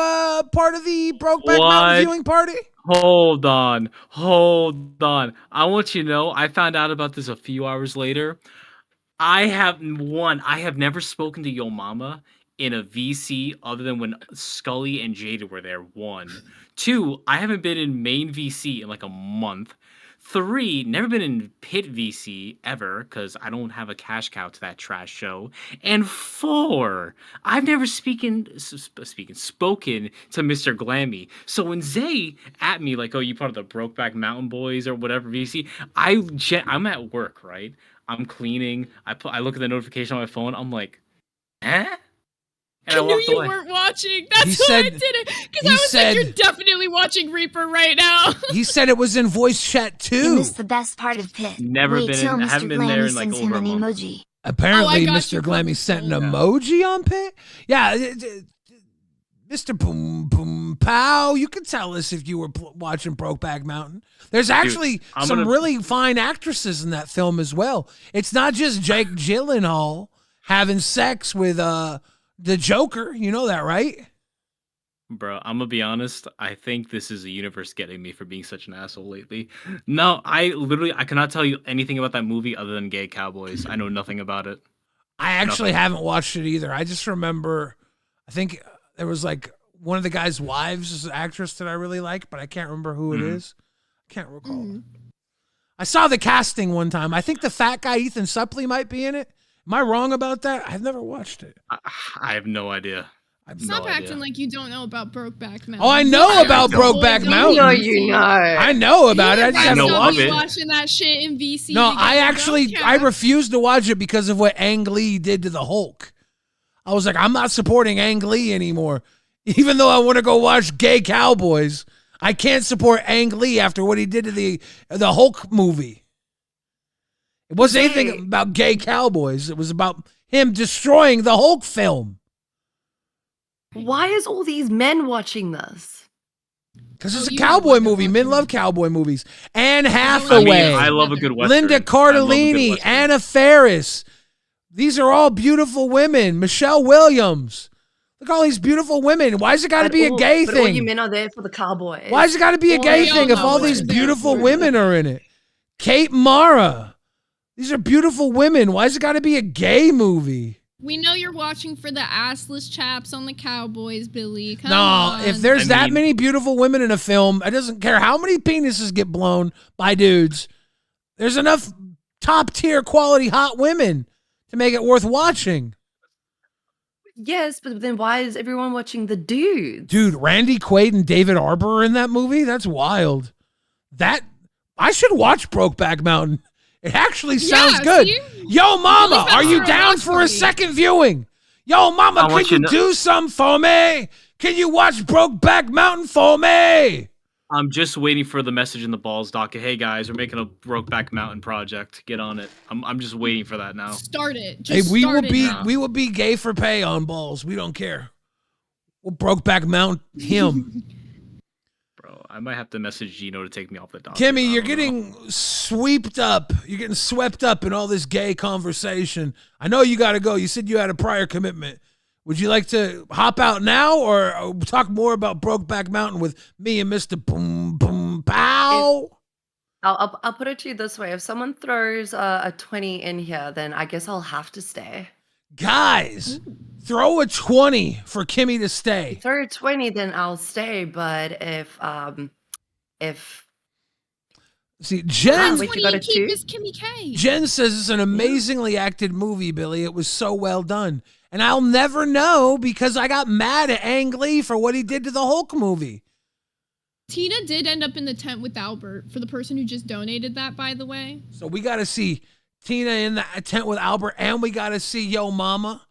part of the Brokeback Mountain viewing party? Hold on. I want you to know, I found out about this a few hours later. I have never spoken to Yo Mama in a VC other than when Scully and Jada were there. 1. 2, I haven't been in main VC in like a month. 3, never been in pit VC ever because I don't have a cash cow to that trash show. And 4, I've never spoken to Mr. Glammy. So when Zay at me like, "Oh, you part of the Brokeback Mountain Boys or whatever VC," I'm at work, right? I'm cleaning. I look at the notification on my phone. I'm like, eh? And I knew walked you away. weren't watching. That's He why I said- did it. Because he I was said- like, you're definitely watching Reaper right now. He said it was in voice chat too. You missed the best part of Pit. Never Wait been till in- I Mr. haven't been there Glammy in, like, sends over him a an month. emoji. Apparently, got Mr. you, Glammy sent an emoji on Pit. Yeah, Mr. Boom Boom Pow, you could tell us if you were watching Brokeback Mountain. There's actually I'm some gonna- really fine actresses in that film as well. It's not just Jake Gyllenhaal having sex with the Joker. You know that, right? Bro, I'm gonna be honest. I think this is the universe getting me for being such an asshole lately. No, I cannot tell you anything about that movie other than gay cowboys. I know nothing about it. I actually Nothing. haven't watched it either. I just remember, I think there was like one of the guy's wives is an actress that I really like, but I can't remember who it is. I can't recall. I saw the casting one time. I think the fat guy Ethan Suplee might be in it. Am I wrong about that? I've never watched it. I have no idea. Stop acting like you don't know about Brokeback Mountain. Oh, I know about Brokeback Mountain. No, you know. I know about it. I just I haven't know watched of it. it. Watching that shit in VC. No, together, I actually don't I care. refused to watch it because of what Ang Lee did to the Hulk. I was like, I'm not supporting Ang Lee anymore. Even though I want to go watch Gay Cowboys, I can't support Ang Lee after what he did to the Hulk movie. It wasn't anything about Gay Cowboys. It was about him destroying the Hulk film. Why is all these men watching this? Because it's a cowboy movie. Men love cowboy movies. Anne Hathaway. I love a good Western. Linda I love a good Cardellini. Western. Anna Faris. These are all beautiful women. Michelle Williams. Look at all these beautiful women. Why has it got to be a gay But all you thing? men are there for the cowboys. Why has it got to be a gay we all thing if know all what these they're beautiful for. women are in it? Kate Mara. These are beautiful women. Why has it got to be a gay movie? We know you're watching for the assless chaps on the Cowboys, Billy. Come No, on. if there's that many beautiful women in a film, it doesn't care how many penises get blown by dudes. There's enough top tier quality hot women to make it worth watching. Yes, but then why is everyone watching the dudes? Dude, Randy Quaid and David Arbor are in that movie? That's wild. I should watch Brokeback Mountain. It actually sounds good. see? Yo, mama, Billy's are you for a down watch for a party. second viewing? Yo, mama, I can want you you to- do something for me? Can you watch Brokeback Mountain for me? I'm just waiting for the message in the balls docket. Hey guys, we're making a Brokeback Mountain project. Get on it. I'm just waiting for that now. Start it. Hey, Just we start will it be now. we will be gay for pay on balls. We don't care. We'll Brokeback Mountain him. Bro, I might have to message Gino to take me off the docket. Kimmy, I you're don't know. getting swept up. You're getting swept up in all this gay conversation. I know you got to go. You said you had a prior commitment. Would you like to hop out now or talk more about Brokeback Mountain with me and Mr. Boom Boom Pow? I'll put it to you this way: if someone throws a 20 in here, then I guess I'll have to stay. Guys, throw a 20 for Kimmy to stay. Throw a 20, then I'll stay. But if See, Jen, wait, you got a keep 2? Miss Kimmy K. Jen says it's an amazingly acted movie, Billy. It was so well done. And I'll never know because I got mad at Ang Lee for what he did to the Hulk movie. Tina did end up in the tent with Albert for the person who just donated that, by the way. So we got to see Tina in the tent with Albert, and we got to see Yo Mama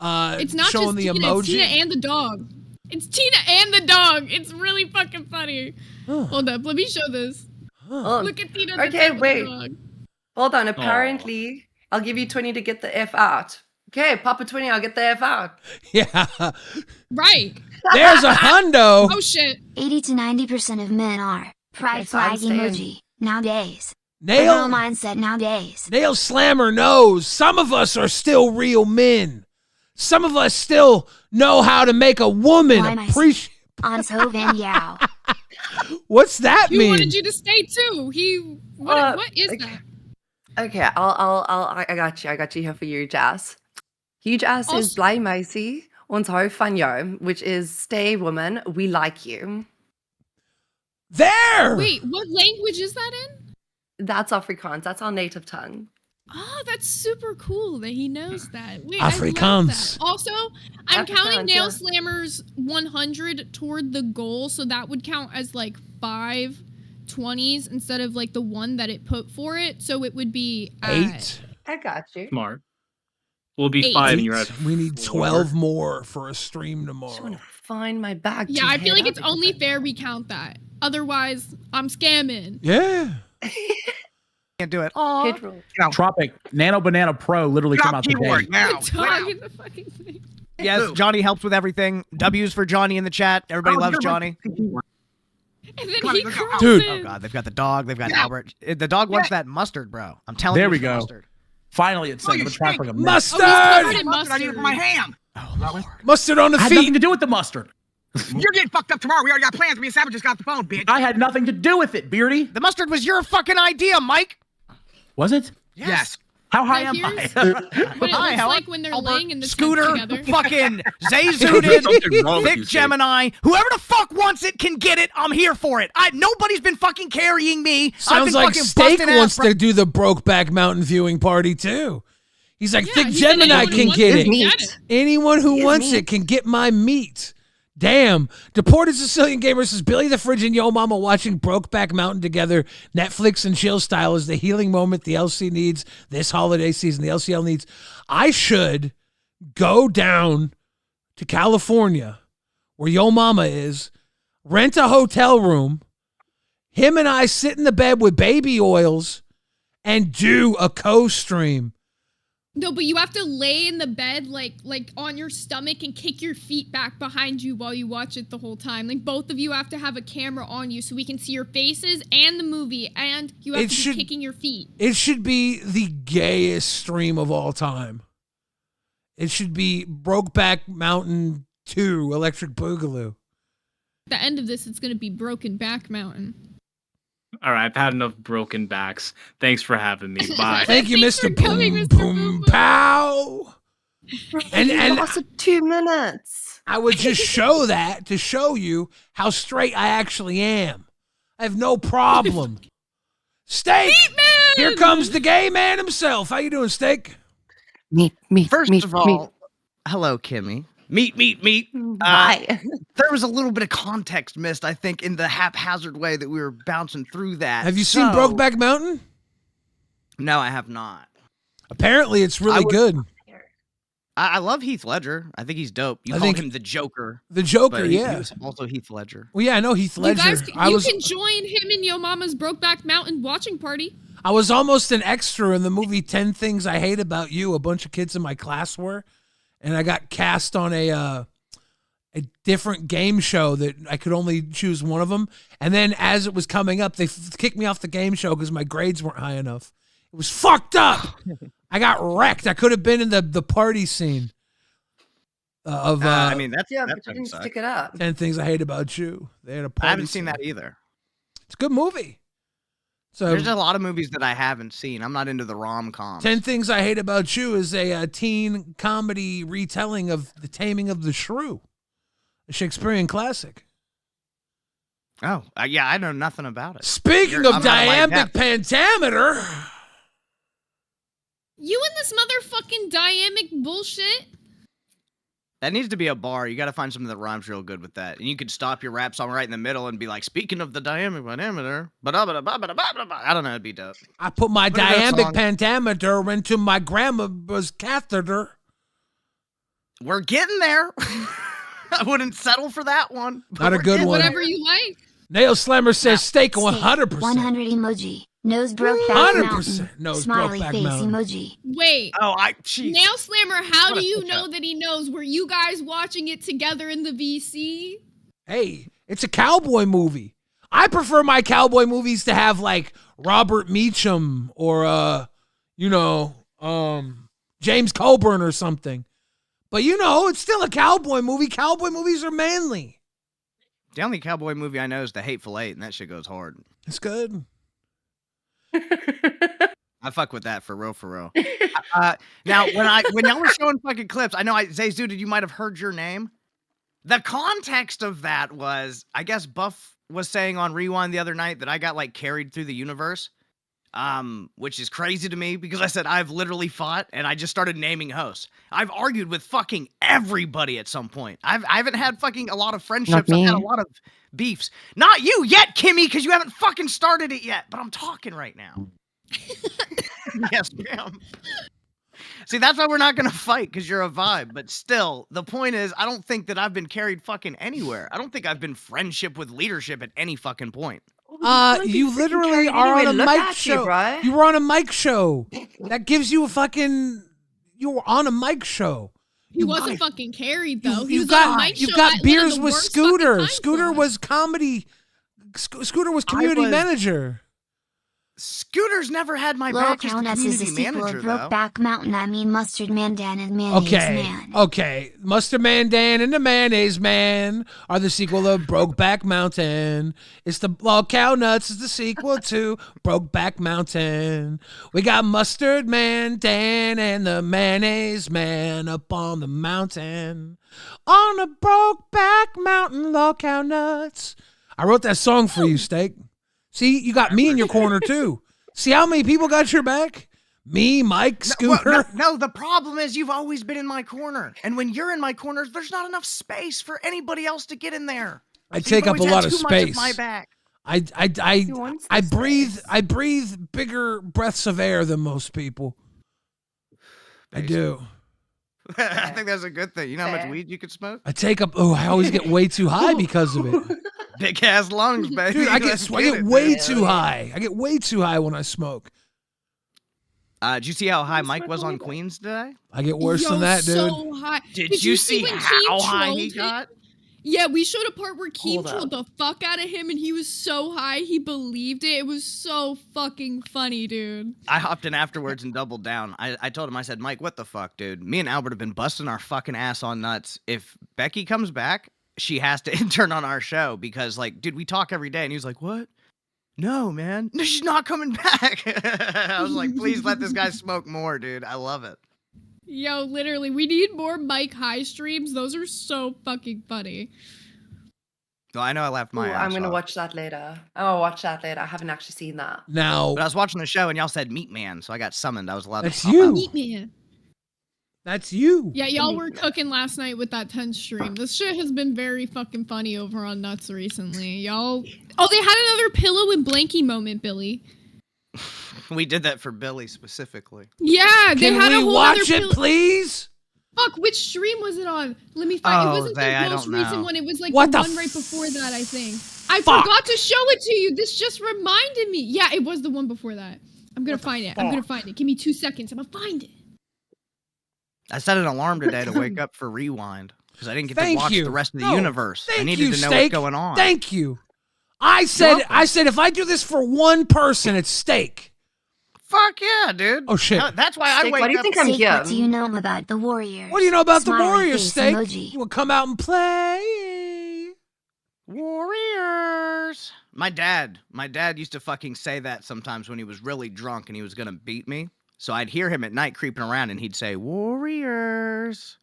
It's not showing just the Tina, emoji. it's Tina and the dog. It's Tina and the dog. It's really fucking funny. Hold up, let me show this. Look at Tina. Okay, with wait. The dog. Hold on. Apparently, I'll give you 20 to get the F out. Okay, Papa 20, I'll get the F out. Yeah. Right. There's a hundo. Oh shit. 80 to 90% of men are pride Okay, so I'm flag staying. emoji nowadays. Nail, Girl mindset nowadays. Nail Slammer knows some of us are still real men. Some of us still know how to make a woman Why am I appreciate. On so Van Yao. What's that He mean? wanted you to stay too. What is that? Okay, I got you. I got you here for you, Jazz. Huge ass is bly meisie, ons hou van jou, which is stay woman, we like you. There! Wait, what language is that in? That's Afrikaans. That's our native tongue. Oh, that's super cool that he knows that. Wait, I love Afrikaans. that. Also, I'm counting Afrikaans, Nail yeah. Slammer's 100 toward the goal, so that would count as like 5 20s instead of like the one that it put for it. So it would be at 8. I got you. Smart. We'll be 8. 5 and you're at We need 4. 12 more for a stream Just want tomorrow. to find my bag. Yeah, to I feel head like it's out. only fair we count that. Otherwise, I'm scamming. Yeah. Can't do it. Hit roll. Tropic Nano Banana Pro literally came out today. Keyword now. Dog in the fucking thing. Yes, Johnny helps with everything. W's for Johnny in the chat. Everybody loves you're Johnny. And then Come on, he look out. crawls Dude. Oh in. god, they've got the dog. They've got Albert. The dog wants that mustard, bro. I'm telling There you. we it's go. Mustard. Finally, it's sent. you I'm gonna try stink. for a Mustard! Covered in Mustard, I need it for my ham. Mustard on the I had nothing feet. to do with the mustard. You're getting fucked up tomorrow. We already got plans. Me and Savage just got the phone, bitch. I had nothing to do with it, Beardy. The mustard was your fucking idea, Mike. Was it? Yes. How high Yeah, am here's- I? What it Hi, looks how like when they're Albert, laying in the tent Scooter, together. fucking Zay Something Zooted, wrong with Thick you, Zay. Gemini. Whoever the fuck wants it can get it. I'm here for it. Nobody's been fucking carrying me. I've Sounds been like fucking Steak busting wants ass to do the Brokeback Mountain viewing party too. He's like, Yeah, Thick he said Gemini anyone who can wants get it it. can get it. Anyone who wants it can get my meat. Damn. Deported Sicilian Gamer says Billy the Fridge and Yo Mama watching Brokeback Mountain together, Netflix and chill style, is the healing moment the LC needs this holiday season. The LCL needs. I should go down to California where Yo Mama is, rent a hotel room, him and I sit in the bed with baby oils and do a co-stream. No, but you have to lay in the bed like on your stomach and kick your feet back behind you while you watch it the whole time. Like both of you have to have a camera on you so we can see your faces and the movie, and you have to be kicking your feet. It should be the gayest stream of all time. It should be Brokeback Mountain 2 Electric Boogaloo. At the end of this, it's gonna be Broken Back Mountain. All right, I've had enough broken backs. Thanks for having me. Bye. Thank you, Thanks Mr. for coming, Boom Mr. Boom Pow. And lost 2 minutes. I would just show that to show you how straight I actually am. I have no problem. Steak, here comes the gay man himself. How you doing, Steak? Meet. First of all, hello, Kimmy. Meet. Bye. There was a little bit of context missed, I think, in the haphazard way that we were bouncing through that. Have you seen Brokeback Mountain? No, I have not. Apparently, it's really good. I love Heath Ledger. I think he's dope. You call him the Joker. The Joker, but yeah. He was also Heath Ledger. Well, yeah, I know Heath Ledger. You guys, can join him in Yo Mama's Brokeback Mountain watching party. I was almost an extra in the movie 10 Things I Hate About You. A bunch of kids in my class were. And I got cast on a different game show that I could only choose one of them. And then as it was coming up, they kicked me off the game show because my grades weren't high enough. It was fucked up. I got wrecked. I could have been in the party scene of. I mean, that's but you didn't stick it up. 10 Things I Hate About You. They had a party. I haven't seen scene. that either. It's a good movie. So there's a lot of movies that I haven't seen. I'm not into the rom-coms. 10 Things I Hate About You is a teen comedy retelling of The Taming of the Shrew, a Shakespearean classic. Oh, yeah, I know nothing about it. Speaking of dynamic pentameter. You and this motherfucking dynamic bullshit. That needs to be a bar. You got to find something that rhymes real good with that. And you could stop your rap song right in the middle and be like, speaking of the diameter, I don't know, it'd be dope. I put my What is that dynamic song? pentameter into my grandma's catheter. We're getting there. I wouldn't settle for that one. Not a good one. Whatever you like. Nail Slammer says steak 100%. 100 emoji. Nose broke back 100% mountain. nose Smiley broke back face mountain. emoji. Wait. Oh, Nail Slammer, how What do a you push know up. that he knows? Were you guys watching it together in the VC? Hey, it's a cowboy movie. I prefer my cowboy movies to have like Robert Meacham or James Coburn or something. But it's still a cowboy movie. Cowboy movies are manly. The only cowboy movie I know is The Hateful Eight, and that shit goes hard. It's good. I fuck with that for real. Now, when y'all were showing fucking clips, I know Zay Zooted, you might have heard your name. The context of that was, I guess Buff was saying on Rewind the other night that I got like carried through the universe, which is crazy to me because I said I've literally fought and I just started naming hosts. I've argued with fucking everybody at some point. I haven't had fucking a lot of friendships. I've had a lot of beefs. Not you yet, Kimmy, because you haven't fucking started it yet. But I'm talking right now. Yes, ma'am. See, that's why we're not going to fight, because you're a vibe. But still, the point is, I don't think that I've been carried fucking anywhere. I don't think I've been friendship with leadership at any fucking point. You literally are on a mic show. You were on a mic show. That gives you a fucking. You were on a mic show. He wasn't fucking carried though. You've got beers with Scooter. Scooter was comedy. Scooter was community manager. Scooter's never had my back as the community is the sequel manager, of though. Brokeback Mountain. I mean, Mustard Man Dan and Mayonnaise Man. Okay. Mustard Man Dan and the Mayonnaise Man are the sequel of Brokeback Mountain. It's the Cow Nuts is the sequel to Brokeback Mountain. We got Mustard Man Dan and the Mayonnaise Man up on the mountain. On the Brokeback Mountain, Cow Nuts. I wrote that song for you, Steak. See, you got me in your corner, too. See how many people got your back? Me, Mike, Scooter. No, the problem is you've always been in my corner. And when you're in my corner, there's not enough space for anybody else to get in there. I take up a lot of space. My back. I breathe bigger breaths of air than most people. I do. I think that's a good thing. You know how much weed you could smoke? I take up. Oh, I always get way too high because of it. Big ass lungs, baby. Dude, I get way too high. I get way too high when I smoke. Did you see how high Mike was on Queens today? I get worse than that, dude. So high. Did you see how high he got? Yeah, we showed a part where Keem trolled the fuck out of him and he was so high he believed it. It was so fucking funny, dude. I hopped in afterwards and doubled down. I told him, I said, Mike, what the fuck, dude? Me and Albert have been busting our fucking ass on nuts. If Becky comes back, she has to intern on our show because, like, dude, we talk every day. And he was like, what? No, man. No, she's not coming back. I was like, please let this guy smoke more, dude. I love it. Yo, literally, we need more Mike High streams. Those are so fucking funny. No, I know I laughed my ass I'm gonna off. watch that later. I'll watch that later. I haven't actually seen that. Now, but I was watching the show and y'all said Meat Man, so I got summoned. I was allowed That's to pop you. out. Meat Man. That's you. Yeah, y'all were cooking last night with that 10 stream. This shit has been very fucking funny over on Nuts recently. Y'all. Oh, they had another pillow and blankie moment, Billy. We did that for Billy specifically. Yeah, they had a whole watch other it, please? Fuck, which stream was it on? Let me find. It wasn't the most recent one. It was like What the the one right before that, I think. I Fuck. forgot to show it to you. This just reminded me. Yeah, it was the one before that. I'm gonna find it. I'm gonna find it. Give me 2 seconds. I'm gonna find it. I set an alarm today to wake up for Rewind because I didn't get Thank to watch you. the rest of the No, universe. I thank needed you, to know Steak. what's going on. Thank you. I said if I do this for one person, it's Steak. Fuck yeah, dude. Oh shit. That's why I Steak, wake why do you up. think I'm here? What do you know about the Warriors? What do you know about the Smiley Warriors, face Steak? emoji. You will come out and play. Warriors. My dad used to fucking say that sometimes when he was really drunk and he was gonna beat me. So I'd hear him at night creeping around and he'd say, Warriors,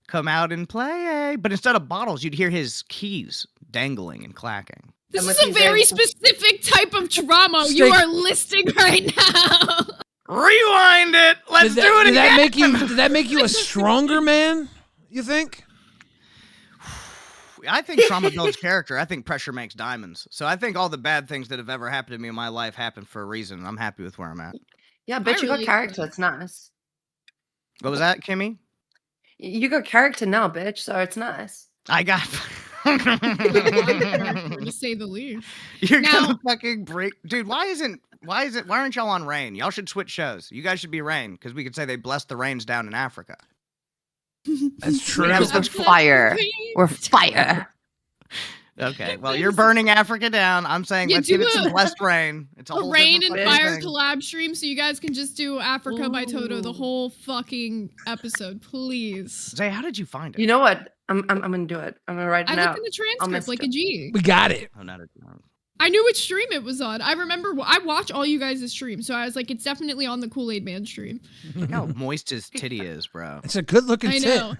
come out and play. But instead of bottles, you'd hear his keys dangling and clacking. This is a very specific type of drama you Steak. are listing right now. Rewind it. Let's do it Did that again. did that make you a stronger man, you think? I think trauma builds character. I think pressure makes diamonds. So I think all the bad things that have ever happened to me in my life happened for a reason. I'm happy with where I'm at. Yeah, but you got character. It's nice. What was that, Kimmy? You got character now, bitch. So it's nice. I got. To say the least. You're Now- gonna fucking break, dude. Why aren't y'all on Rain? Y'all should switch shows. You guys should be Rain because we could say they blessed the rains down in Africa. That's true. Because we're fire. We're fire. Okay, well you're burning Africa down. I'm saying You let's do give it some a- blessed rain. It's a A whole Rain and different Fire thing. collab stream so you guys can just do Africa by Toto the whole fucking episode, please. Zay, how did you find it? You know what? I'm gonna do it. I'm gonna write it I out. looked in the I'll transcript mess like it a G. We got it. I'm not a. I knew which stream it was on. I remember I watch all you guys' streams, so I was like, it's definitely on the Kool-Aid Man stream. Look how moist his titty is, bro. It's a good looking I tit. know.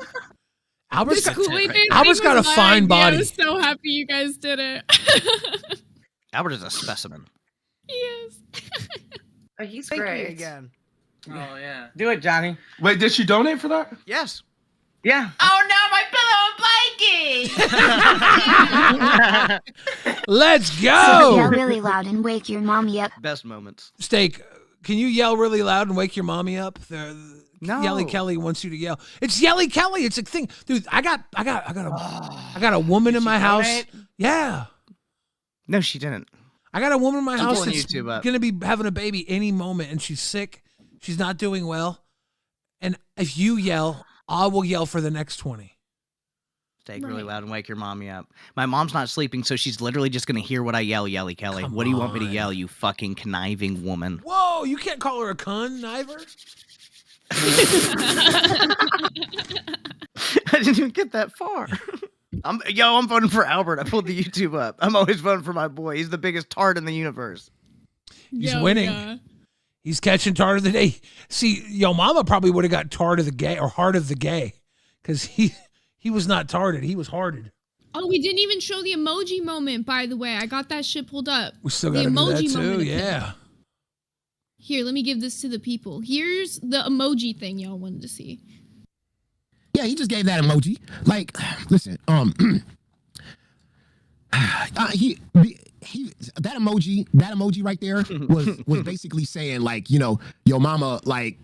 Albert's This got, Kool-Aid Man Albert's thing got a was my fine idea. body. I was so happy you guys did it. Albert is a specimen. Yes. Oh, he's Thank you great. again. Oh yeah. Do it, Johnny. Wait, did she donate for that? Yes. Yeah. Oh no, my pillow and blanket! Let's So yell go. really loud and wake your mommy up. Best moments. Steak, Can you yell really loud and wake your mommy up? No. Yelly Kelly wants you to yell. It's Yelly Kelly. It's a thing, dude. I got a woman in my house. Yeah. No, she didn't. I got a woman in my house pulling that's YouTube up. gonna be having a baby any moment, and she's sick. She's not doing well. And if you yell, I will yell for the next 20. Take really loud and wake your mommy up. My mom's not sleeping, so she's literally just gonna hear what I yell, Yelly Kelly. What do you want me to yell, you fucking conniving woman? Whoa, you can't call her a conniver. I didn't even get that far. I'm voting for Albert. I pulled the YouTube up. I'm always voting for my boy. He's the biggest tart in the universe. He's winning. Yeah. He's catching tart of the day. See, Yo Mama probably would have got tart of the gay or heart of the gay, because he was not tarted. He was hearted. Oh, we didn't even show the emoji moment, by the way. I got that shit pulled up. We still got to do that too. Yeah. Here, let me give this to the people. Here's the emoji thing y'all wanted to see. Yeah, he just gave that emoji. Like, listen, that emoji right there was basically saying, like, you know, Yo Mama, like,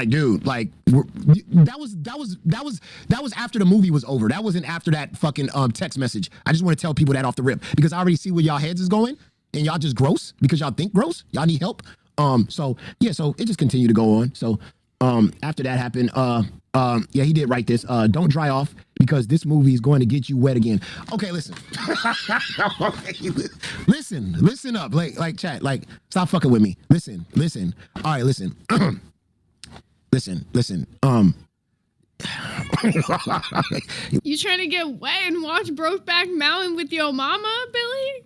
dude, like, that was after the movie was over. That wasn't after that fucking text message. I just want to tell people that off the rip, because I already see where y'all heads is going, and y'all just gross because y'all think gross. Y'all need help. So it just continued to go on. So after that happened, yeah, he did write this. Don't dry off, because this movie is going to get you wet again. Okay, listen. listen up. Like chat, like, stop fucking with me. Listen. All right, listen. listen. You trying to get wet and watch Brokeback Mountain with Yo Mama, Billy?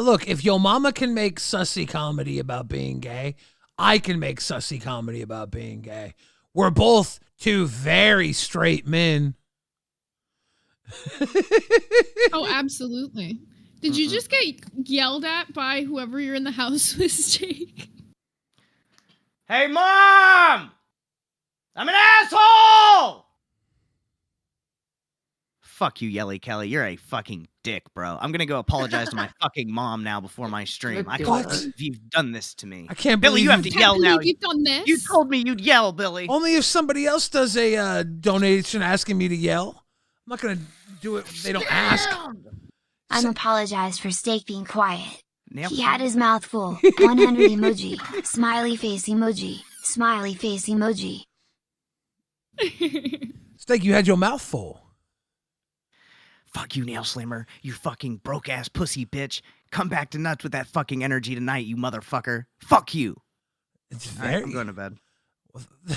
Look, if Yo Mama can make sussy comedy about being gay, I can make sussy comedy about being gay. We're both two very straight men. Oh, absolutely. Did you just get yelled at by whoever you're in the house with, Jake? Hey, Mom! I'm an asshole! Fuck you, Yelly Kelly. You're a fucking dick, bro. I'm gonna go apologize to my fucking mom now before my stream. I can't believe you've done this to me. I can't Billy, believe you have to yell now. You've done this. You told me you'd yell, Billy. Only if somebody else does a donation asking me to yell. I'm not gonna do it if they don't ask. I'm apologized for Steak being quiet. Yep. He had his mouth full. 100 emoji. Smiley face emoji. Smiley face emoji. Steak, you had your mouth full. Fuck you, Nail Slimmer. You fucking broke ass pussy bitch. Come back to nuts with that fucking energy tonight, you motherfucker. Fuck you. It's very... Right, I'm going to bed.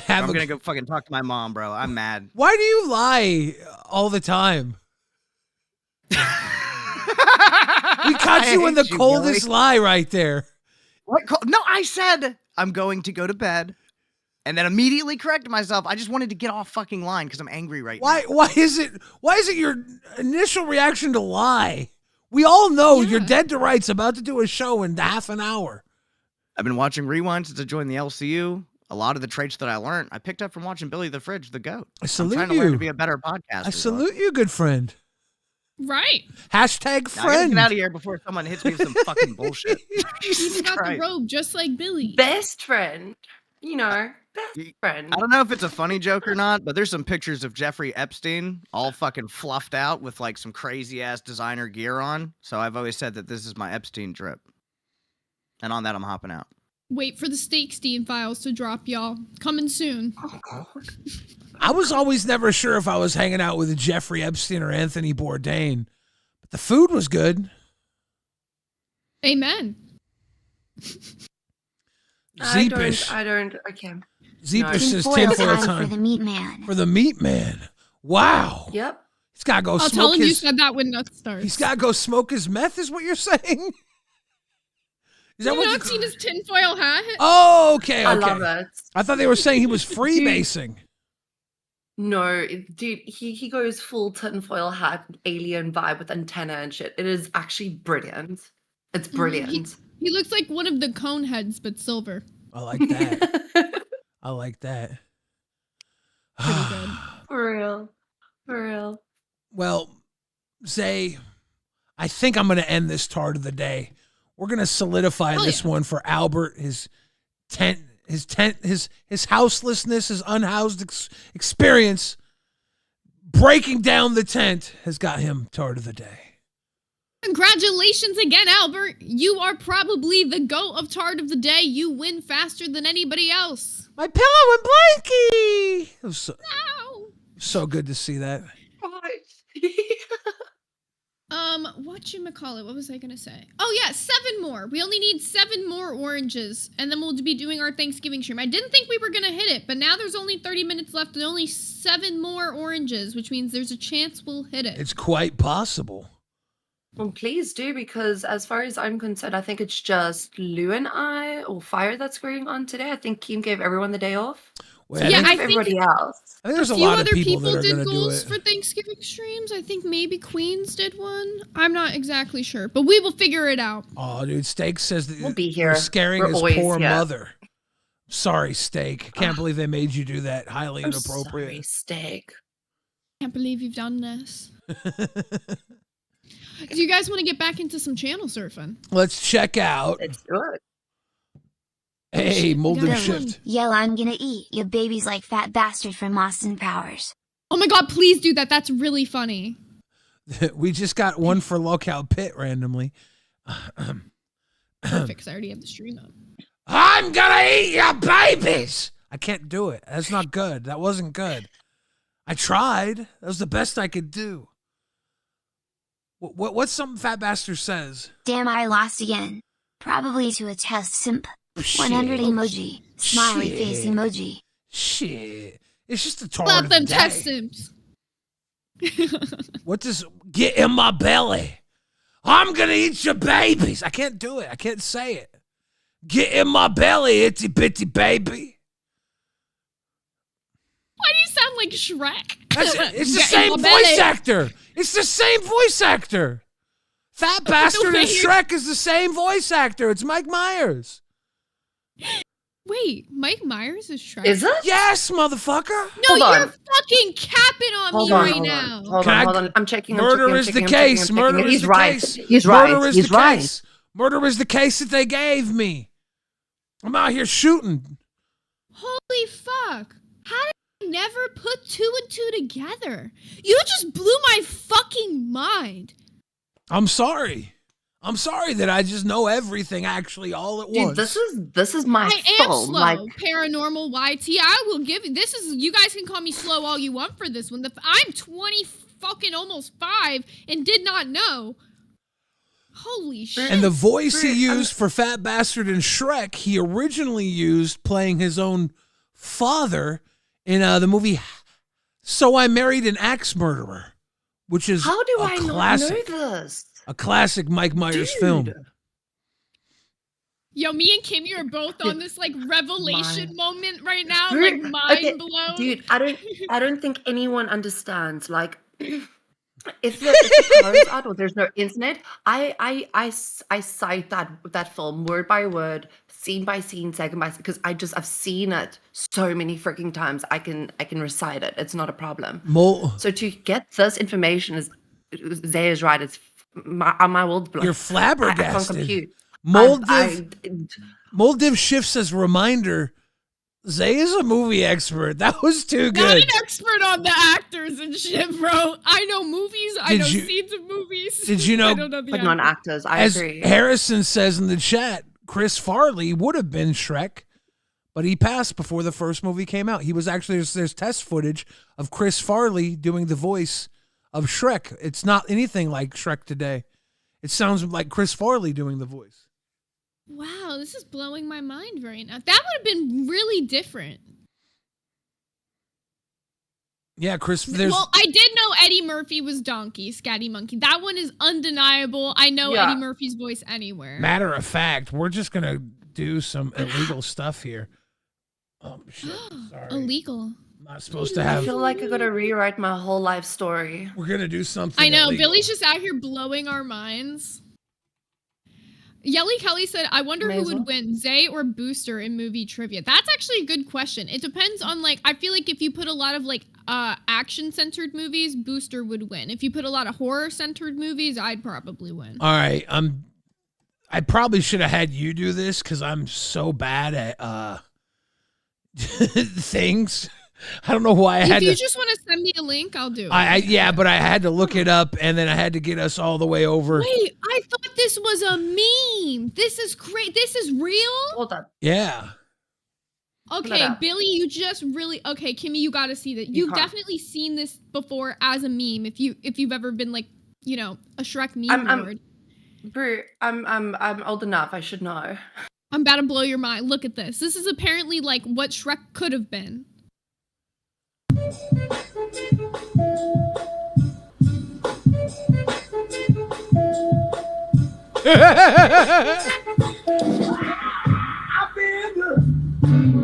I'm gonna go fucking talk to my mom, bro. I'm mad. Why do you lie all the time? We caught you in the coldest lie right there. What? No, I said I'm going to go to bed, and then immediately corrected myself. I just wanted to get off fucking line because I'm angry right now. Why is it your initial reaction to lie? We all know you're dead to rights, about to do a show in half an hour. I've been watching Rewind since I joined the LCU. A lot of the traits that I learned, I picked up from watching Billy the Fridge, the GOAT. I salute I'm trying to learn to be a better podcaster. I salute you, good friend. Right. Hashtag friend. I gotta get out of here before someone hits me with some fucking bullshit. You got the robe just like Billy. Best friend. You know, best friend. I don't know if it's a funny joke or not, but there's some pictures of Jeffrey Epstein all fucking fluffed out with like some crazy ass designer gear on. So I've always said that this is my Epstein drip. And on that, I'm hopping out. Wait for the Steakstein files to drop, y'all. Coming soon. I was always never sure if I was hanging out with Jeffrey Epstein or Anthony Bourdain, but the food was good. Amen. I can't. Zeepish says tinfoil time. For the meat man. For the meat man. Wow. Yep. He's got to go I'll smoke tell him his... you said that when nuts starts. He's got to go smoke his meth is what you're saying? Is that you not seen his tinfoil hat? Oh, okay. I love it. I thought they were saying he was freebasing. No, dude, he goes full tinfoil hat, alien vibe with antenna and shit. It is actually brilliant. It's brilliant. He looks like one of the cone heads, but silver. I like that. I like that. Pretty good. For real. For real. Well, Zay, I think I'm going to end this tart of the day We're gonna solidify this one for Albert. His houselessness, his unhoused experience, breaking down the tent has got him tard of the day. Congratulations again, Albert. You are probably the GOAT of Tard of the Day. You win faster than anybody else. My pillow and blankie. It was so good to see that. Whatchamacallit? What was I gonna say? Oh yeah, 7 more. We only need 7 more oranges, and then we'll be doing our Thanksgiving stream. I didn't think we were gonna hit it, but now there's only 30 minutes left and only 7 more oranges, which means there's a chance we'll hit it. It's quite possible. Well, please do, because as far as I'm concerned, I think it's just Lou and I, or Fire, that's going on today. I think Keem gave everyone the day off. Well, So I I think everybody else. I think there's a few lot of other people that are did gonna do goals it. for Thanksgiving streams. I think maybe Queens did one. I'm not exactly sure, but we will figure it out. Oh, dude, Steak says that We'll be you're here. scaring We're his always poor here. mother. Sorry, Steak. Can't believe they made you do that. Highly I'm inappropriate. sorry, Steak. Can't believe you've done this. Do you guys want to get back into some channel surfing? Let's check out. Let's do it. Hey, molded Dylan, shift. yell, I'm gonna eat your babies like fat bastard from Austin Powers. Oh my god, please do that. That's really funny. We just got one for Lolcow Pit randomly. Perfect, 'cause I already have the stream up. I'm gonna eat your babies. I can't do it. That's not good. That wasn't good. I tried. That was the best I could do. What's something Fat Bastard says? Damn, I lost again. Probably to a test simp. 100 emoji. Smiley face emoji. Shit. It's just a tard Love of the them day. test sims. What does get in my belly? I'm gonna eat your babies. I can't do it. I can't say it. Get in my belly, itty bitty baby. Why do you sound like Shrek? It's the Get in same my voice belly. actor. It's the same voice actor. Fat Bastard and Shrek is the same voice actor. It's Mike Myers. Wait, Mike Myers is Shrek? Is it? Yes, motherfucker. No, Hold you're on. fucking capping on Hold me on, right hold now. on. Hold Can on, I- hold on. I'm checking. Murder is the case. Murder is He's the right. case. He's Murder right. is He's the right. case. Murder is the case that they gave me. I'm out here shooting. Holy fuck. How did I never put 2 and 2 together? You just blew my fucking mind. I'm sorry. I'm sorry that I just know everything actually all at Dude, once. this is my I am phone. slow. Like, Paranormal YT. I will give you. This is. You guys can call me slow all you want for this one. I'm 20 fucking almost 5 and did not know. Holy shit. And the voice he used for Fat Bastard and Shrek, he originally used playing his own father in the movie So I Married an Axe Murderer, which is how do a I classic, not know this? a classic Mike Myers film. Yo, me and Kimmy are both on this like revelation moment right now. I'm Dude, like mind okay, blown. Dude, I don't think anyone understands. Like, if the car is out or there's no internet, I cite that film word by word, scene by scene, second by second, because I've seen it so many freaking times. I can recite it. It's not a problem. So to get this information is Zay is right. It's my world blown. You're I can't flabbergasted. compute. Moldiv shifts as reminder. Zay is a movie expert. That was too Not good. an expert on the actors and shit, bro. I know movies. I know scenes of movies. Did you know? I don't know the But actors. not actors. I As agree. Harrison says in the chat, Chris Farley would have been Shrek, but he passed before the first movie came out. He was actually there's test footage of Chris Farley doing the voice of Shrek. It's not anything like Shrek today. It sounds like Chris Farley doing the voice. Wow, this is blowing my mind right now. That would have been really different. Yeah, Chris. There's Well, I did know Eddie Murphy was Donkey, Scatty Monkey. That one is undeniable. I know Yeah. Eddie Murphy's voice anywhere. matter of fact. We're just gonna do some illegal stuff here. Oh shit! Sorry, Illegal. not supposed to I have. feel like I gotta rewrite my whole life story. We're gonna do something. I know. illegal. Billy's just out here blowing our minds. Yelly Kelly said, I wonder who would win, Zay or Booster in movie trivia. That's actually a good question. It depends on, like, I feel like if you put a lot of, like, action-centered movies, Booster would win. If you put a lot of horror-centered movies, I'd probably win. All right, I probably should have had you do this because I'm so bad at things. I don't know why I had If you to. just want to send me a link, I'll do it. Yeah, but I had to look it up, and then I had to get us all the way over. Wait, I thought this was a meme. This is great. This is real? Hold on. Yeah. Okay, Billy, you just really Kimmy, you got to see that. You've definitely seen this before as a meme. If you've ever been like, you know, a Shrek meme lord. Bru, I'm old enough. I should know. I'm about to blow your mind. Look at this. This is apparently like what Shrek could have been.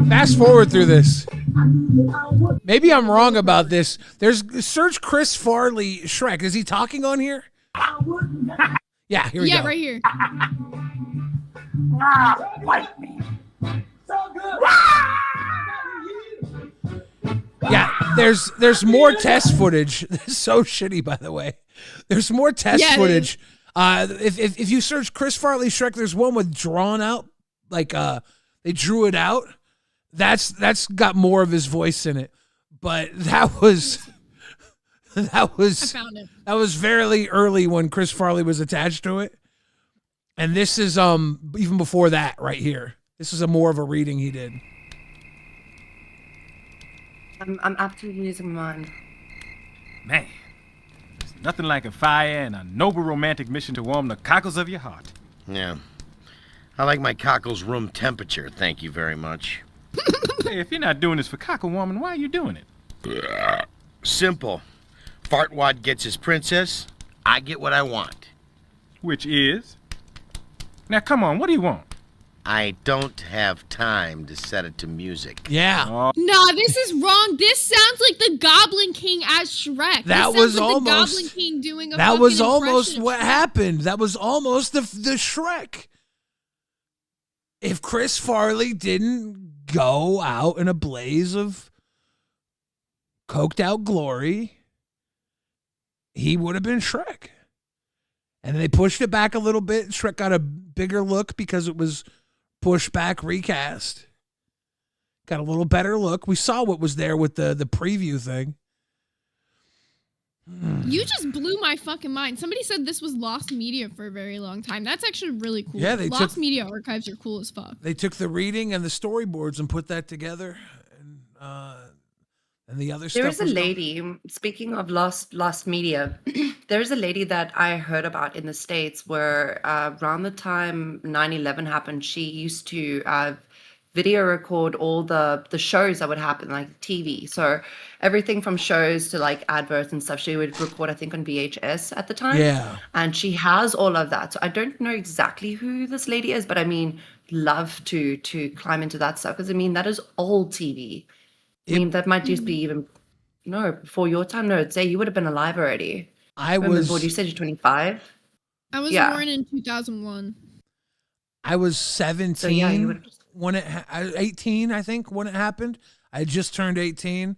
Fast forward through this. Maybe I'm wrong about this. Search Chris Farley Shrek. Is he talking on here? Yeah, here we go. Yeah, right here. Bite me. Yeah, there's more test footage. This is so shitty, by the way. There's more test footage. If you search Chris Farley Shrek, there's one with drawn out, like they drew it out. That's got more of his voice in it. But that was I found it. That was fairly early when Chris Farley was attached to it. And this is even before that right here. This is more of a reading he did. I'm absolutely losing my mind. Man, there's nothing like a fire and a noble romantic mission to warm the cockles of your heart. Yeah. I like my cockles room temperature, thank you very much. Hey, if you're not doing this for cockle warming, why are you doing it? Simple. Fartwad gets his princess, I get what I want. Which is? Now come on, what do you want? I don't have time to set it to music. Yeah. No, this is wrong. This sounds like the Goblin King as Shrek. That this was like almost the Goblin King doing a that was fucking almost impression of what Shrek. happened. That was almost the Shrek. If Chris Farley didn't go out in a blaze of coked out glory, he would have been Shrek. And they pushed it back a little bit. Shrek got a bigger look because it was pushed back, recast. Got a little better look. We saw what was there with the preview thing. You just blew my fucking mind. Somebody said this was lost media for a very long time. That's actually really cool. Yeah, lost media archives are cool as fuck. They took the reading and the storyboards and put that together. And the other stuff. There is a lady, speaking of lost media, there's a lady that I heard about in the States where around the time 9/11 happened, she used to video record all the shows that would happen, like TV. So everything from shows to like adverts and stuff, she would record, I think, on VHS at the time. Yeah. And she has all of that. So I don't know exactly who this lady is, but I mean, love to climb into that stuff because I mean, that is old TV. I mean, that might just be even, before your time. No, say you would have been alive already. What you said, you're 25? I was born in 2001. I was 17 So, yeah, you would 18, I think, when it happened. I had just turned 18.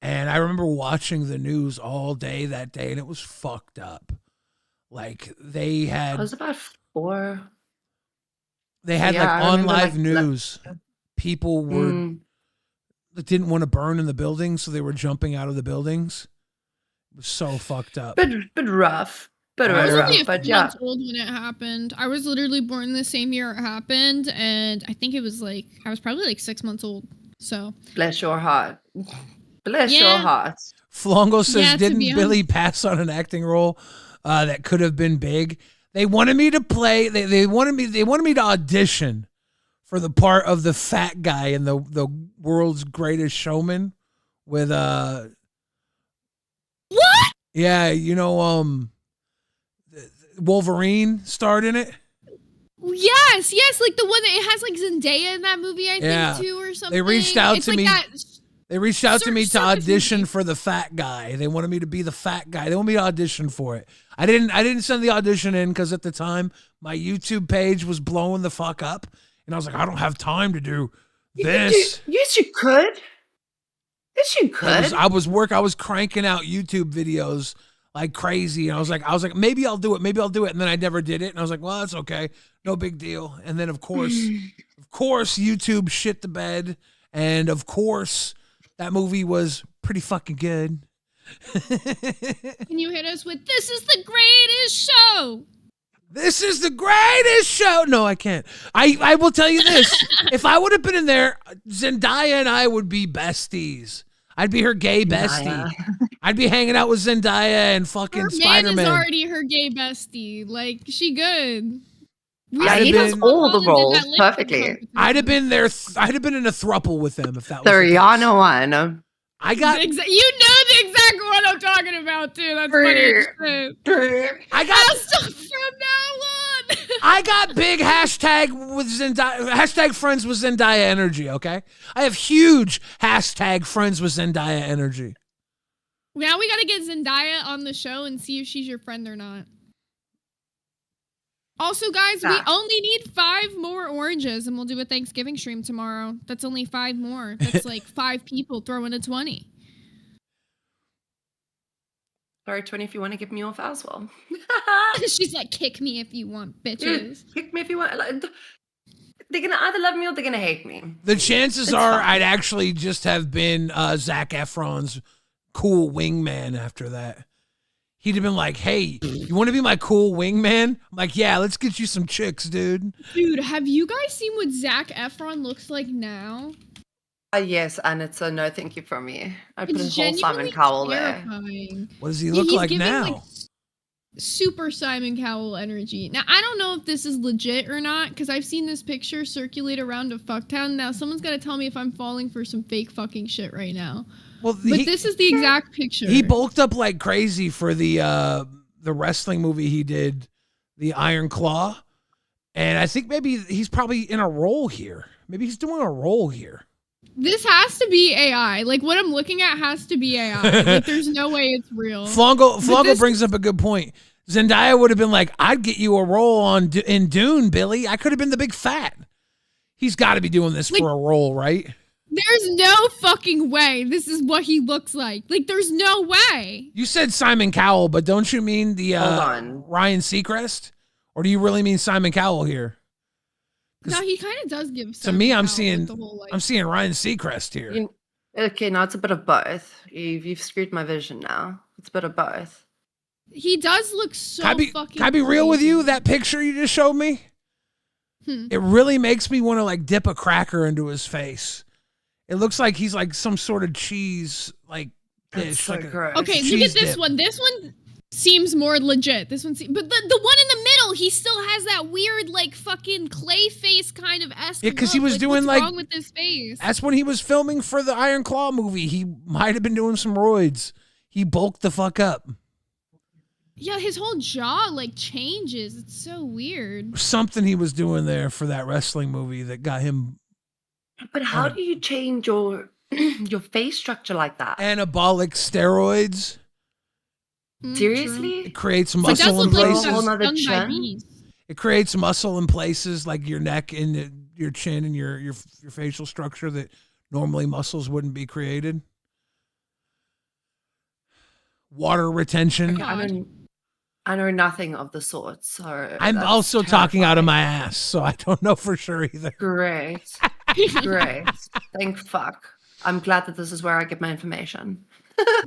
And I remember watching the news all day that day, and it was fucked up. Like, they had... I was about 4. They had, on live news. People were... that didn't want to burn in the buildings, so they were jumping out of the buildings. It was so fucked up. But rough. But I was rough, only a but few yeah. months old when it happened. I was literally born the same year it happened, and I think it was I was probably 6 months old. So bless your heart. Bless your heart. Flongo says, Yeah, to didn't be Billy pass on an acting role that could have been big? They wanted me to play. They wanted me to audition for the part of the fat guy in the World's Greatest Showman with What? Yeah, Wolverine starred in it. Yes, like the one that it has like Zendaya in that movie, I think too, or something. They reached out to like me. that They reached out to me to audition for the fat guy. They wanted me to be the fat guy. They wanted me to audition for it. I didn't send the audition in because at the time my YouTube page was blowing the fuck up, and I was like, I don't have time to do this. Yes, you could. Yes, you could. I was cranking out YouTube videos like crazy. And I was like, maybe I'll do it. Maybe I'll do it. And then I never did it. And I was like, well, that's okay. No big deal. And then of course, YouTube shit the bed. And of course, that movie was pretty fucking good. Can you hit us with, this is the greatest show? This is the greatest show. No, I can't. I will tell you this. If I would have been in there, Zendaya and I would be besties. I'd be her gay bestie. I'd be hanging out with Zendaya and fucking Her Spider-Man. man is already her gay bestie. Like, she good. Yeah, he does all the roles perfectly. I'd have been there. I'd have been in a throuple with them if that was The the case. Rihanna one. I got. You know the exact one I'm talking about too. That's funny as shit. I got. From now on. I got big hashtag with Zendaya. Hashtag friends with Zendaya energy. Okay, I have huge hashtag friends with Zendaya energy. Now we gotta get Zendaya on the show and see if she's your friend or not. Also, guys, we only need 5 more oranges, and we'll do a Thanksgiving stream tomorrow. That's only 5 more. That's like 5 people throwing a 20. Sorry, 20 if you want to give me off as well. She's like, kick me if you want, bitches. Kick me if you want. Like, they're going to either love me or they're going to hate me. The chances are I'd actually just have been Zac Efron's cool wingman after that. He'd have been like, hey, you want to be my cool wingman? I'm like, yeah, let's get you some chicks, dude. Dude, have you guys seen what Zac Efron looks like now? Yes, and it's a no thank you from me. I put It's a whole Simon Cowell there. terrifying. What does he look He's like giving, now? like, super Simon Cowell energy. Now, I don't know if this is legit or not, because I've seen this picture circulate around a fucktown. Now, someone's got to tell me if I'm falling for some fake fucking shit right now. Well, but this is the exact picture. He bulked up like crazy for the wrestling movie he did, the Iron Claw. And I think maybe he's probably in a role here. Maybe he's doing a role here. This has to be AI. Like, what I'm looking at has to be AI. Like, there's no way it's real. Flongo brings up a good point. Zendaya would have been like, I'd get you a role in Dune, Billy. I could have been the big fat. He's got to be doing this for a role, right? There's no fucking way this is what he looks like. Like, there's no way. You said Simon Cowell, but don't you mean the Hold on. Ryan Seacrest? Or do you really mean Simon Cowell here? No, he kind of does give. To me, I'm Cowell seeing the whole, like, I'm seeing Ryan Seacrest here. Okay, now it's a bit of both. You've screwed my vision now. It's a bit of both. He does look so fucking. Can I be real with you? That picture you just showed me, it really makes me want to like dip a cracker into his face. It looks like he's like some sort of cheese like dish. So like gross. Okay, look at this one. This one seems more legit. This one, but the one in the middle, he still has that weird like fucking clay face kind of esque. Yeah, because he was doing what's like wrong with his face. That's when he was filming for the Iron Claw movie. He might have been doing some roids. He bulked the fuck up. Yeah, his whole jaw like changes. It's so weird. Something he was doing there for that wrestling movie that got him. But how do you change your your face structure like that? Anabolic steroids. Seriously? It creates muscle in places. Chin. It creates muscle in places like your neck and your chin and your facial structure that normally muscles wouldn't be created. Water retention. Okay, I know nothing of the sort. So I'm that's also talking out of my ass, so I don't know for sure either. Great. Great. Thank fuck. I'm glad that this is where I get my information.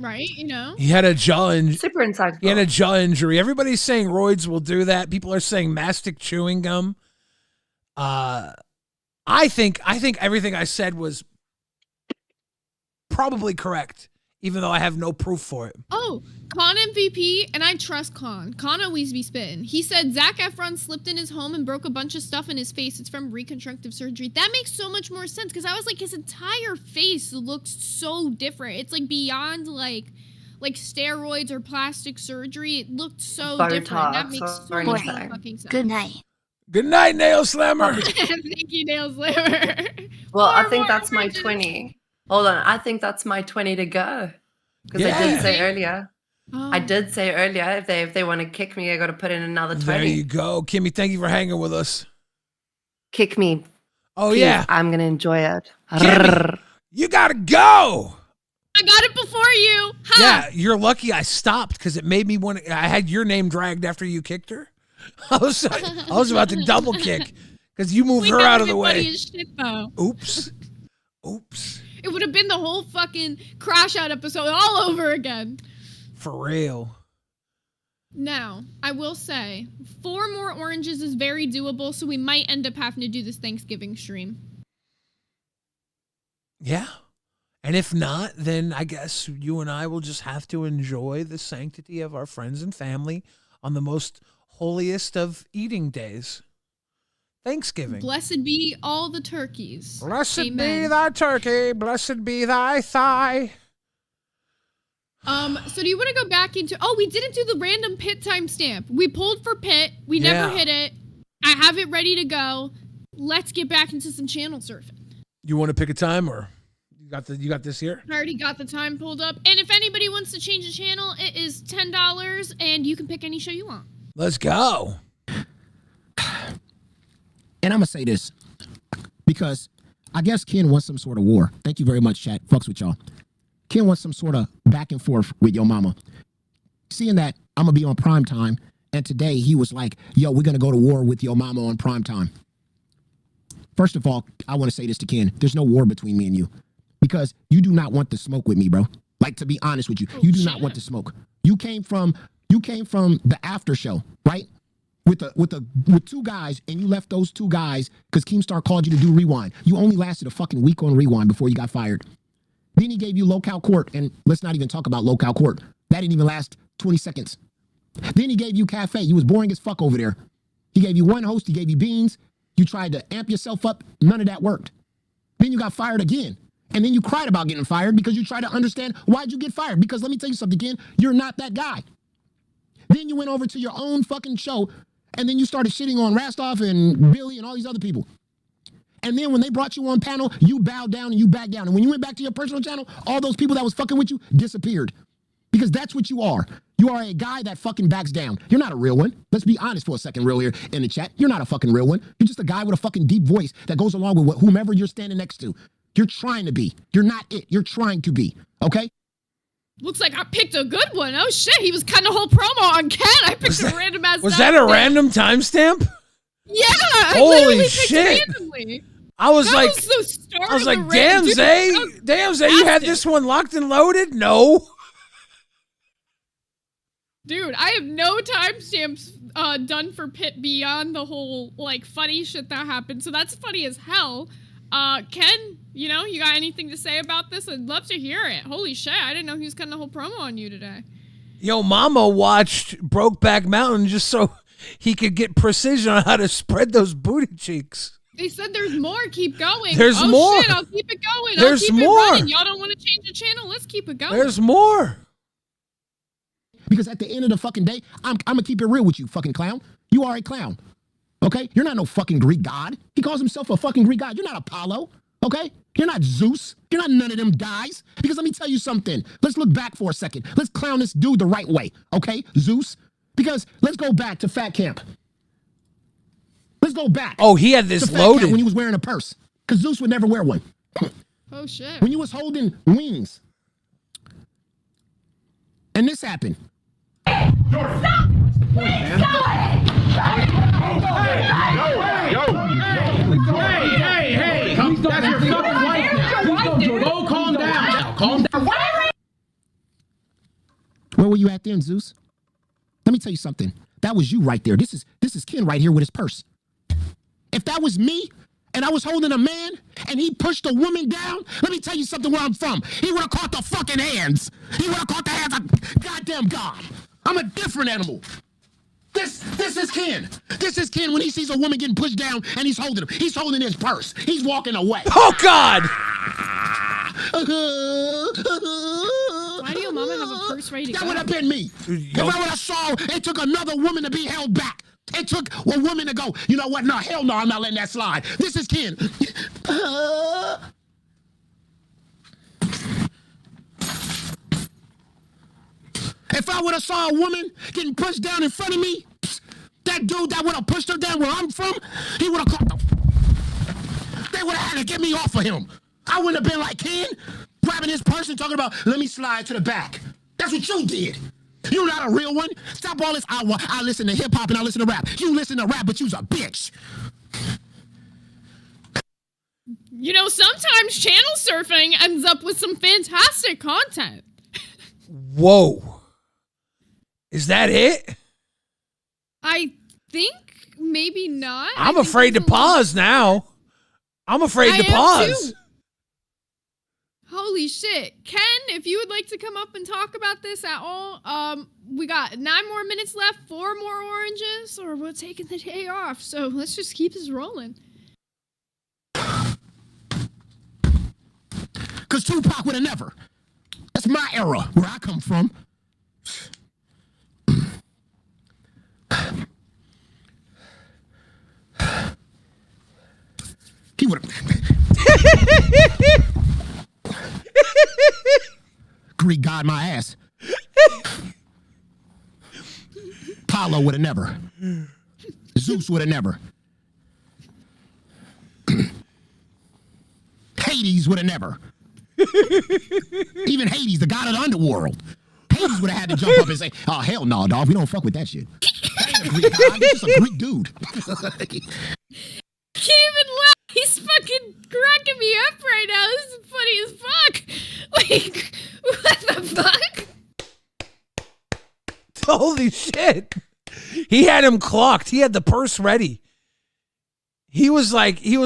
Right, you know? He had a jaw injury. Super insightful. He had a jaw injury. Everybody's saying roids will do that. People are saying mastic chewing gum. I think everything I said was probably correct, even though I have no proof for it. Oh, Con MVP, and I trust Con. Con always be spitting. He said Zac Efron slipped in his home and broke a bunch of stuff in his face. It's from reconstructive surgery. That makes so much more sense because I was like, his entire face looks so different. It's like beyond like steroids or plastic surgery. It looked so different. That makes so much more fucking sense. Good night. Good night, Nail Slammer. Thank you, Nail Slammer. Well, I think that's my 20. Hold on. I think that's my 20 to go. Because I did say earlier. I did say earlier if they want to kick me, I got to put in another 20. There you go. Kimmy, thank you for hanging with us. Kick me. Oh, Please, yeah. I'm going to enjoy it. Kimmy, you got to go. I got it before you. Ha! Yeah, you're lucky I stopped because it made me want to. I had your name dragged after you kicked her. I was about to double kick because you moved her out of the way. Funny as shit, though. Oops. It would have been the whole fucking Crash Out episode all over again. For real. Now, I will say, 4 more oranges is very doable, so we might end up having to do this Thanksgiving stream. Yeah. And if not, then I guess you and I will just have to enjoy the sanctity of our friends and family on the most holiest of eating days. Thanksgiving. Blessed be all the turkeys. Blessed Amen. be thy turkey, blessed be thy thigh. So do you want to go back into... Oh, we didn't do the random pit timestamp. We pulled for pit. We never hit it. I have it ready to go. Let's get back into some channel surfing. You want to pick a time or you got this here? I already got the time pulled up. And if anybody wants to change the channel, it is $10 and you can pick any show you want. Let's go. And I'm going to say this because I guess Ken wants some sort of war. Thank you very much, chat. Fucks with y'all. Ken wants some sort of back and forth with your mama. Seeing that I'm going to be on prime time, and today he was like, yo, we're going to go to war with your mama on prime time. First of all, I want to say this to Ken. There's no war between me and you because you do not want to smoke with me, bro. Like, to be honest with you, you do not want to smoke. You came from the after show, right? With 2 guys, and you left those 2 guys because Keemstar called you to do Rewind. You only lasted a fucking week on Rewind before you got fired. Then he gave you Local Court, and let's not even talk about Local Court. That didn't even last 20 seconds. Then he gave you Cafe. You was boring as fuck over there. He gave you one host. He gave you beans. You tried to amp yourself up. None of that worked. Then you got fired again. And then you cried about getting fired because you tried to understand why'd you get fired. Because let me tell you something, Ken, you're not that guy. Then you went over to your own fucking show, and then you started shitting on Rastov and Billy and all these other people. And then when they brought you on panel, you bowed down and you backed down. And when you went back to your personal channel, all those people that was fucking with you disappeared. Because that's what you are. You are a guy that fucking backs down. You're not a real one. Let's be honest for a second, real here in the chat. You're not a fucking real one. You're just a guy with a fucking deep voice that goes along with whomever you're standing next to. You're trying to be. You're not it. You're trying to be. Okay? Looks like I picked a good one. Oh shit, he was cutting a whole promo on Ken. I picked a random ass. Was that a random timestamp? Yeah. Holy shit. Randomly. I was that like, was the start I was of like, the damn, dude, Zay, you had this one locked and loaded? No. Dude, I have no timestamps done for Pit beyond the whole like funny shit that happened. So that's funny as hell. Ken, you got anything to say about this? I'd love to hear it. Holy shit, I didn't know he was cutting the whole promo on you today. Yo, Mama watched Brokeback Mountain just so he could get precision on how to spread those booty cheeks. They said there's more. Keep going. There's more. Shit, I'll keep it going. There's I'll keep more. It running. Y'all don't want to change the channel. Let's keep it going. There's more. Because at the end of the fucking day, I'm going to keep it real with you, fucking clown. You are a clown. Okay? You're not no fucking Greek god. He calls himself a fucking Greek god. You're not Apollo. Okay? You're not Zeus. You're not none of them guys. Because let me tell you something. Let's look back for a second. Let's clown this dude the right way. Okay? Zeus. Because let's go back to Fat Camp. Let's go back. Oh, he had this loaded. When he was wearing a purse. Because Zeus would never wear one. Oh, shit. When you was holding wings. And this happened. Stop! Please go ahead! Hey! That's your fucking wife now. Go calm down now. Calm down. Where were you at then, Zeus? Let me tell you something. That was you right there. This is Ken right here with his purse. If that was me and I was holding a man and he pushed a woman down, let me tell you something where I'm from. He would have caught the fucking hands. He would have caught the hands of goddamn God. I'm a different animal. This is Ken. This is Ken when he sees a woman getting pushed down and he's holding him. He's holding his purse. He's walking away. Oh, God. Why do your mama have a purse ready to That go? would have been me. If I would have saw it took another woman to be held back. It took a woman to go, you know what? No, hell no, I'm not letting that slide. This is Ken. If I would have saw a woman getting pushed down in front of me, that dude that would have pushed her down where I'm from, he would have caught the... They would have had to get me off of him. I wouldn't have been like, Ken, grabbing his purse and talking about, let me slide to the back. That's what you did. You're not a real one. Stop all this. I listen to hip hop and I listen to rap. You listen to rap, but you's a bitch. You know, sometimes channel surfing ends up with some fantastic content. Whoa. Is that it? I think maybe not. I'm afraid to pause now. I'm afraid to pause. Too. Holy shit. Ken, if you would like to come up and talk about this at all, we got 9 more minutes left, 4 more oranges, or we're taking the day off. So let's just keep this rolling. Because Tupac would have never. That's my era, where I come from. He would have. Greek god my ass. Apollo would have never. Zeus would have never. Hades would have never. Even Hades, the god of the underworld. Hades would have had to jump up and say, oh, hell no, dog. We don't fuck with that shit. That ain't a Greek god. This is a Greek dude. Can't even laugh. He's fucking cracking me up right now. This is funny as fuck. Like, what the fuck? Holy shit. He had him clocked. He had the purse ready. He was like, you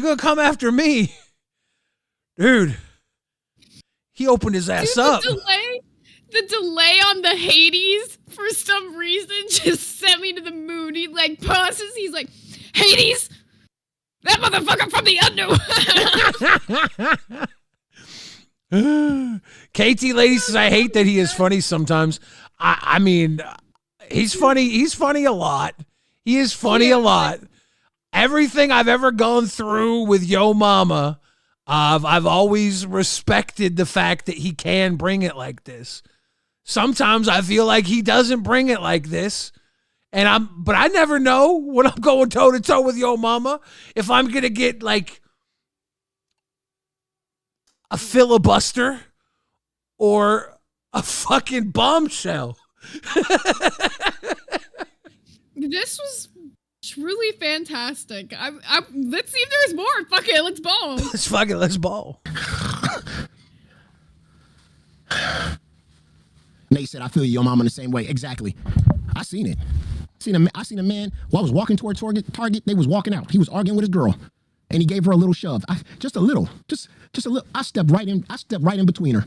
gonna come after me? Dude. He opened his ass up. The delay on the Hades, for some reason, just sent me to the moon. He like pauses. He's like, Hades, that motherfucker from the unknown. KT Lady says, I hate that he is funny sometimes. I mean, he's funny. He's funny a lot. He is funny a lot. Everything I've ever gone through with Yo Mama, I've always respected the fact that he can bring it like this. Sometimes I feel like he doesn't bring it like this. But I never know when I'm going toe to toe with Yo Mama if I'm going to get like a filibuster or a fucking bombshell. This was truly fantastic. Let's see if there's more. Fuck it, let's ball. Let's ball. Nate said, I feel you, Yo Mama, in the same way. Exactly. I seen it. I seen a man, while I was walking toward Target, they was walking out. He was arguing with his girl, and he gave her a little shove. Just a little. I stepped right in between her.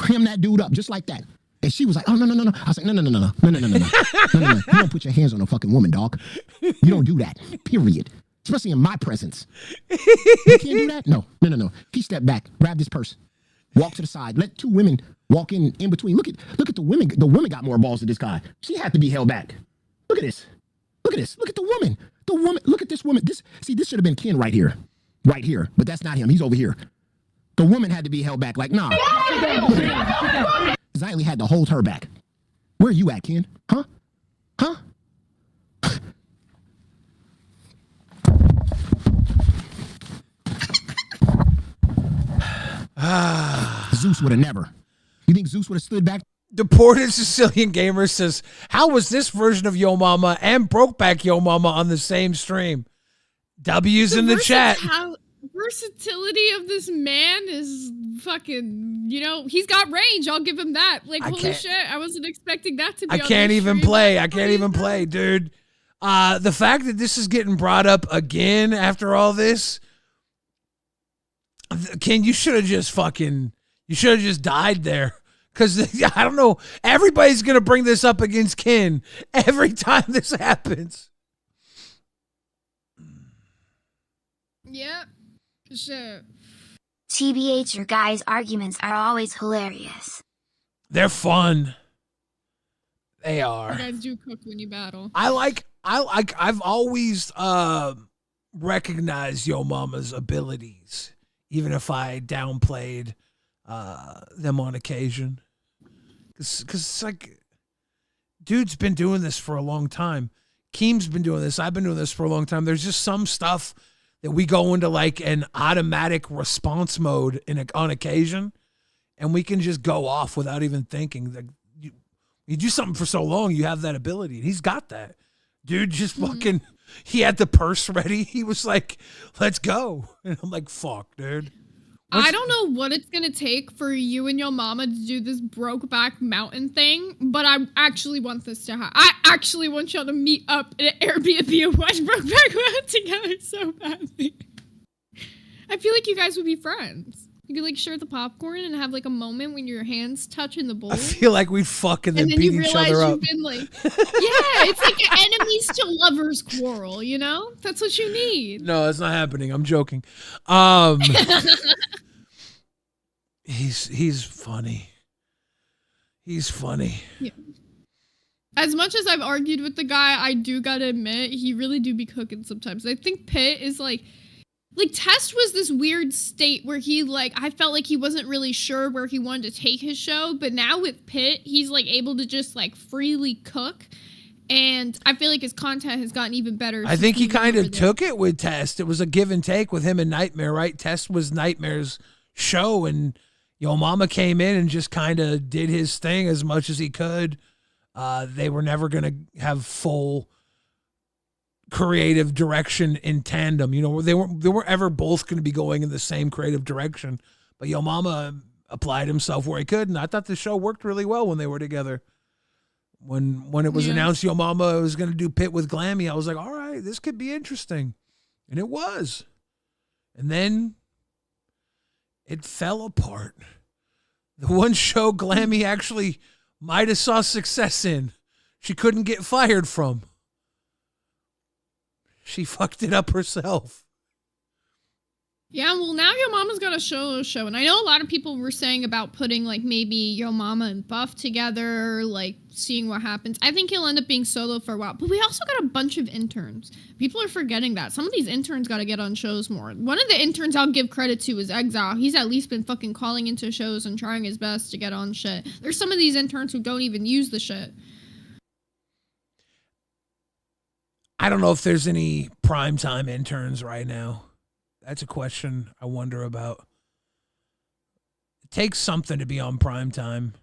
Him that dude up, just like that. And she was like, oh, no. I was like, no. You don't put your hands on a fucking woman, dog. You don't do that, period. Especially in my presence. You can't do that? No. He stepped back, grabbed his purse, walked to the side, let 2 women walk in between. Look at the women. The woman got more balls than this guy. She had to be held back. Look at this. Look at the woman. Look at this woman. This should have been Ken right here. But that's not him. He's over here. The woman had to be held back. Like, nah. Xylee had to hold her back. Where are you at, Ken? Huh? Zeus would have never. You think Zeus would have stood back? Deported Sicilian Gamer says, how was this version of Yo Mama and Brokeback Yo Mama on the same stream? W's in the chat. Versatility of this man is fucking, he's got range. I'll give him that. Like, holy shit, I wasn't expecting that to be on I can't even play, dude. The fact that this is getting brought up again after all this, Ken, you should have just died there. Because, I don't know, everybody's going to bring this up against Ken every time this happens. Yep, for sure. TBH, your guys' arguments are always hilarious. They're fun. They are. You guys do cook when you battle. I've always recognized Yo Mama's abilities, even if I downplayed them on occasion, because it's like, dude's been doing this for a long time. Keem's been doing this. I've been doing this for a long time. There's just some stuff that we go into like an automatic response mode on occasion, and we can just go off without even thinking. Like, you do something for so long, you have that ability. And he's got that. Dude just fucking, he had the purse ready. He was like, let's go. And I'm like, fuck, dude. I don't know what it's going to take for you and your mama to do this Brokeback Mountain thing, but I actually want this to happen. I actually want y'all to meet up at an Airbnb and watch Brokeback Mountain together so badly. I feel like you guys would be friends. You could like share the popcorn and have like a moment when your hands touch in the bowl. I feel like we'd fuck and then beat each other up. Been like, yeah, it's like an enemies to lovers quarrel, you know? That's what you need. No, that's not happening. I'm joking. He's funny. He's funny. Yeah. As much as I've argued with the guy, I do gotta admit, he really do be cooking sometimes. I think Pitt is like Test was this weird state where he like, I felt like he wasn't really sure where he wanted to take his show, but now with Pitt, he's like able to just like freely cook. And I feel like his content has gotten even better. I think he kind of took it with Test. It was a give and take with him and Nightmare, right? Test was Nightmare's show, and Yo Mama came in and just kind of did his thing as much as he could. They were never going to have full creative direction in tandem. You know, they weren't ever both going to be going in the same creative direction. But Yo Mama applied himself where he could, and I thought the show worked really well when they were together. When it was announced Yo Mama was going to do Pit with Glammy, I was like, all right, this could be interesting. And it was. And then it fell apart. The one show Glammy actually might have saw success in, she couldn't get fired from. She fucked it up herself. Yeah, well, now Yo Mama's got a show, and I know a lot of people were saying about putting, like, maybe Yo Mama and Buff together, like, seeing what happens. I think he'll end up being solo for a while, but we also got a bunch of interns. People are forgetting that. Some of these interns got to get on shows more. One of the interns I'll give credit to is Exile. He's at least been fucking calling into shows and trying his best to get on shit. There's some of these interns who don't even use the shit. I don't know if there's any primetime interns right now. That's a question I wonder about. It takes something to be on primetime.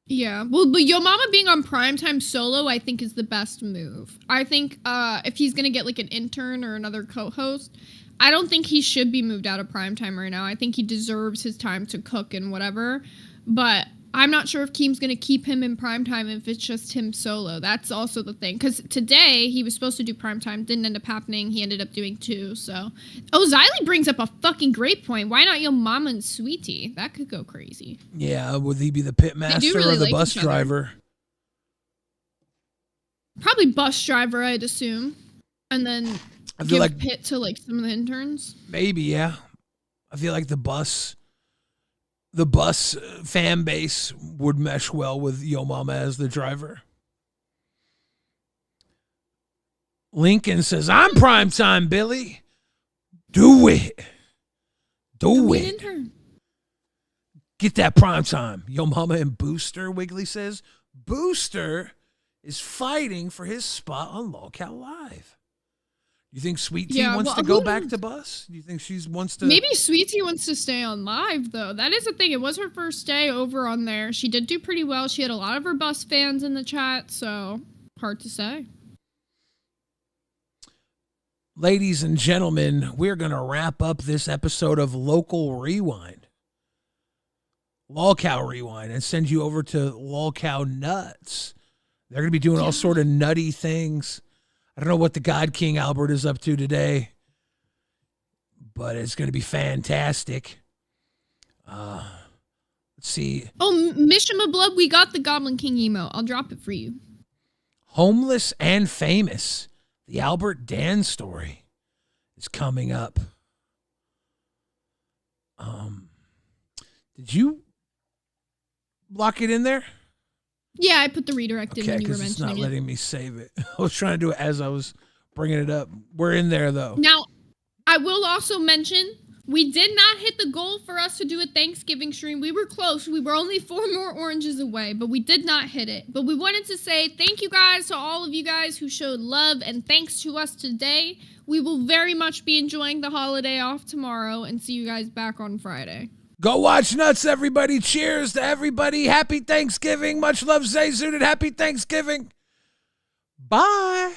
Yeah, well, but Yo Mama being on primetime solo, I think, is the best move. I think if he's going to get, like, an intern or another co-host, I don't think he should be moved out of primetime right now. I think he deserves his time to cook and whatever. But I'm not sure if Keem's going to keep him in primetime if it's just him solo. That's also the thing. Because today, he was supposed to do primetime. Didn't end up happening. He ended up doing 2, so. Oh, Xylee brings up a fucking great point. Why not Yo Mama and Sweetie? That could go crazy. Yeah, would he be the pit master really or the like bus each other. driver? Probably bus driver, I'd assume. And then I feel give like Pit to, like, some of the interns. maybe, yeah. I feel like the bus fan base would mesh well with Yo Mama as the driver. Lincoln says, I'm primetime, Billy. Do it. Do it. Intern. Get that primetime. Yo Mama and Booster, Wiggly says. Booster is fighting for his spot on Lolcow Live. You think Sweet Tea wants to go back to bus? Do you think she wants to? Maybe Sweet Tea wants to stay on live, though. That is the thing. It was her first day over on there. She did do pretty well. She had a lot of her bus fans in the chat, so hard to say. Ladies and gentlemen, we're going to wrap up this episode of Local Rewind. Lolcow Rewind, and send you over to Lolcow Nuts. They're going to be doing all sort of nutty things. I don't know what the God King Albert is up to today, but it's going to be fantastic. Let's see. Oh, Mishima Blood, we got the Goblin King emo. I'll drop it for you. Homeless and Famous. The Albert Dan story is coming up. Did you lock it in there? Yeah, I put the redirect in Okay, when you were because it's mentioning not it. letting me save it. I was trying to do it as I was bringing it up. We're in there, though. Now, I will also mention We did not hit the goal for us to do a Thanksgiving stream. We were close. We were only 4 more oranges away, but we did not hit it. But we wanted to say thank you guys to all of you guys who showed love and thanks to us today. We will very much be enjoying the holiday off tomorrow and see you guys back on Friday. Go watch Nuts, everybody. Cheers to everybody. Happy Thanksgiving. Much love, Zay Zooted. Happy Thanksgiving. Bye.